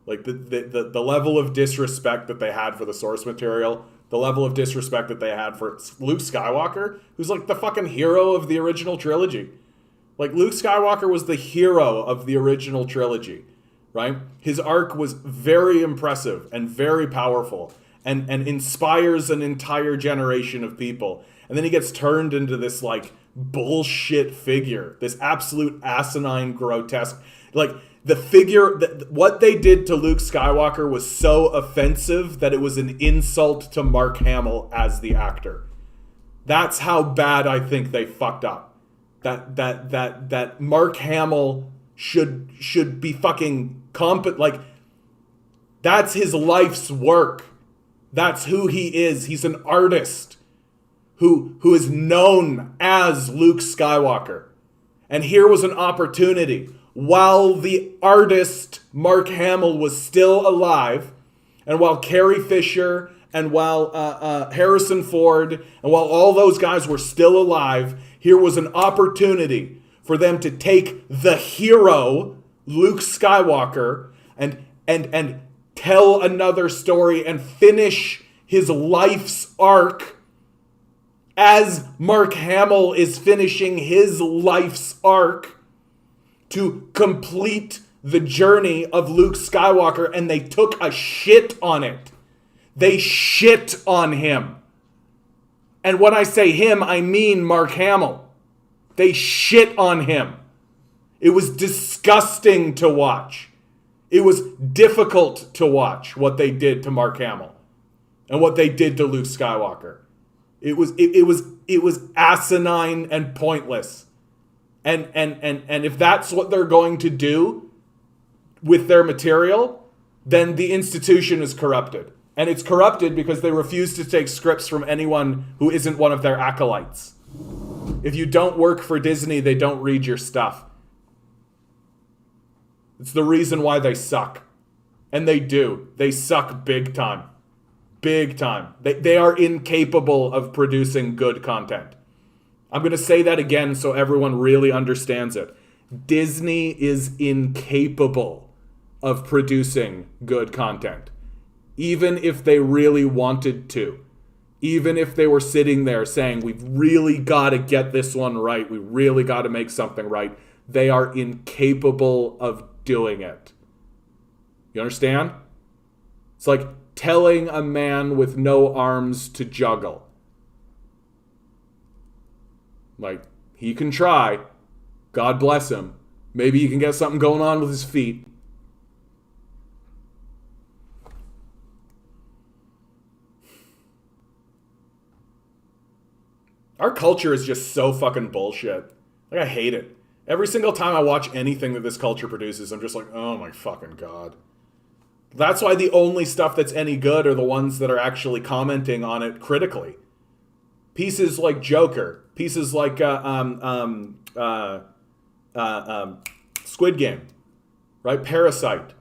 Like, the level of disrespect that they had for the source material, the level of disrespect that they had for Luke Skywalker, who's like the fucking hero of the original trilogy. Like, Luke Skywalker was the hero of the original trilogy, right? His arc was very impressive and very powerful and inspires an entire generation of people. And then he gets turned into this, like, bullshit figure, this absolute asinine, grotesque, like, the figure that what they did to Luke Skywalker was so offensive that it was an insult to Mark Hamill as the actor. That's how bad I think they fucked up. That Mark Hamill should be fucking competent. Like, that's his life's work. That's who he is. He's an artist who is known as Luke Skywalker. And here was an opportunity, while the artist Mark Hamill was still alive, and while Carrie Fisher and while Harrison Ford and while all those guys were still alive, here was an opportunity for them to take the hero, Luke Skywalker, and tell another story and finish his life's arc as Mark Hamill is finishing his life's arc to complete the journey of Luke Skywalker and they took a shit on it. They shit on him. And when I say him, I mean Mark Hamill. They shit on him. It was disgusting to watch. It was difficult to watch what they did to Mark Hamill and what they did to Luke Skywalker. It was asinine and pointless. And if that's what they're going to do with their material, then the institution is corrupted. And it's corrupted because they refuse to take scripts from anyone who isn't one of their acolytes. If you don't work for Disney, they don't read your stuff. It's the reason why they suck. And they do. They suck big time. Big time. They are incapable of producing good content. I'm going to say that again so everyone really understands it. Disney is incapable of producing good content. Even if they really wanted to. Even if they were sitting there saying, we've really got to get this one right. We really got to make something right. They are incapable of doing it. You understand? It's like telling a man with no arms to juggle. Like, he can try. God bless him. Maybe he can get something going on with his feet. Our culture is just so fucking bullshit. Like, I hate it. Every single time I watch anything that this culture produces, I'm just like, oh my fucking God. That's why the only stuff that's any good are the ones that are actually commenting on it critically. Pieces like Joker, pieces like Squid Game, right? Parasite.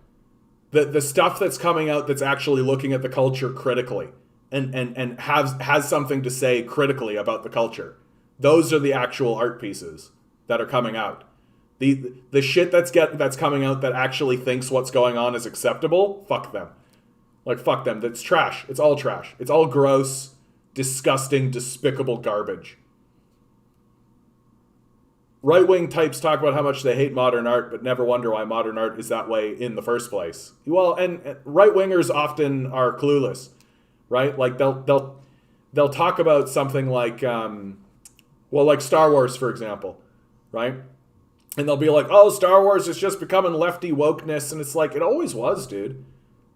The stuff that's coming out that's actually looking at the culture critically and has something to say critically about the culture. Those are the actual art pieces that are coming out. The shit that's coming out that actually thinks what's going on is acceptable, fuck them. Like, fuck them. That's trash. It's all trash. It's all gross, disgusting, despicable garbage. Right-wing types talk about how much they hate modern art, but never wonder why modern art is that way in the first place. Well, and right-wingers often are clueless, right? Like, they'll talk about something like, like Star Wars, for example, right? And they'll be like, oh, Star Wars is just becoming lefty wokeness. And it's like, it always was, dude.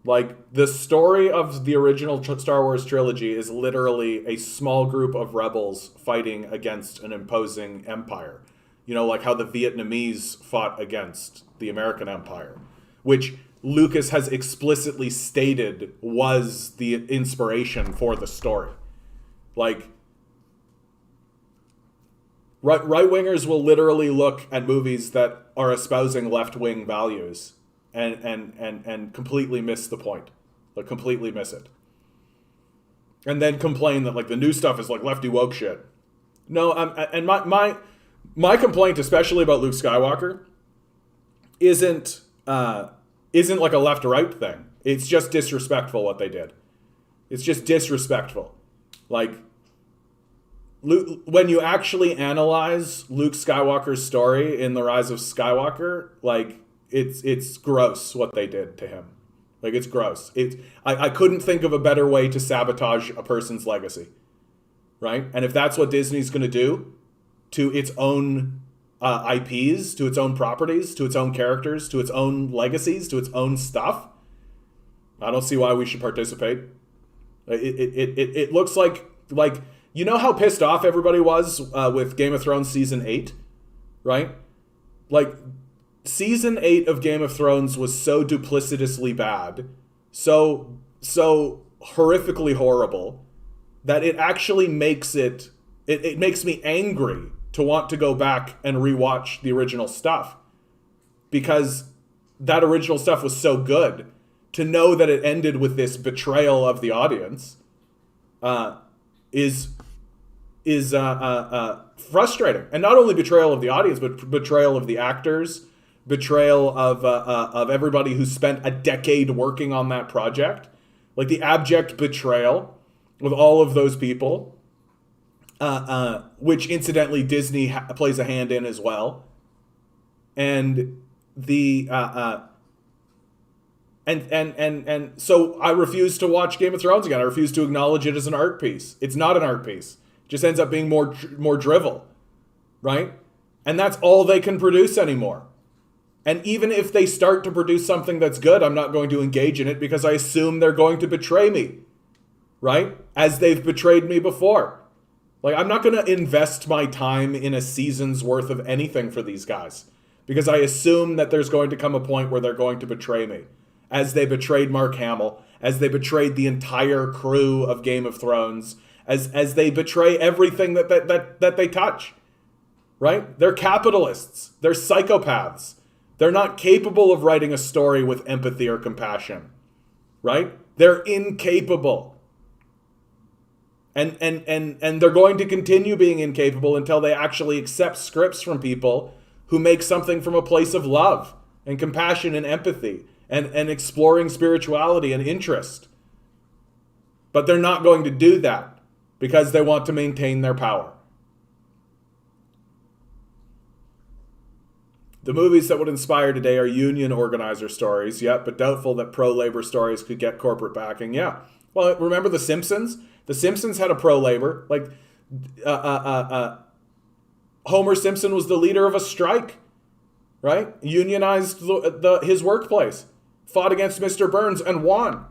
Like, the story of the original Star Wars trilogy is literally a small group of rebels fighting against an imposing empire. You know, like how the Vietnamese fought against the American Empire, which Lucas has explicitly stated was the inspiration for the story. Like, right-wingers will literally look at movies that are espousing left-wing values and completely miss the point. Like, completely miss it. And then complain that, like, the new stuff is, like, lefty woke shit. No, and my complaint, especially about Luke Skywalker, isn't like a left-right thing. It's just disrespectful what they did. It's just disrespectful. Like, when you actually analyze Luke Skywalker's story in The Rise of Skywalker, like, it's gross what they did to him. Like, it's gross. I couldn't think of a better way to sabotage a person's legacy, right? And if that's what Disney's going to do to its own IPs, to its own properties, to its own characters, to its own legacies, to its own stuff, I don't see why we should participate. It looks like, you know how pissed off everybody was with Game of Thrones Season 8, right? Like, Season 8 of Game of Thrones was so duplicitously bad, so horrifically horrible, that it actually makes it makes me angry to want to go back and rewatch the original stuff. Because that original stuff was so good. To know that it ended with this betrayal of the audience is frustrating. And not only betrayal of the audience, but betrayal of the actors, betrayal of everybody who spent a decade working on that project. Like, the abject betrayal of all of those people, which incidentally Disney plays a hand in as well. And the and so I refuse to watch Game of Thrones again. I refuse to acknowledge it as an art piece. It's not an art piece. It just ends up being more drivel, right? And that's all they can produce anymore. And even if they start to produce something that's good, I'm not going to engage in it because I assume they're going to betray me, right? As they've betrayed me before. Like, I'm not going to invest my time in a season's worth of anything for these guys because I assume that there's going to come a point where they're going to betray me, as they betrayed Mark Hamill, as they betrayed the entire crew of Game of Thrones, as they betray everything that they touch, right? They're capitalists. They're psychopaths. They're not capable of writing a story with empathy or compassion, right? They're incapable. And they're going to continue being incapable until they actually accept scripts from people who make something from a place of love and compassion and empathy and exploring spirituality and interest. But they're not going to do that because they want to maintain their power. The movies that would inspire today are union organizer stories, yeah, but doubtful that pro-labor stories could get corporate backing, yeah. Well, remember The Simpsons? The Simpsons had a pro-labor. Like, Homer Simpson was the leader of a strike, right? Unionized his workplace, fought against Mr. Burns and won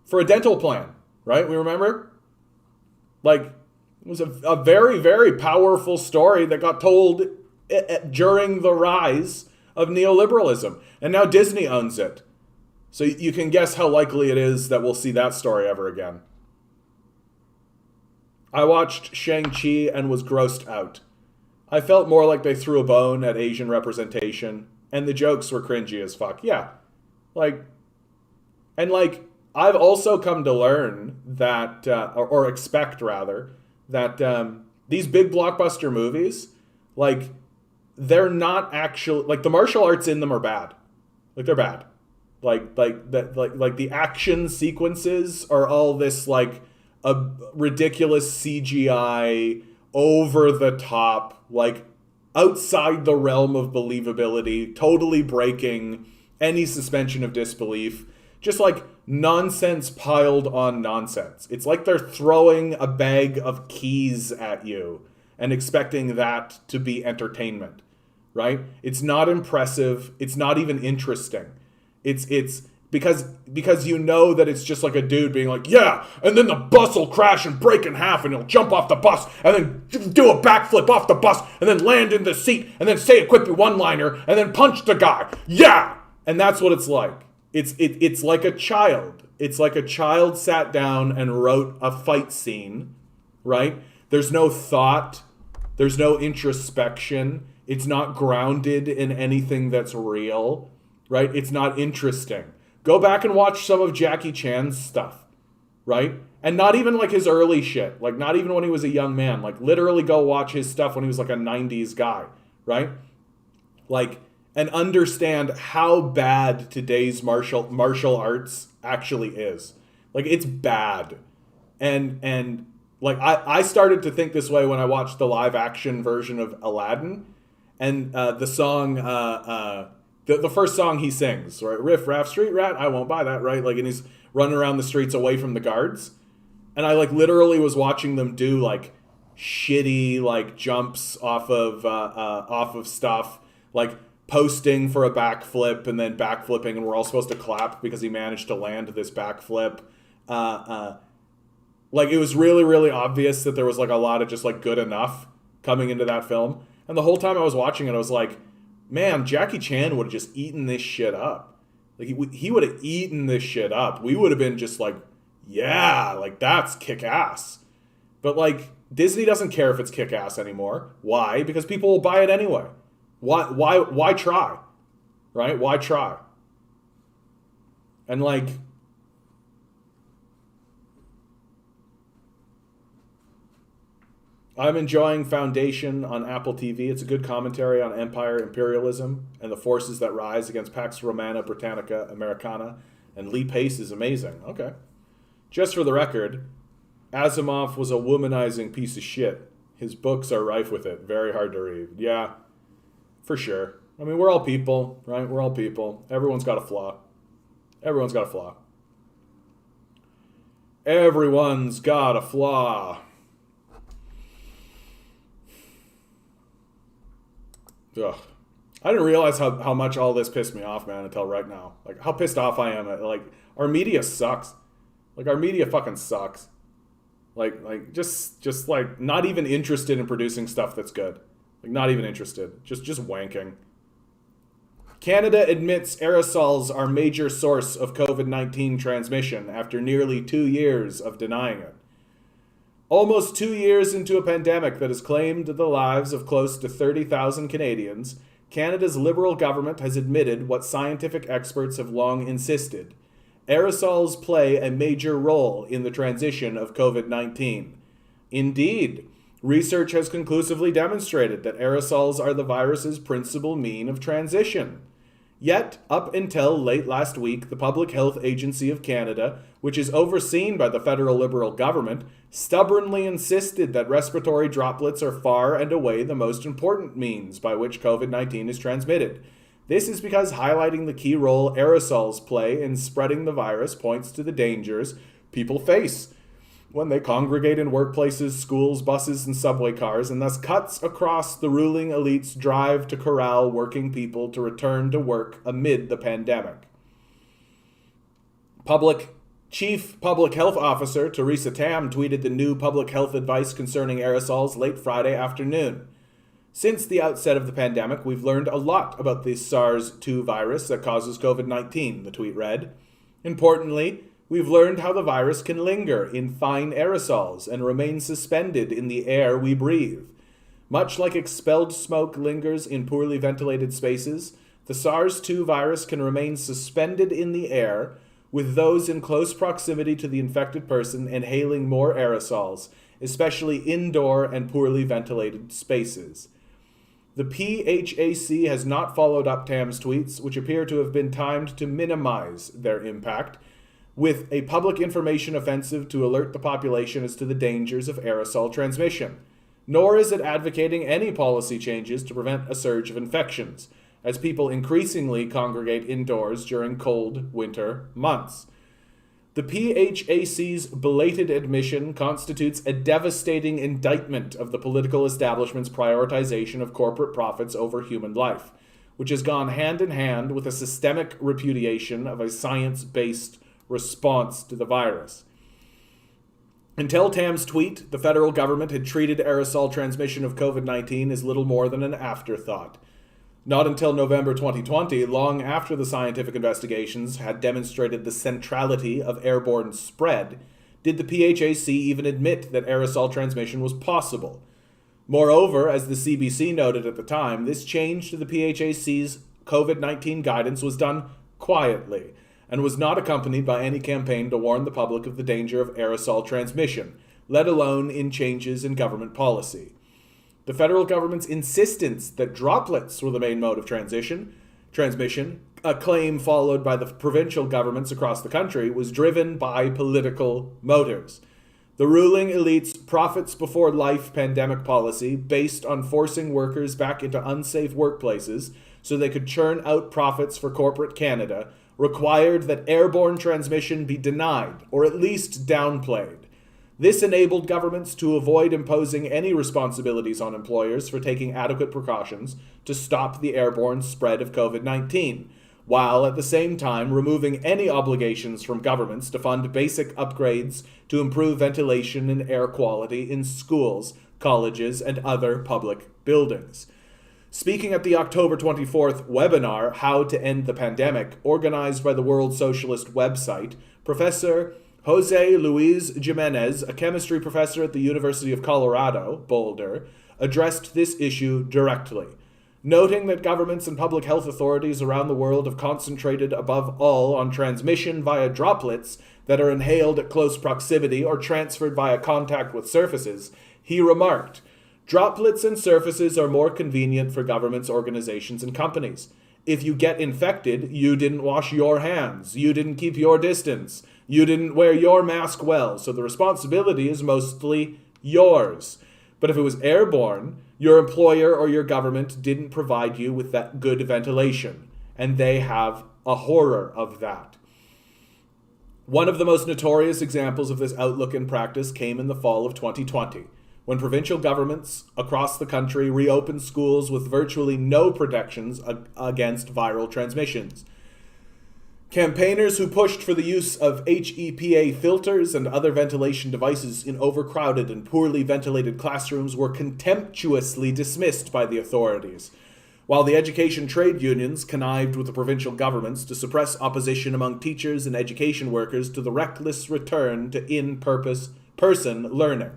for a dental plan, right? We remember? Like, it was a very, very powerful story that got told during the rise of neoliberalism. And now Disney owns it. So you can guess how likely it is that we'll see that story ever again. I watched Shang-Chi and was grossed out. I felt more like they threw a bone at Asian representation, and the jokes were cringy as fuck. Yeah. I've also come to learn that, or expect rather, that these big blockbuster movies, like, they're not actually, like, the martial arts in them are bad. Like, they're bad. Like the action sequences are all this, like, a ridiculous CGI, over the top, like, outside the realm of believability, totally breaking any suspension of disbelief. Just like nonsense piled on nonsense. It's like they're throwing a bag of keys at you and expecting that to be entertainment, right? It's not impressive. It's not even interesting. It's because you know that it's just like a dude being like, yeah, and then the bus will crash and break in half and he'll jump off the bus and then do a backflip off the bus and then land in the seat and then say a quippy one-liner and then punch the guy. Yeah! And that's what it's like. It's like a child. It's like a child sat down and wrote a fight scene, right? There's no thought. There's no introspection. It's not grounded in anything that's real, right? It's not interesting. Go back and watch some of Jackie Chan's stuff, right? And not even like his early shit. Like, not even when he was a young man. Like, literally go watch his stuff when he was like a 90s guy, right? Like, and understand how bad today's martial arts actually is. Like, it's bad. And like, I started to think this way when I watched the live action version of Aladdin. And the song, the first song he sings, right? Riff, raff, street rat, I won't buy that, right? Like, and he's running around the streets away from the guards. And I, like, literally was watching them do, like, shitty, like, jumps off of stuff. Like, posting for a backflip and then backflipping, and we're all supposed to clap because he managed to land this backflip. Like, it was really, really obvious that there was, like, a lot of just, like, good enough coming into that film. And the whole time I was watching it, I was like, man, Jackie Chan would have just eaten this shit up. Like, he would have eaten this shit up. We would have been just like, yeah, like, that's kick-ass. But, like, Disney doesn't care if it's kick-ass anymore. Why? Because people will buy it anyway. Why try? Right? Why try? And, like, I'm enjoying Foundation on Apple TV. It's a good commentary on empire, imperialism, and the forces that rise against Pax Romana, Britannica, Americana. And Lee Pace is amazing. Okay. Just for the record, Asimov was a womanizing piece of shit. His books are rife with it. Very hard to read. Yeah, for sure. I mean, we're all people, right? We're all people. Everyone's got a flaw. Everyone's got a flaw. Everyone's got a flaw. Ugh. I didn't realize how much all this pissed me off, man, until right now. Like, how pissed off I am at, like, our media sucks. Like, our media fucking sucks. Like, just like, not even interested in producing stuff that's good. Like, not even interested. Just wanking. Canada admits aerosols are major source of COVID-19 transmission after nearly 2 years of denying it. Almost 2 years into a pandemic that has claimed the lives of close to 30,000 Canadians, Canada's Liberal government has admitted what scientific experts have long insisted. Aerosols play a major role in the transition of COVID-19. Indeed, research has conclusively demonstrated that aerosols are the virus's principal mean of transition. Yet, up until late last week, the Public Health Agency of Canada, which is overseen by the federal Liberal government, stubbornly insisted that respiratory droplets are far and away the most important means by which COVID-19 is transmitted. This is because highlighting the key role aerosols play in spreading the virus points to the dangers people face when they congregate in workplaces, schools, buses, and subway cars, and thus cuts across the ruling elite's drive to corral working people to return to work amid the pandemic. Chief Public Health Officer Theresa Tam tweeted the new public health advice concerning aerosols late Friday afternoon. Since the outset of the pandemic, we've learned a lot about the SARS-2 virus that causes COVID-19, the tweet read. Importantly, we've learned how the virus can linger in fine aerosols and remain suspended in the air we breathe. Much like expelled smoke lingers in poorly ventilated spaces, the SARS-2 virus can remain suspended in the air, with those in close proximity to the infected person inhaling more aerosols, especially indoor and poorly ventilated spaces. The PHAC has not followed up Tam's tweets, which appear to have been timed to minimize their impact, with a public information offensive to alert the population as to the dangers of aerosol transmission. Nor is it advocating any policy changes to prevent a surge of infections, as people increasingly congregate indoors during cold winter months. The PHAC's belated admission constitutes a devastating indictment of the political establishment's prioritization of corporate profits over human life, which has gone hand in hand with a systemic repudiation of a science-based response to the virus. Until Tam's tweet, the federal government had treated aerosol transmission of COVID-19 as little more than an afterthought. Not until November 2020, long after the scientific investigations had demonstrated the centrality of airborne spread, did the PHAC even admit that aerosol transmission was possible. Moreover, as the CBC noted at the time, this change to the PHAC's COVID-19 guidance was done quietly and was not accompanied by any campaign to warn the public of the danger of aerosol transmission, let alone in changes in government policy. The federal government's insistence that droplets were the main mode of transmission, a claim followed by the provincial governments across the country, was driven by political motives. The ruling elite's profits before life pandemic policy, based on forcing workers back into unsafe workplaces so they could churn out profits for corporate Canada, required that airborne transmission be denied, or at least downplayed. This enabled governments to avoid imposing any responsibilities on employers for taking adequate precautions to stop the airborne spread of COVID-19, while at the same time removing any obligations from governments to fund basic upgrades to improve ventilation and air quality in schools, colleges, and other public buildings. Speaking at the October 24th webinar, How to End the Pandemic, organized by the World Socialist website, Professor Jose Luis Jimenez, a chemistry professor at the University of Colorado, Boulder, addressed this issue directly, noting that governments and public health authorities around the world have concentrated above all on transmission via droplets that are inhaled at close proximity or transferred via contact with surfaces. He remarked, "Droplets and surfaces are more convenient for governments, organizations, and companies. If you get infected, you didn't wash your hands, you didn't keep your distance, you didn't wear your mask well, so the responsibility is mostly yours. But if it was airborne, your employer or your government didn't provide you with that good ventilation, and they have a horror of that. One of the most notorious examples of this outlook in practice came in the fall of 2020, when provincial governments across the country reopened schools with virtually no protections against viral transmissions. Campaigners who pushed for the use of HEPA filters and other ventilation devices in overcrowded and poorly ventilated classrooms were contemptuously dismissed by the authorities, while the education trade unions connived with the provincial governments to suppress opposition among teachers and education workers to the reckless return to in-person learning.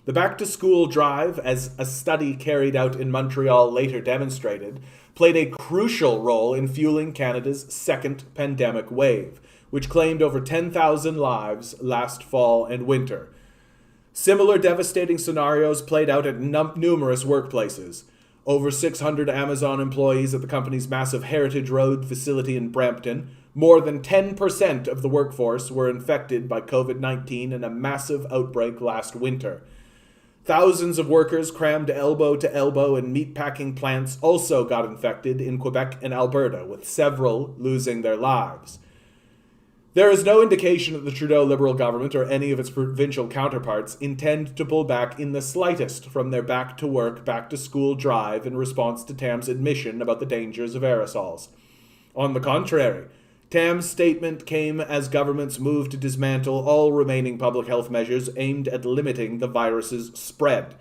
The back-to-school drive, as a study carried out in Montreal later demonstrated, played a crucial role in fueling Canada's second pandemic wave, which claimed over 10,000 lives last fall and winter. Similar devastating scenarios played out at numerous workplaces. Over 600 Amazon employees at the company's massive Heritage Road facility in Brampton, more than 10% of the workforce were infected by COVID-19 in a massive outbreak last winter. Thousands of workers crammed elbow to elbow in meatpacking plants also got infected in Quebec and Alberta, with several losing their lives. There is no indication that the Trudeau Liberal government or any of its provincial counterparts intend to pull back in the slightest from their back-to-work, back-to-school drive in response to Tam's admission about the dangers of aerosols. On the contrary, Tam's statement came as governments moved to dismantle all remaining public health measures aimed at limiting the virus's spread.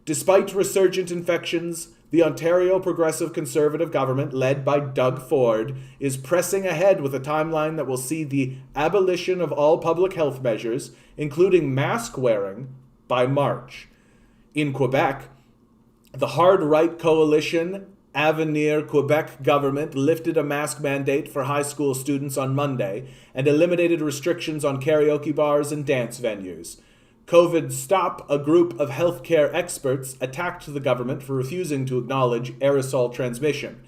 Despite resurgent infections, the Ontario Progressive Conservative government, led by Doug Ford, is pressing ahead with a timeline that will see the abolition of all public health measures, including mask wearing, by March. In Quebec, the hard-right coalition Avenir Quebec government lifted a mask mandate for high school students on Monday and eliminated restrictions on karaoke bars and dance venues. COVID Stop, a group of healthcare experts, attacked the government for refusing to acknowledge aerosol transmission,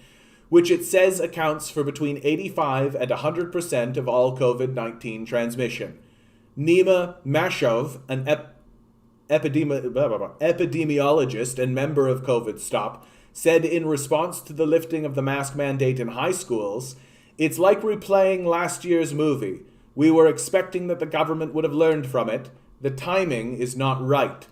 which it says accounts for between 85 and 100% of all COVID-19 transmission. Nima Mashov, an epidemiologist and member of COVID Stop, said in response to the lifting of the mask mandate in high schools, "It's like replaying last year's movie. We were expecting that the government would have learned from it. The timing is not right."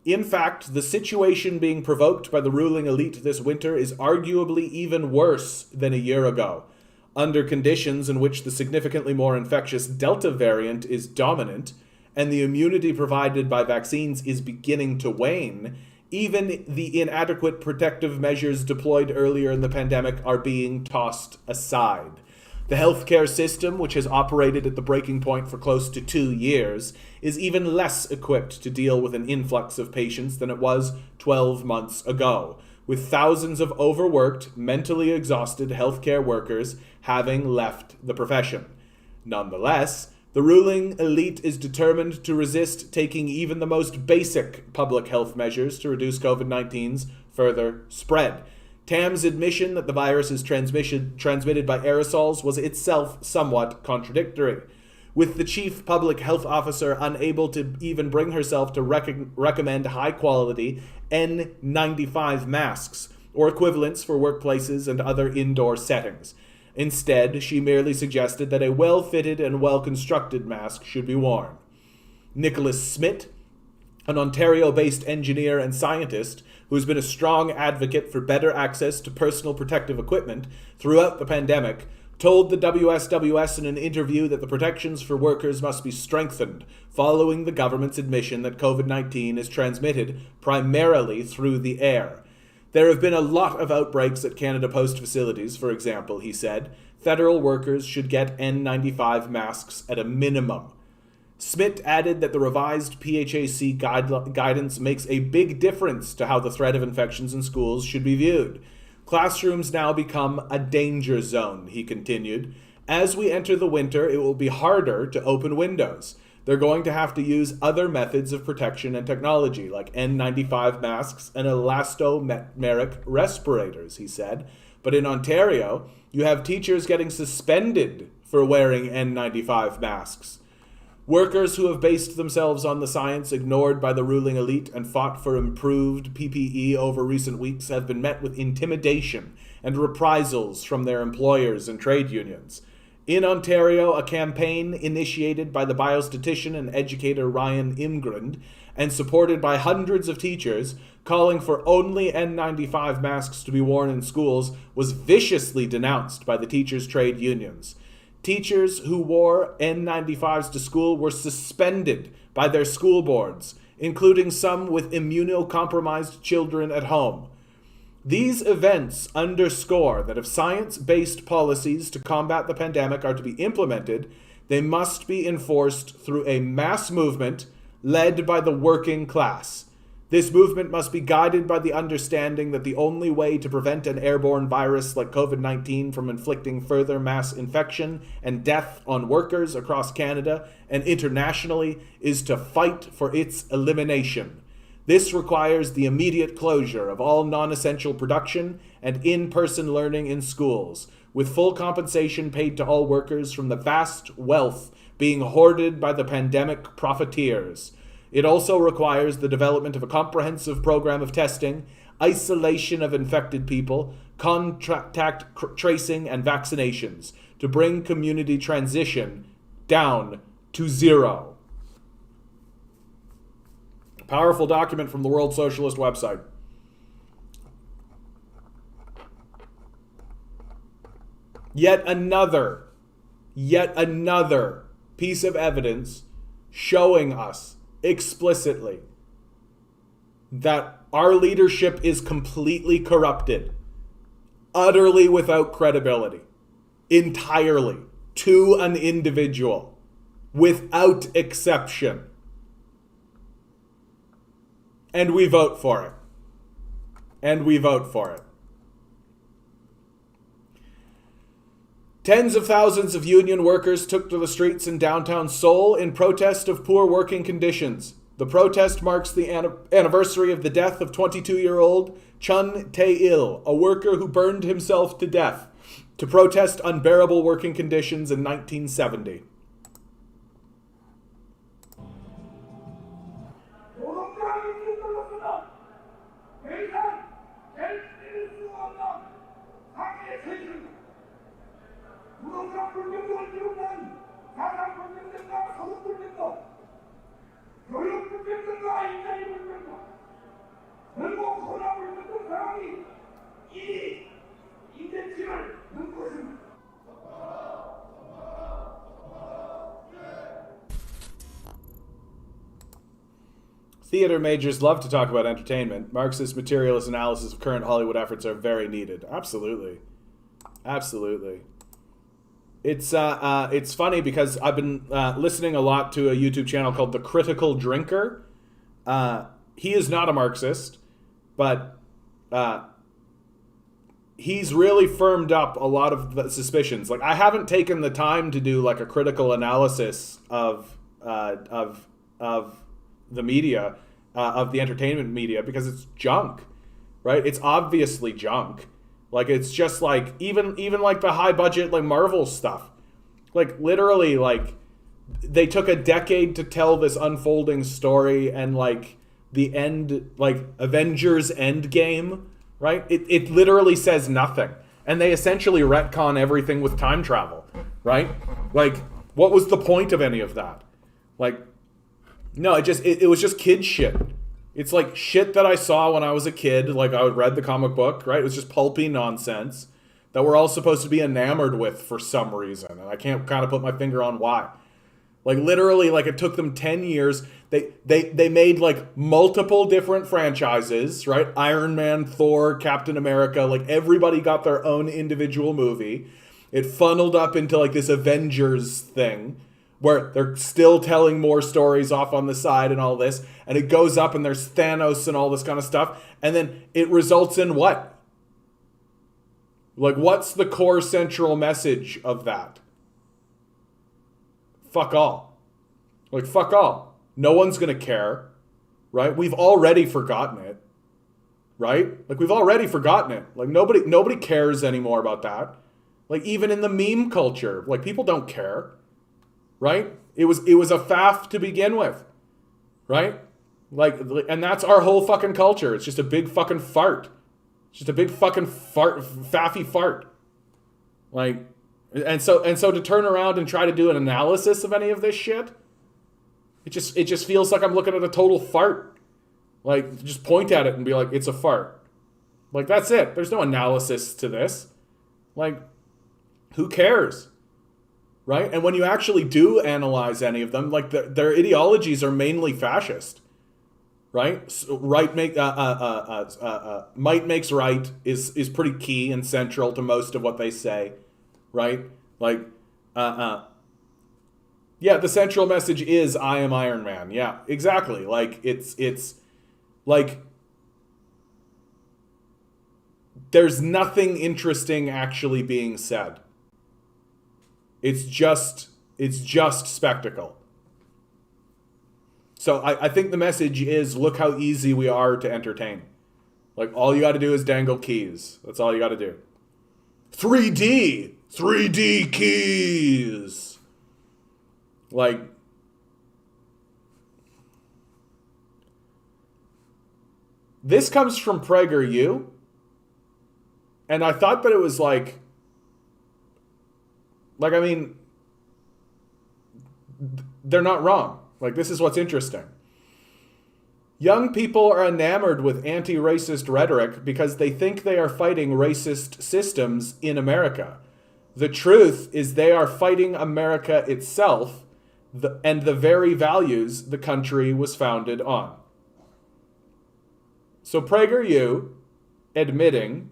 In fact, the situation being provoked by the ruling elite this winter is arguably even worse than a year ago. Under conditions in which the significantly more infectious Delta variant is dominant, and the immunity provided by vaccines is beginning to wane, even the inadequate protective measures deployed earlier in the pandemic are being tossed aside. The healthcare system, which has operated at the breaking point for close to 2 years, is even less equipped to deal with an influx of patients than it was 12 months ago, with thousands of overworked, mentally exhausted healthcare workers having left the profession. Nonetheless, the ruling elite is determined to resist taking even the most basic public health measures to reduce COVID-19's further spread. Tam's admission that the virus is transmitted by aerosols was itself somewhat contradictory, with the chief public health officer unable to even bring herself to recommend high-quality N95 masks or equivalents for workplaces and other indoor settings. Instead, she merely suggested that a well-fitted and well-constructed mask should be worn. Nicholas Smith, an Ontario-based engineer and scientist who has been a strong advocate for better access to personal protective equipment throughout the pandemic, told the WSWS in an interview that the protections for workers must be strengthened following the government's admission that COVID-19 is transmitted primarily through the air. "There have been a lot of outbreaks at Canada Post facilities, for example," he said. "Federal workers should get N95 masks at a minimum." Smith added that the revised PHAC guidance makes a big difference to how the threat of infections in schools should be viewed. "Classrooms now become a danger zone," he continued. "As we enter the winter, it will be harder to open windows. They're going to have to use other methods of protection and technology, like N95 masks and elastomeric respirators," he said. "But in Ontario, you have teachers getting suspended for wearing N95 masks." Workers who have based themselves on the science ignored by the ruling elite and fought for improved PPE over recent weeks have been met with intimidation and reprisals from their employers and trade unions. In Ontario, a campaign initiated by the biostatistician and educator Ryan Imgrund and supported by hundreds of teachers, calling for only N95 masks to be worn in schools, was viciously denounced by the teachers' trade unions. Teachers who wore N95s to school were suspended by their school boards, including some with immunocompromised children at home. These events underscore that if science-based policies to combat the pandemic are to be implemented, they must be enforced through a mass movement led by the working class. This movement must be guided by the understanding that the only way to prevent an airborne virus like COVID-19 from inflicting further mass infection and death on workers across Canada and internationally is to fight for its elimination. This requires the immediate closure of all non-essential production and in-person learning in schools, with full compensation paid to all workers from the vast wealth being hoarded by the pandemic profiteers. It also requires the development of a comprehensive program of testing, isolation of infected people, contact tracing, and vaccinations to bring community transition down to zero. A powerful document from the World Socialist website. Yet another piece of evidence showing us explicitly that our leadership is completely corrupted, utterly without credibility, entirely, to an individual, without exception. And we vote for it. And we vote for it. Tens of thousands of union workers took to the streets in downtown Seoul in protest of poor working conditions. The protest marks the anniversary of the death of 22-year-old Chun Tae-il, a worker who burned himself to death to protest unbearable working conditions in 1970. Theater majors love to talk about entertainment. Marxist materialist analysis of current Hollywood efforts are very needed. Absolutely. Absolutely. It's funny because I've been listening a lot to a YouTube channel called The Critical Drinker. He is not a Marxist, but he's really firmed up a lot of the suspicions. Like, I haven't taken the time to do like a critical analysis of the media, of the entertainment media, because it's junk, right? It's obviously junk. Like, it's just like, even like the high budget, like Marvel stuff, like literally, like they took a decade to tell this unfolding story, and like the end, like Avengers Endgame, right? It literally says nothing. And they essentially retcon everything with time travel, right? Like, what was the point of any of that? Like, no, it was just kid shit. It's like shit that I saw when I was a kid. Like, I read the comic book, right? It was just pulpy nonsense that we're all supposed to be enamored with for some reason. And I can't kind of put my finger on why. Like, literally, like, it took them 10 years. They made, like, multiple different franchises, right? Iron Man, Thor, Captain America. Like, everybody got their own individual movie. It funneled up into, like, this Avengers thing, where they're still telling more stories off on the side and all this, and it goes up and there's Thanos and all this kind of stuff, and then it results in what? Like, what's the core central message of that? Fuck all. Like, fuck all. No one's gonna care, right? We've already forgotten it, right? Like, we've already forgotten it. Like, nobody cares anymore about that. Like, even in the meme culture, like, people don't care. right? It was a faff to begin with, right? Like, and that's our whole fucking culture. It's just a big fucking fart. It's just a big fucking fart, faffy fart. Like, and so to turn around and try to do an analysis of any of this shit, it just feels like I'm looking at a total fart. Like, just point at it and be like, it's a fart. Like, that's it. There's no analysis to this. Like, who cares? Right? And when you actually do analyze any of them, like, their ideologies are mainly fascist. Right? Might makes right is pretty key and central to most of what they say. Right? Like, yeah, the central message is I am Iron Man. Yeah, exactly. Like, it's like, there's nothing interesting actually being said. It's just spectacle. So I think the message is, look how easy we are to entertain. Like, all you got to do is dangle keys. That's all you got to do. 3D keys. Like, this comes from PragerU, and I thought that it was like, I mean, they're not wrong. Like, this is what's interesting. Young people are enamored with anti-racist rhetoric because they think they are fighting racist systems in America. The truth is they are fighting America itself and the very values the country was founded on. So PragerU admitting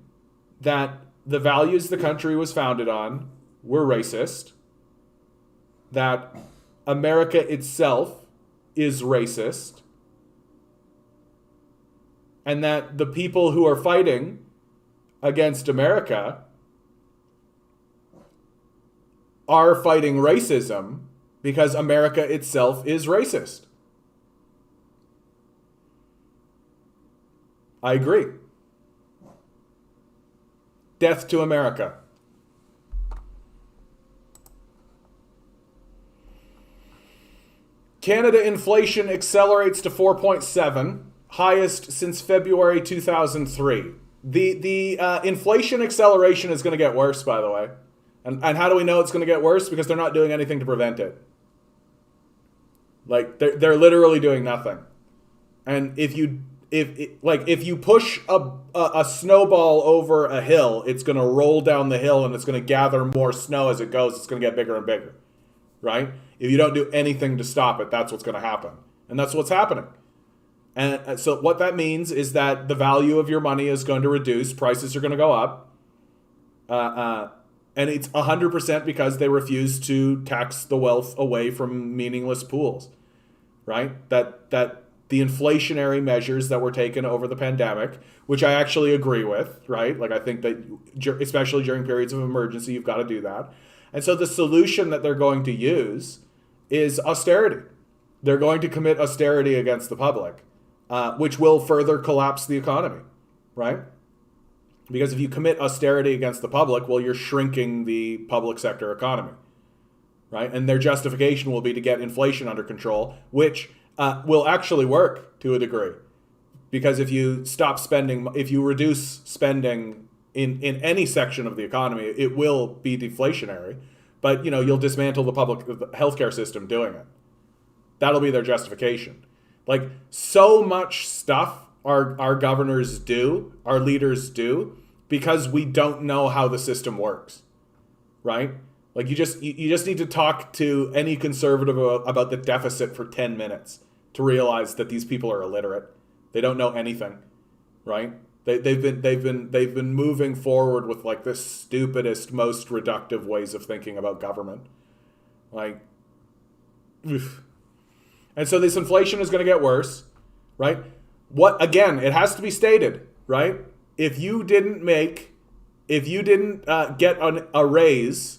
that the values the country was founded on were racist, that America itself is racist, and that the people who are fighting against America are fighting racism because America itself is racist. I agree. Death to America. Canada inflation accelerates to 4.7, highest since February 2003. The inflation acceleration is going to get worse, by the way. And how do we know it's going to get worse? Because they're not doing anything to prevent it. Like, they're literally doing nothing. And if you push a snowball over a hill, it's going to roll down the hill and it's going to gather more snow as it goes. It's going to get bigger and bigger, right? If you don't do anything to stop it, that's what's going to happen. And that's what's happening. And so what that means is that the value of your money is going to reduce. Prices are going to go up. And it's 100% because they refuse to tax the wealth away from meaningless pools, right? That the inflationary measures that were taken over the pandemic, which I actually agree with, right? Like, I think that especially during periods of emergency, you've got to do that. And so the solution that they're going to use is austerity. They're going to commit austerity against the public, which will further collapse the economy, right? Because if you commit austerity against the public, well, you're shrinking the public sector economy, right? And their justification will be to get inflation under control, which will actually work to a degree. Because if you stop spending, if you reduce spending in any section of the economy, it will be deflationary. But, you know, you'll dismantle the public healthcare system doing it. That'll be their justification. Like, so much stuff our governors do, our leaders do, because we don't know how the system works, right? Like, you just need to talk to any conservative about the deficit for 10 minutes to realize that these people are illiterate. They don't know anything, right? They've been moving forward with, like, the stupidest, most reductive ways of thinking about government. Like, oof. And so this inflation is going to get worse, right? What, again, it has to be stated, right? If you didn't get a raise,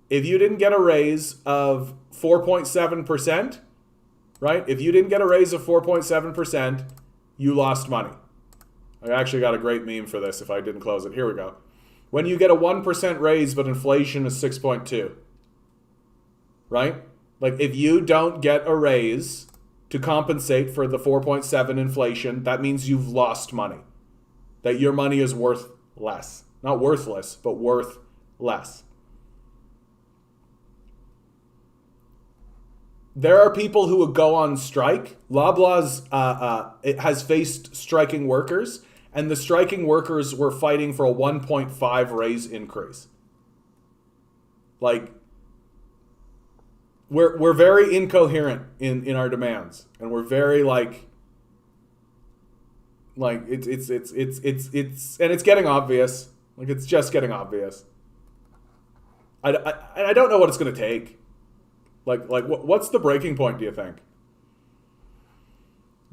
if you didn't get a raise of 4.7%, right? If you didn't get a raise of 4.7%, you lost money. I actually got a great meme for this if I didn't close it. Here we go. When you get a 1% raise, but inflation is 6.2, right? Like, if you don't get a raise to compensate for the 4.7 inflation, that means you've lost money. That your money is worth less. Not worthless, but worth less. There are people who would go on strike. Loblaws it has faced striking workers, and the striking workers were fighting for a 1.5 raise increase. Like, we're very incoherent in our demands, and we're very like it's and it's getting obvious. Like, it's just getting obvious. I don't know what it's going to take. Like what's the breaking point, do you think?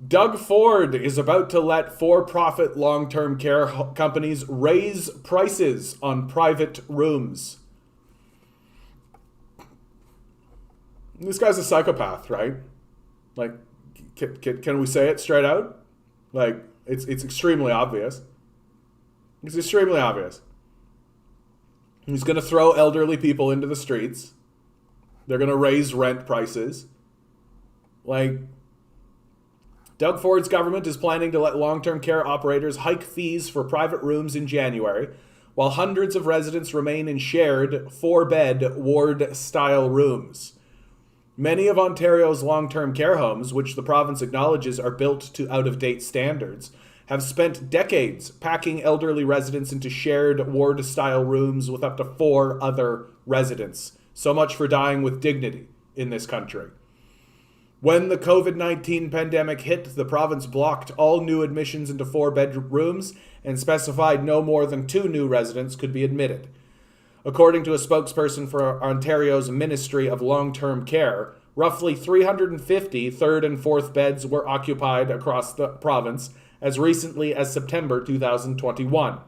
Doug Ford is about to let for-profit long-term care companies raise prices on private rooms. This guy's a psychopath, right? Like, can we say it straight out? Like, it's extremely obvious. It's extremely obvious. He's going to throw elderly people into the streets. They're going to raise rent prices. Like, Doug Ford's government is planning to let long-term care operators hike fees for private rooms in January, while hundreds of residents remain in shared 4-bed ward-style rooms. Many of Ontario's long-term care homes, which the province acknowledges are built to out-of-date standards, have spent decades packing elderly residents into shared ward-style rooms with up to 4 other residents. So much for dying with dignity in this country. When the COVID-19 pandemic hit, the province blocked all new admissions into 4-bedrooms and specified no more than 2 new residents could be admitted. According to a spokesperson for Ontario's Ministry of Long-Term Care, roughly 350 third and fourth beds were occupied across the province as recently as September 2021.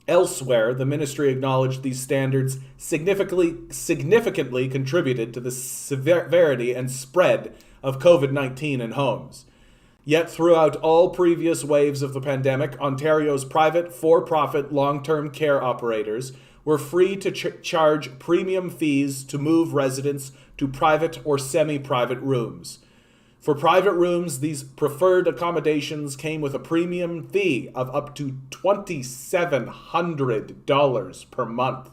Elsewhere, the ministry acknowledged these standards significantly contributed to the severity and spread of COVID-19 in homes. Yet throughout all previous waves of the pandemic, Ontario's private, for-profit long-term care operators were free to charge premium fees to move residents to private or semi-private rooms. For private rooms, these preferred accommodations came with a premium fee of up to $2,700 per month.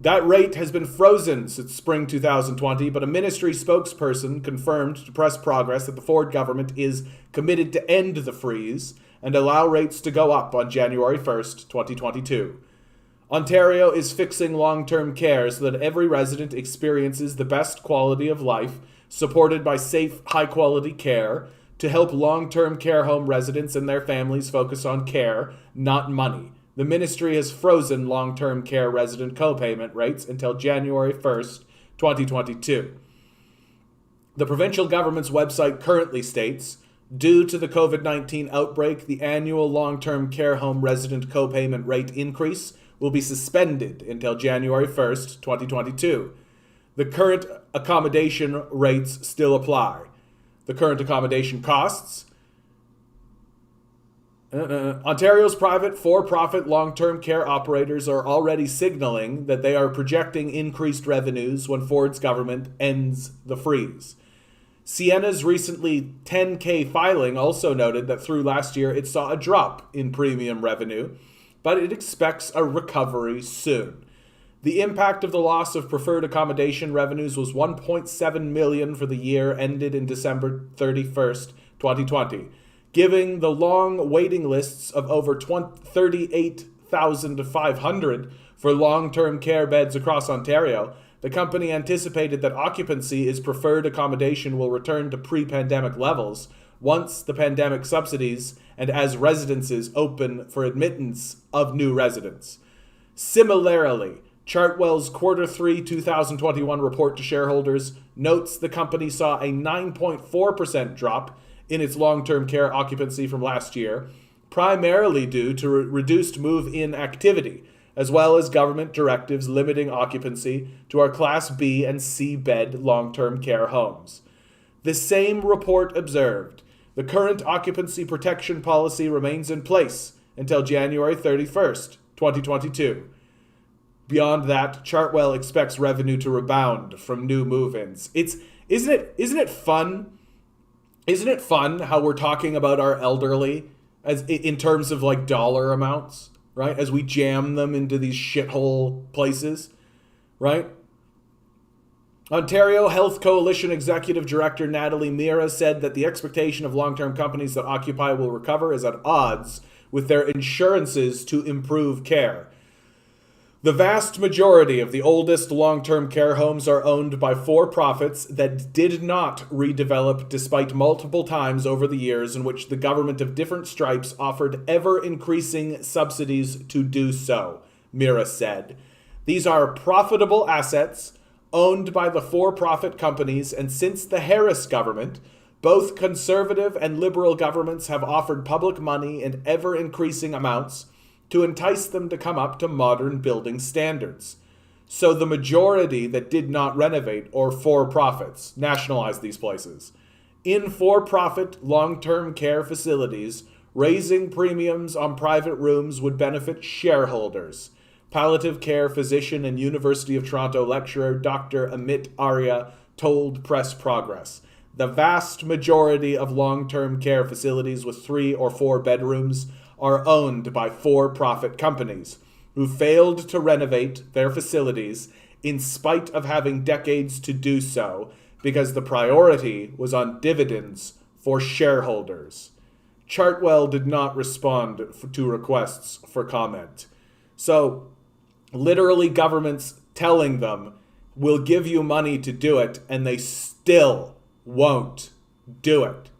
That rate has been frozen since spring 2020, but a ministry spokesperson confirmed to Press Progress that the Ford government is committed to end the freeze and allow rates to go up on January 1st, 2022. Ontario is fixing long-term care so that every resident experiences the best quality of life, supported by safe, high-quality care, to help long-term care home residents and their families focus on care, not money. The ministry has frozen long-term care resident co-payment rates until January 1st, 2022. The provincial government's website currently states, due to the COVID-19 outbreak, the annual long-term care home resident co-payment rate increase will be suspended until January 1st, 2022. The current accommodation rates still apply. The current accommodation costs. Ontario's private, for-profit long-term care operators are already signaling that they are projecting increased revenues when Ford's government ends the freeze. Sienna's recently 10K filing also noted that through last year it saw a drop in premium revenue, but it expects a recovery soon. The impact of the loss of preferred accommodation revenues was $1.7 million for the year ended in December 31st, 2020. Given the long waiting lists of over 38,500 for long-term care beds across Ontario, the company anticipated that occupancy is preferred accommodation will return to pre-pandemic levels once the pandemic subsidies and as residences open for admittance of new residents. Similarly, Chartwell's Q3 2021 report to shareholders notes the company saw a 9.4% drop in its long-term care occupancy from last year, primarily due to reduced move-in activity, as well as government directives limiting occupancy to our Class B and C bed long-term care homes. The same report observed, the current occupancy protection policy remains in place until January 31st, 2022. Beyond that, Chartwell expects revenue to rebound from new move-ins. Isn't it fun? Isn't it fun how we're talking about our elderly as in terms of like dollar amounts, right? As we jam them into these shithole places, right? Ontario Health Coalition Executive Director Natalie Mira said that the expectation of long-term companies that occupy will recover is at odds with their insurances to improve care. The vast majority of the oldest long-term care homes are owned by for-profits that did not redevelop despite multiple times over the years in which the government of different stripes offered ever-increasing subsidies to do so, Mira said. These are profitable assets owned by the for-profit companies, and since the Harris government, both conservative and liberal governments have offered public money in ever-increasing amounts to entice them to come up to modern building standards. So the majority that did not renovate or for-profits nationalized these places. In for-profit long-term care facilities, raising premiums on private rooms would benefit shareholders. Palliative care physician and University of Toronto lecturer Dr. Amit Arya told Press Progress. The vast majority of long-term care facilities with 3 or 4 bedrooms are owned by for-profit companies who failed to renovate their facilities in spite of having decades to do so because the priority was on dividends for shareholders. Chartwell did not respond to requests for comment. So, literally governments telling them, we'll give you money to do it, and they still won't do it.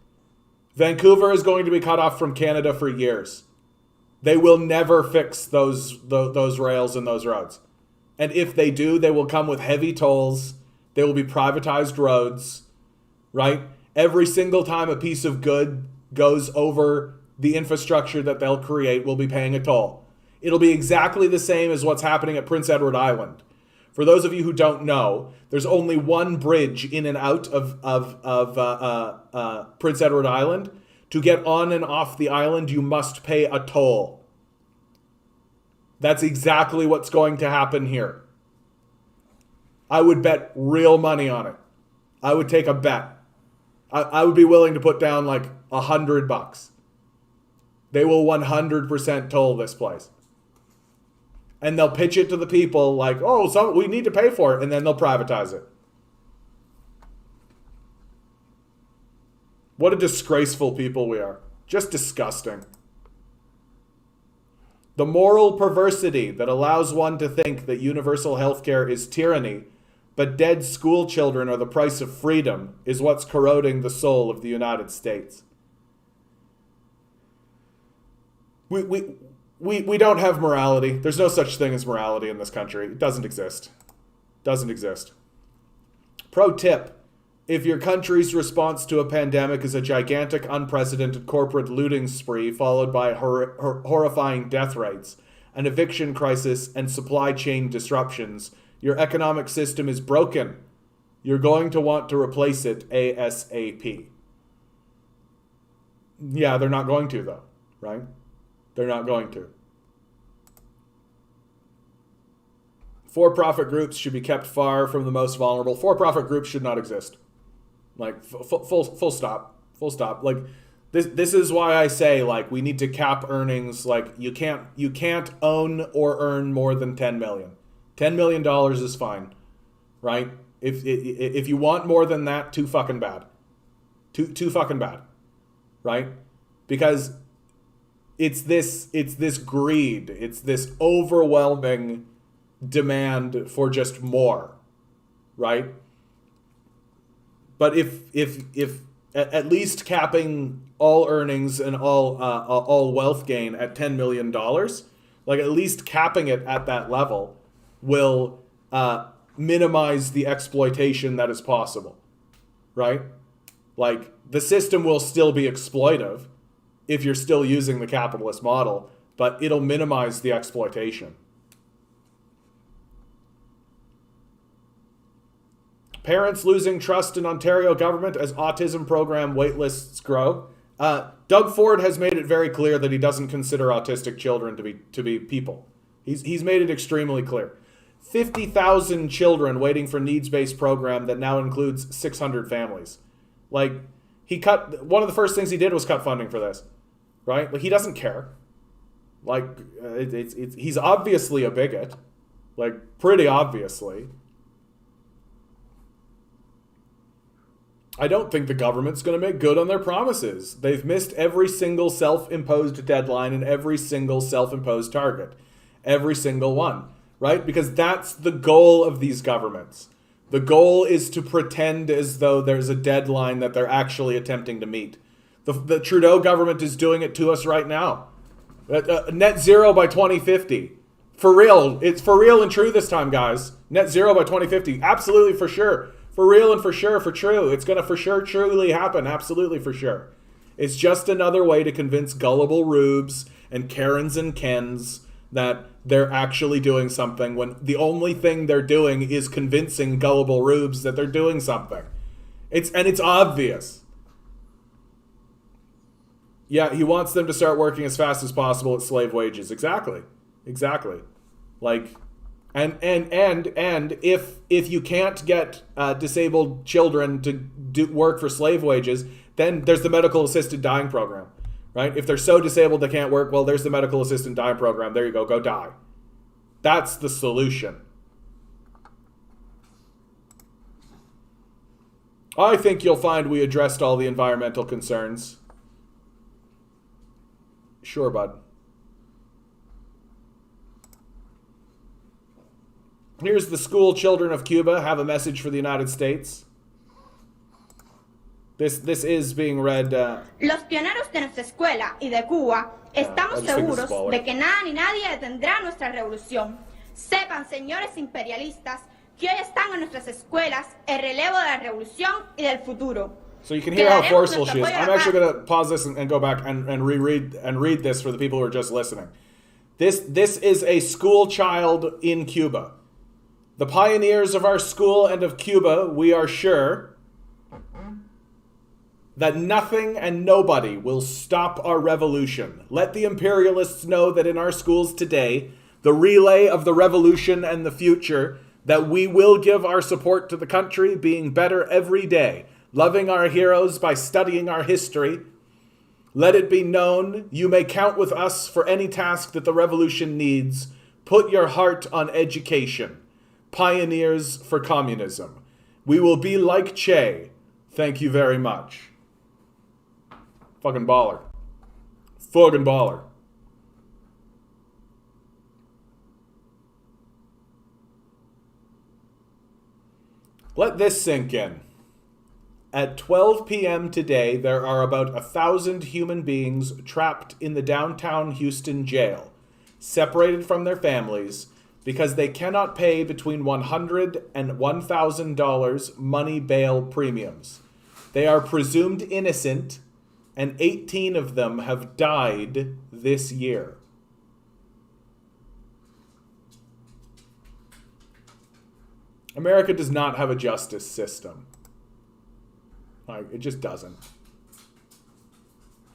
Vancouver is going to be cut off from Canada for years. They will never fix those rails and those roads. And if they do, they will come with heavy tolls. They will be privatized roads, right? Every single time a piece of good goes over the infrastructure that they'll create, we'll be paying a toll. It'll be exactly the same as what's happening at Prince Edward Island. For those of you who don't know, there's only one bridge in and out of Prince Edward Island. To get on and off the island, you must pay a toll. That's exactly what's going to happen here. I would bet real money on it. I would take a bet. I would be willing to put down like $100. They will 100% toll this place. And they'll pitch it to the people like, oh, so we need to pay for it, and then they'll privatize it. What a disgraceful people we are. Just disgusting. The moral perversity that allows one to think that universal healthcare is tyranny, but dead school children are the price of freedom, is what's corroding the soul of the United States. We don't have morality. There's no such thing as morality in this country. It doesn't exist. Doesn't exist. Pro tip. If your country's response to a pandemic is a gigantic, unprecedented corporate looting spree followed by horrifying death rates, an eviction crisis, and supply chain disruptions, your economic system is broken. You're going to want to replace it ASAP. Yeah, they're not going to, though, right? They're not going to. For-profit groups should be kept far from the most vulnerable. For-profit groups should not exist. Like, full stop. Full stop. Like, this is why I say, like, we need to cap earnings. Like, you can't own or earn more than $10 million. $10 million is fine, right? If you want more than that, too fucking bad. Too fucking bad, right? Because it's this greed. It's this overwhelming demand for just more, right? But if at least capping all earnings and all wealth gain at $10 million, like at least capping it at that level will minimize the exploitation that is possible, right? Like the system will still be exploitive if you're still using the capitalist model, but it'll minimize the exploitation. Parents losing trust in Ontario government as autism program waitlists grow. Doug Ford has made it very clear that he doesn't consider autistic children to be people. He's made it extremely clear. 50,000 children waiting for needs-based program that now includes 600 families. Like, one of the first things he did was cut funding for this, right? Like, he doesn't care. Like, he's obviously a bigot, like, pretty obviously. I don't think the government's going to make good on their promises. They've missed every single self-imposed deadline and every single self-imposed target. Every single one, right? Because that's the goal of these governments. The goal is to pretend as though there's a deadline that they're actually attempting to meet. The Trudeau government is doing it to us right now. Net zero by 2050. For real. It's for real and true this time, guys. Net zero by 2050. Absolutely for sure. For real and for sure, for true. It's going to for sure truly happen. Absolutely for sure. It's just another way to convince gullible rubes and Karens and Kens that they're actually doing something when the only thing they're doing is convincing gullible rubes that they're doing something. It's obvious. Yeah, he wants them to start working as fast as possible at slave wages. Exactly. Like, and if you can't get disabled children to do work for slave wages, then there's the medical assisted dying program, right? If they're so disabled they can't work, well, there's the medical assisted dying program. There you go die. That's the solution. I think you'll find we addressed all the environmental concerns. Sure, bud. Here's the school children of Cuba have a message for the United States. This is being read. Los pioneros de nuestra escuela y de Cuba estamos seguros de que nada ni nadie detendrá nuestra revolución. Sepan, señores imperialistas, que hoy están en nuestras escuelas el relevo de la revolución y del futuro. So you can hear how forceful she is. I'm actually going to pause this and go back and read this for the people who are just listening. This is a school child in Cuba. The pioneers of our school and of Cuba, we are sure that nothing and nobody will stop our revolution. Let the imperialists know that in our schools today, the relay of the revolution and the future, that we will give our support to the country being better every day, loving our heroes by studying our history. Let it be known, you may count with us for any task that the revolution needs. Put your heart on education. Pioneers for communism. We will be like Che. Thank you very much. Fucking baller. Fucking baller. Let this sink in. At 12 p.m. today, there are about 1,000 human beings trapped in the downtown Houston jail, separated from their families, because they cannot pay between $100 and $1,000 money bail premiums. They are presumed innocent, and 18 of them have died this year. America does not have a justice system. It just doesn't.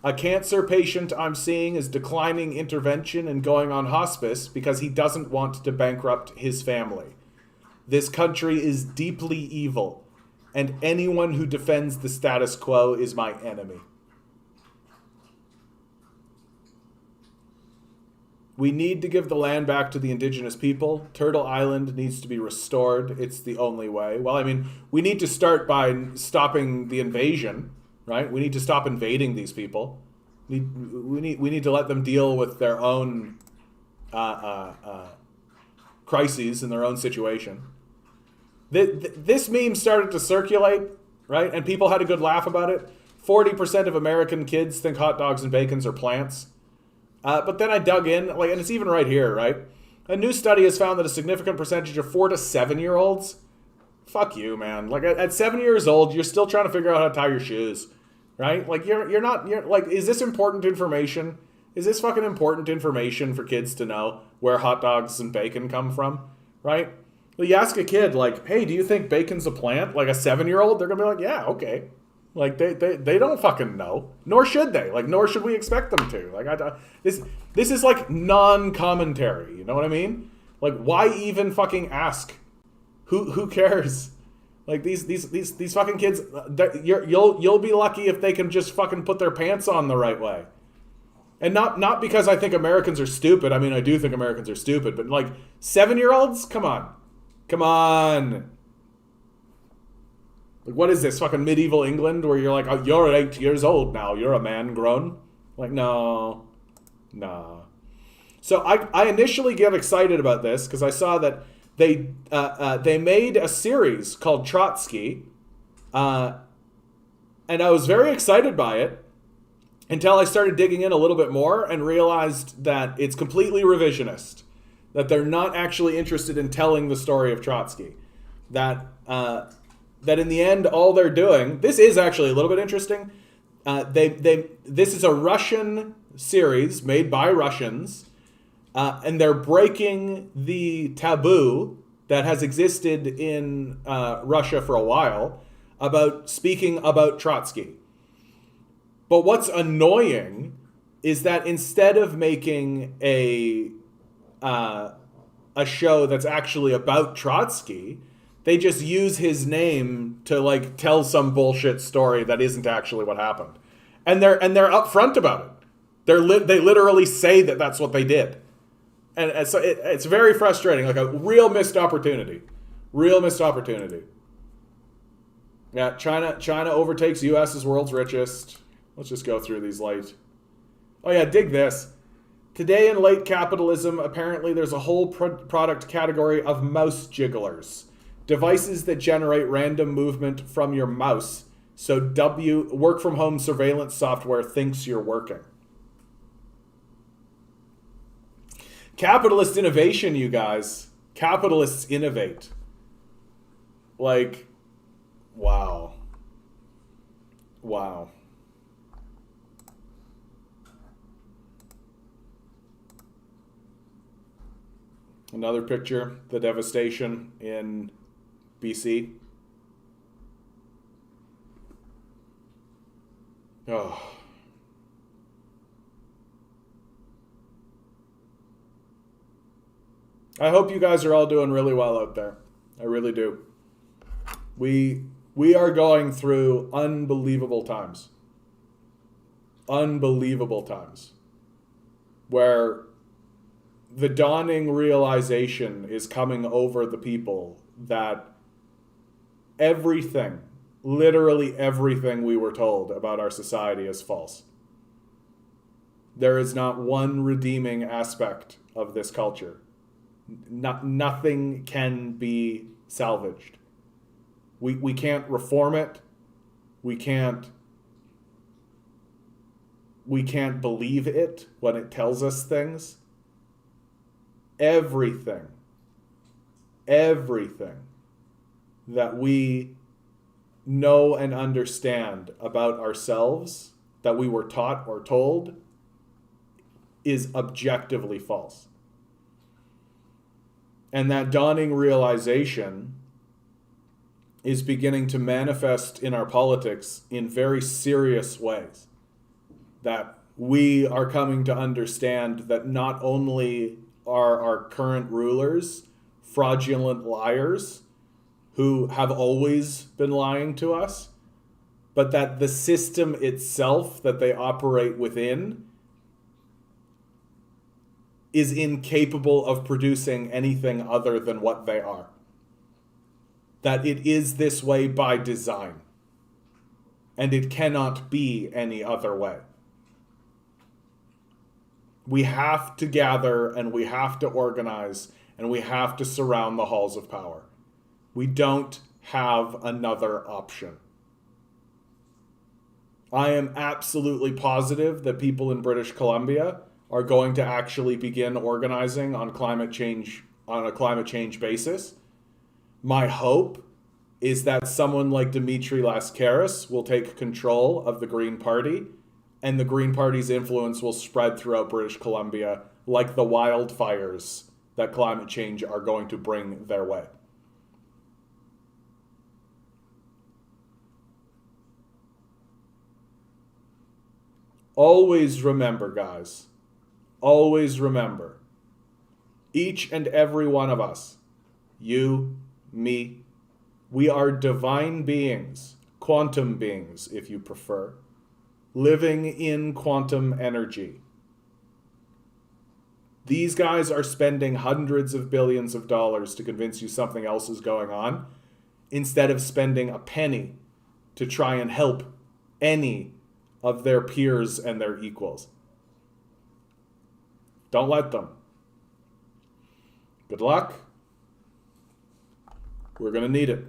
A cancer patient I'm seeing is declining intervention and going on hospice because he doesn't want to bankrupt his family. This country is deeply evil, and anyone who defends the status quo is my enemy. We need to give the land back to the indigenous people. Turtle Island needs to be restored. It's the only way. Well, I mean, we need to start by stopping the invasion, right? We need to stop invading these people. We need to let them deal with their own crises in their own situation. This meme started to circulate, right? And people had a good laugh about it. 40% of American kids think hot dogs and bacons are plants. But then I dug in, and it's even right here, right? A new study has found that a significant percentage of 4 to 7-year-olds, fuck you, man. At 7 years old, you're still trying to figure out how to tie your shoes, right? Is this important information? Is this fucking important information for kids to know where hot dogs and bacon come from, right? Well, you ask a kid, hey, do you think bacon's a plant? Like a 7-year-old, they're gonna be like, yeah, okay. They don't fucking know, nor should they. Nor should we expect them to. This is non-commentary. You know what I mean? Like, why even fucking ask? Who cares? Like, these fucking kids, you'll be lucky if they can just fucking put their pants on the right way. And not because I think Americans are stupid. I mean, I do think Americans are stupid, but like 7-year-olds, come on. Like, what is this, fucking medieval England where you're like, oh, you're 8 years old now, you're a man grown? Like, no. Nah. So I initially get excited about this because I saw that they made a series called Trotsky, and I was very excited by it until I started digging in a little bit more and realized that it's completely revisionist, that they're not actually interested in telling the story of Trotsky, that in the end all they're doing, this is actually a little bit interesting. This is a Russian series made by Russians. And they're breaking the taboo that has existed in Russia for a while about speaking about Trotsky. But what's annoying is that instead of making a show that's actually about Trotsky, they just use his name to like tell some bullshit story that isn't actually what happened, and they're upfront about it. They literally say that that's what they did. And so it's very frustrating, like a real missed opportunity. Yeah, China overtakes U.S. as world's richest. Let's just go through these light. Oh yeah, dig this. Today in late capitalism, apparently there's a whole product category of mouse jigglers. Devices that generate random movement from your mouse. So work from home surveillance software thinks you're working. Capitalist innovation, you guys. Capitalists innovate. Like, wow. Another picture, the devastation in BC. Oh. I hope you guys are all doing really well out there. I really do. We are going through unbelievable times. Unbelievable times. Where the dawning realization is coming over the people that everything, literally everything we were told about our society is false. There is not one redeeming aspect of this culture. Nothing can be salvaged. We can't reform it. We can't believe it when it tells us things. Everything that we know and understand about ourselves, that we were taught or told, is objectively false. And that dawning realization is beginning to manifest in our politics in very serious ways. That we are coming to understand that not only are our current rulers fraudulent liars who have always been lying to us, but that the system itself that they operate within is incapable of producing anything other than what they are. That it is this way by design. And it cannot be any other way. We have to gather and we have to organize and we have to surround the halls of power. We don't have another option. I am absolutely positive that people in British Columbia are going to actually begin organizing on climate change, on a climate change basis. My hope is that someone like Dimitri Lascaris will take control of the Green Party, and the Green Party's influence will spread throughout British Columbia like the wildfires that climate change are going to bring their way. Always remember, guys, always remember Each and every one of us, you, me, we are divine beings, quantum beings, if you prefer, living in quantum energy. These guys are spending hundreds of billions of dollars to convince you something else is going on, instead of spending a penny to try and help any of their peers and their equals. Don't let them. Good luck. We're going to need it.